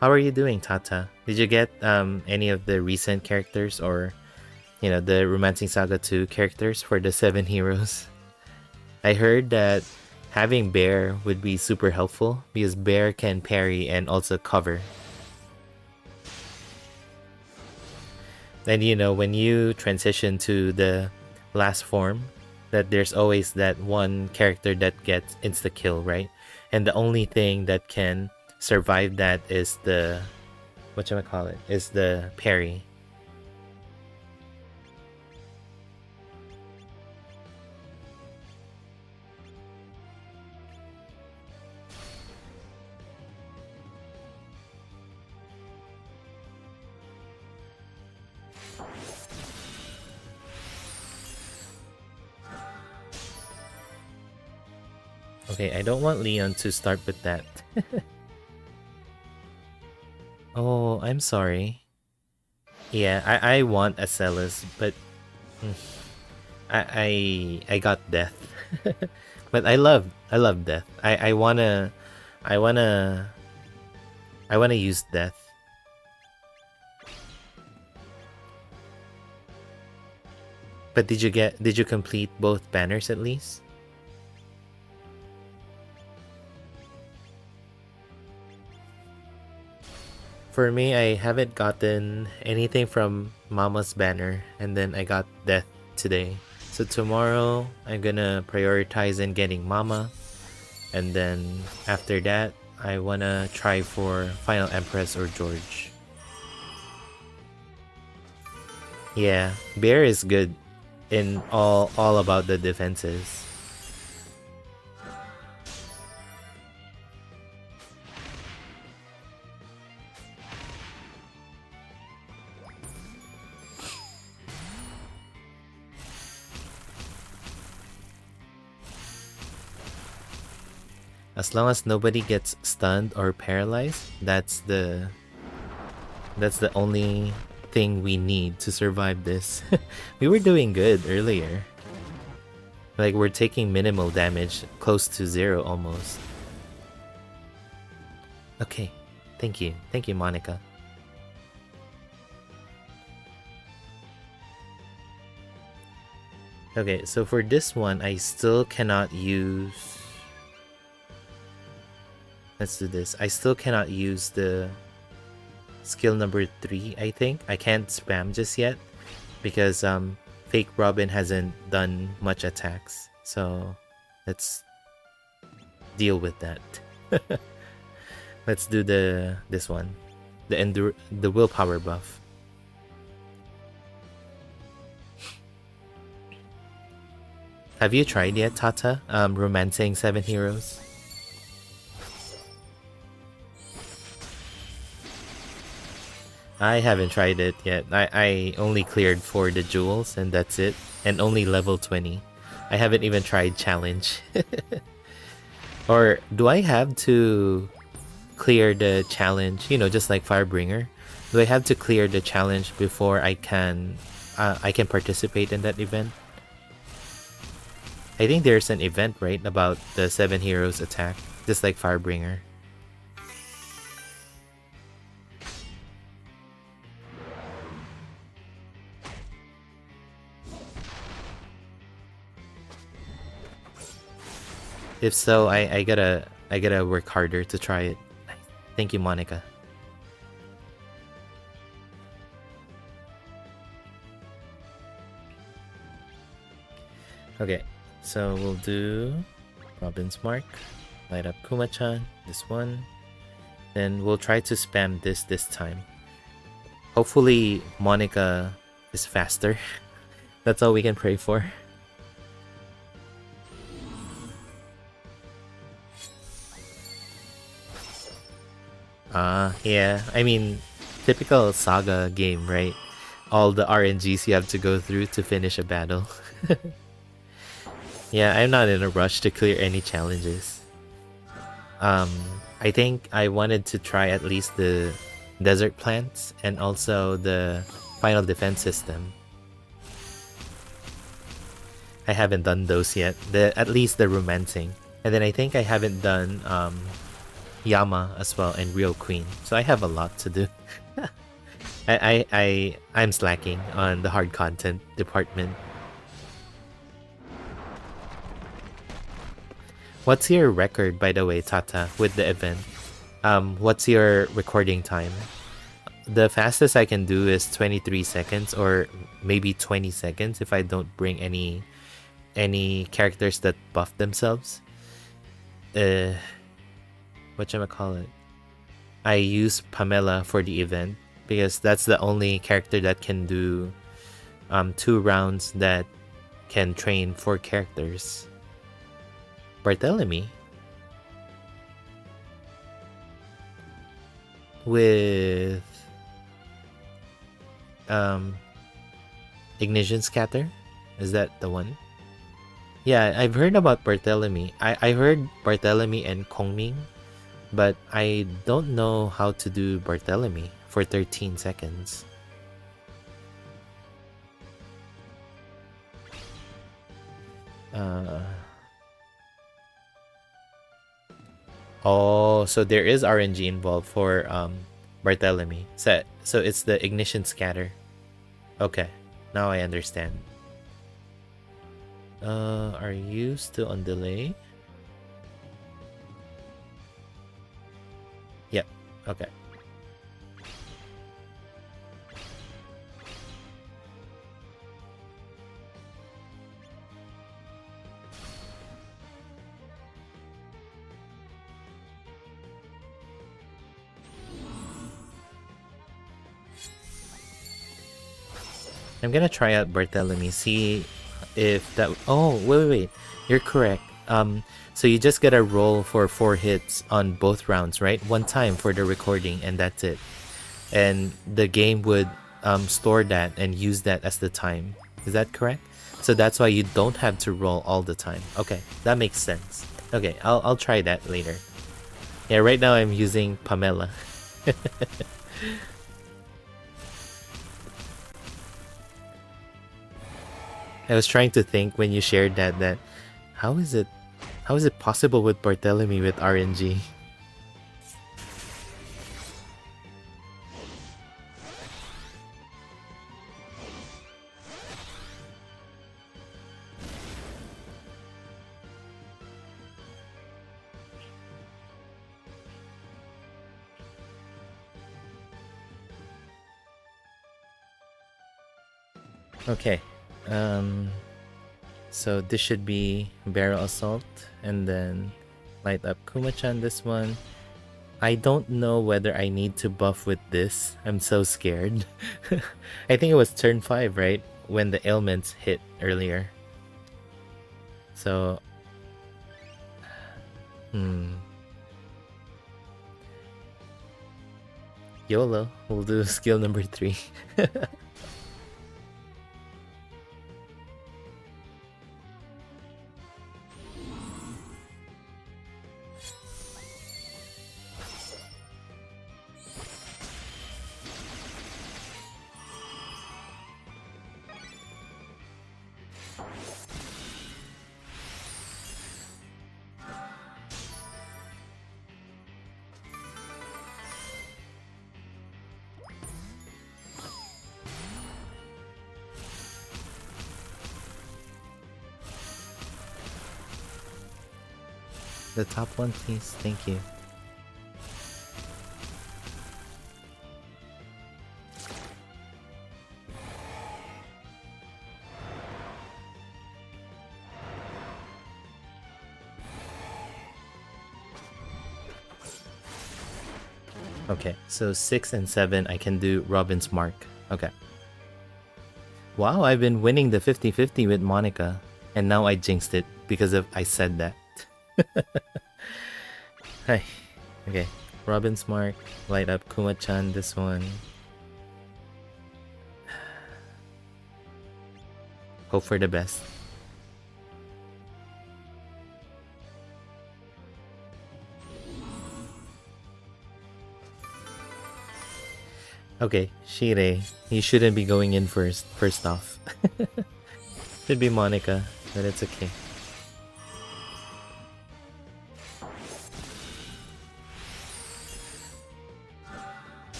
How are you doing, Tata? Did you get any of the recent characters, or the Romancing Saga 2 characters for the 7 heroes? I heard that having Bear would be super helpful because Bear can parry and also cover. And when you transition to the last form, that there's always that one character that gets insta-kill, right? And the only thing that can survive that is the whatchamacallit, is the parry. Okay, I don't want Leon to start with that. Oh, I'm sorry. Yeah, I want Acelis, but I got death. But I love death. I wanna use death. But did you complete both banners at least? For me, I haven't gotten anything from Mama's banner, and then I got Death today. So tomorrow, I'm gonna prioritize in getting Mama, and then after that, I wanna try for Final Empress or George. Yeah, Bear is good in all about the defenses. As long as nobody gets stunned or paralyzed, that's the only thing we need to survive this. We were doing good earlier. Like, we're taking minimal damage, close to 0 almost. Okay, thank you, Monica. Okay, so for this one, I still cannot use... Let's do this. I still cannot use the skill number 3, I think. I can't spam just yet because Fake Robin hasn't done much attacks. So let's deal with that. Let's do this one. The willpower buff. Have you tried yet, Tata? Romancing 7 heroes? I haven't tried it yet. I only cleared for the jewels and that's it. And only level 20. I haven't even tried challenge. Or do I have to clear the challenge, just like Firebringer? Do I have to clear the challenge before I can participate in that event? I think there's an event, right, about the 7 heroes attack, just like Firebringer. If so, I gotta work harder to try it. Thank you, Monica. Okay, so we'll do Robin's Mark, light up Kuma-chan, this one. Then we'll try to spam this time. Hopefully Monica is faster. That's all we can pray for. Yeah, I mean, typical Saga game, right? All the RNGs you have to go through to finish a battle. Yeah, I'm not in a rush to clear any challenges. I think I wanted to try at least the desert plants and also the final defense system. I haven't done those yet. At least the romancing. And then I think I haven't done Yama as well and Real Queen. So I have a lot to do. I'm slacking on the hard content department. What's your record, by the way, Tata, with the event? What's your recording time? The fastest I can do is 23 seconds or maybe 20 seconds if I don't bring any characters that buff themselves. Whatchamacallit? I use Pamela for the event because that's the only character that can do 2 rounds that can train 4 characters. Barthélemy with Ignition Scatter, is that the one? Yeah, I've heard about Barthélemy. I heard Barthélemy and Ming, but I don't know how to do Barthélemy for 13 seconds. Oh, so there is RNG involved for Barthélemy. So it's the Ignition Scatter. Okay, now I understand. Are you still on delay? Yep, okay. I'm gonna try out Barthélemy, see if that... Oh, wait. You're correct. So you just gotta roll for 4 hits on both rounds, right? 1 time for the recording, and that's it. And the game would store that and use that as the time. Is that correct? So that's why you don't have to roll all the time. Okay, that makes sense. Okay, I'll try that later. Yeah, right now I'm using Pamela. I was trying to think when you shared that how is it possible with Barthélemy with RNG? Okay. So this should be Barrel Assault and then light up Kuma-chan this one. I don't know whether I need to buff with this. I'm so scared. I think it was turn 5, right? When the ailments hit earlier. So... YOLO. We'll do skill number 3. The top one, please. Thank you. Okay, so 6 and 7, I can do Robin's Mark. Okay. Wow, I've been winning the 50-50 with Monica, and now I jinxed it because I said that. Hi. Okay. Robin's Mark. Light up Kuma-chan, this one. Hope for the best. Okay, Shire. You shouldn't be going in first off. Should be Monica, but it's okay.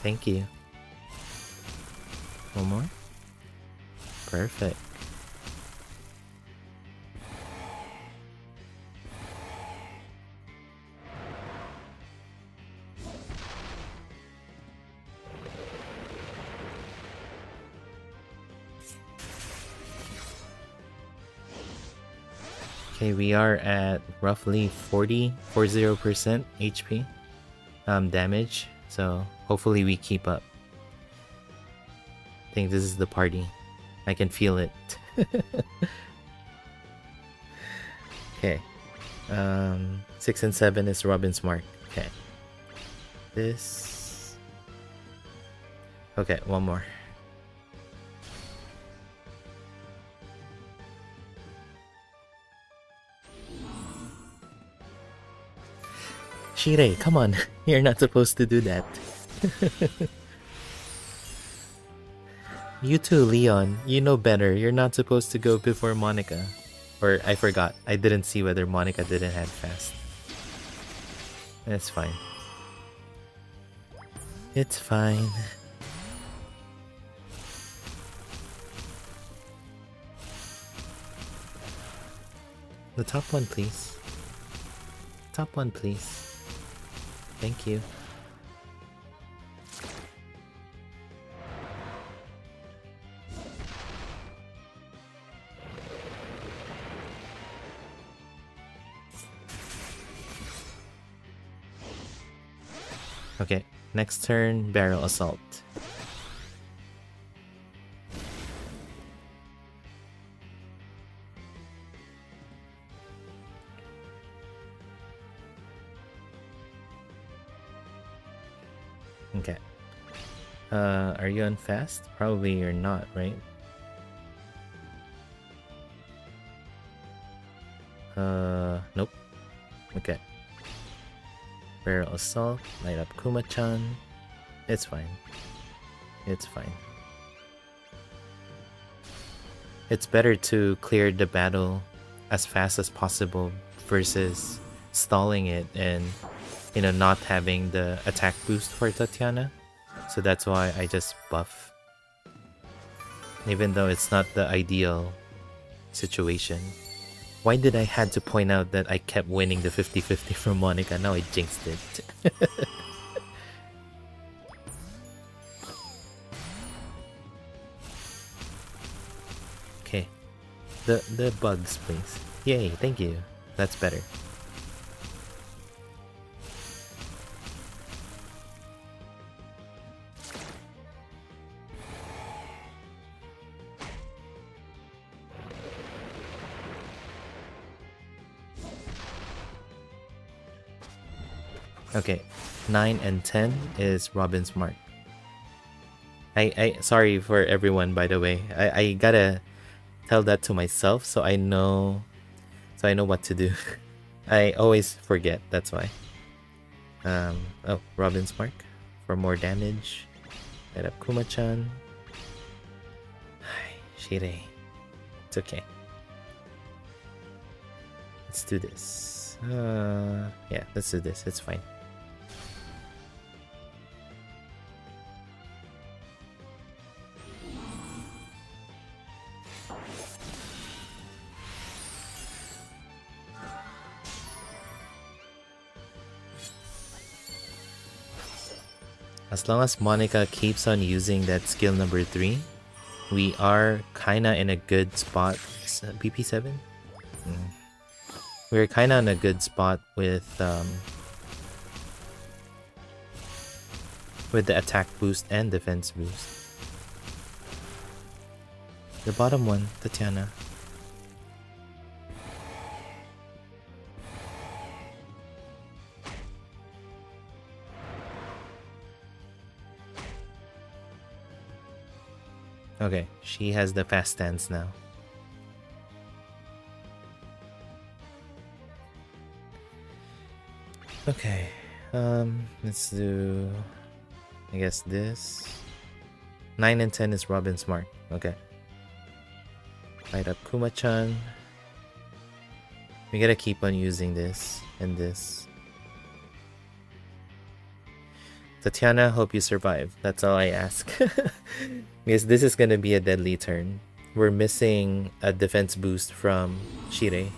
Thank you. One more. Perfect. Okay, we are at roughly 40% HP damage, so hopefully we keep up. I think this is the party. I can feel it. Okay. 6 and 7 is Robin's mark. Okay. This. Okay, one more. Shirei, come on. You're not supposed to do that. You too, Leon. You know better. You're not supposed to go before Monica. Or I forgot. I didn't see whether Monica didn't head fast. It's fine. It's fine. The top one, please. Top one, please. Thank you. Okay, next turn, barrel assault. Okay. Are you on fast? Probably you're not, right? Nope. Okay. Barrel assault, light up Kuma-chan. It's fine. It's fine. It's better to clear the battle as fast as possible versus stalling it and, you know, not having the attack boost for Tatiana. So that's why I just buff. Even though it's not the ideal situation. Why did I had to point out that I kept winning the 50-50 from Monica? Now I jinxed it. Okay. The bugs, please. Yay, thank you. That's better. Okay, 9 and 10 is Robin's mark. I sorry for everyone, by the way. I gotta tell that to myself so I know what to do. I always forget, that's why. Oh, Robin's mark for more damage. Light up Kuma-chan. Shirei. It's okay. Let's do this. Yeah, let's do this. It's fine. As long as Monica keeps on using that skill number 3, we are kinda in a good spot. BP7? We're kinda in a good spot with the attack boost and defense boost. The bottom one, Tatiana. Okay, she has the fast stance now. Okay, let's do, I guess this. 9 and 10 is Robin's mark. Okay. Light up Kuma-chan. We gotta keep on using this and this. Tatiana, hope you survive. That's all I ask. Because this is gonna be a deadly turn. We're missing a defense boost from Shire.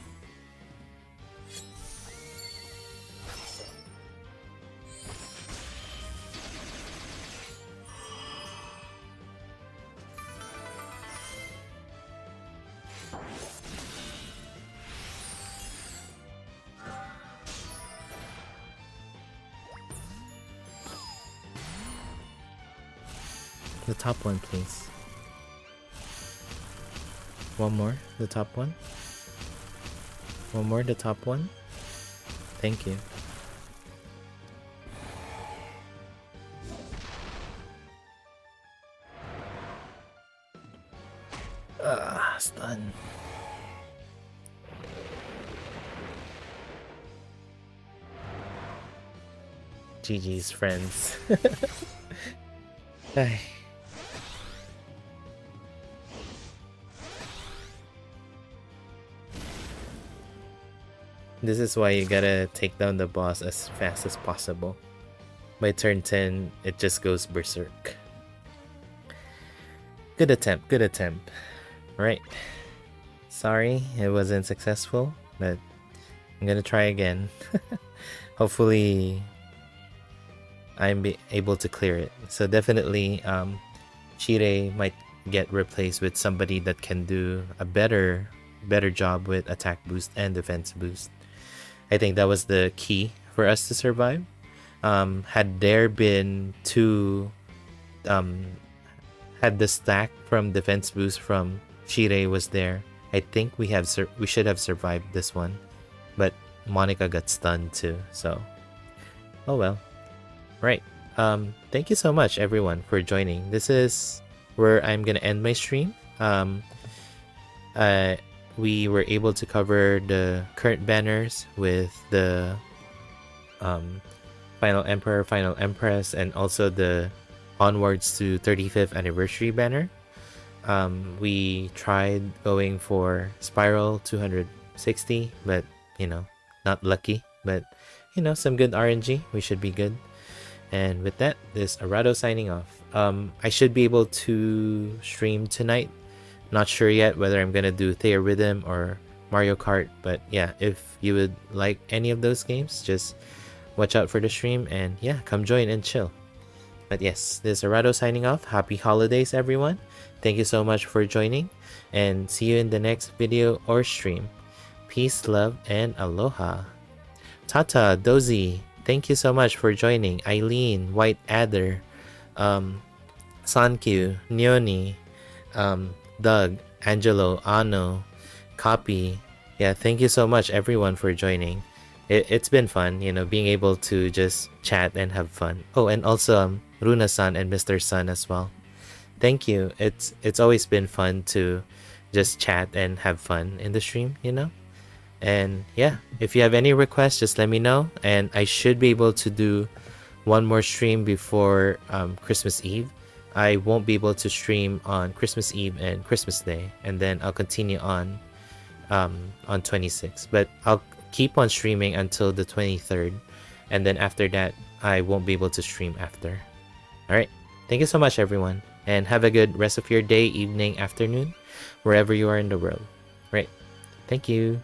The top one, please. One more, the top one. One more, the top one. Thank you. Stun. GG's, friends. Ay. This is why you gotta take down the boss as fast as possible. By turn 10, it just goes berserk. Good attempt, good attempt. Right. Sorry, it wasn't successful, but I'm gonna try again. Hopefully, I'm able to clear it. So definitely, Shire might get replaced with somebody that can do a better job with attack boost and defense boost. I think that was the key for us to survive. Had there been two, had the stack from defense boost from Shire was there, I think we should have survived this one. But Monica got stunned too, so oh well. Right. Thank you so much everyone for joining. This is where I'm gonna end my stream. We were able to cover the current banners with the Final Emperor, Final Empress, and also the onwards to 35th anniversary banner. We tried going for Spiral 260, but you know, not lucky. But you know, some good RNG. We should be good. And with that, this is Arado signing off. I should be able to stream tonight. Not sure yet whether I'm gonna do Theorhythm or Mario Kart, but yeah, if you would like any of those games, just watch out for the stream and yeah, come join and chill. But yes, this is Arado signing off. Happy holidays everyone. Thank you so much for joining and see you in the next video or stream. Peace, love, and aloha. Tata, Dozy, thank you so much for joining. Eileen, White Adder, Sankyu, Neoni, Doug, Angelo, Ano, Copy. Yeah, thank you so much everyone for joining. It's been fun, you know, being able to just chat and have fun. Oh, and also Runa-san and Mr. Sun as well. Thank you. It's always been fun to just chat and have fun in the stream, you know? And yeah, if you have any requests, just let me know. And I should be able to do one more stream before Christmas Eve. I won't be able to stream on Christmas Eve and Christmas Day, and then I'll continue on 26. But I'll keep on streaming until the 23rd, and then after that I won't be able to stream after. Alright, thank you so much everyone, and have a good rest of your day, evening, afternoon, wherever you are in the world. Right, thank you.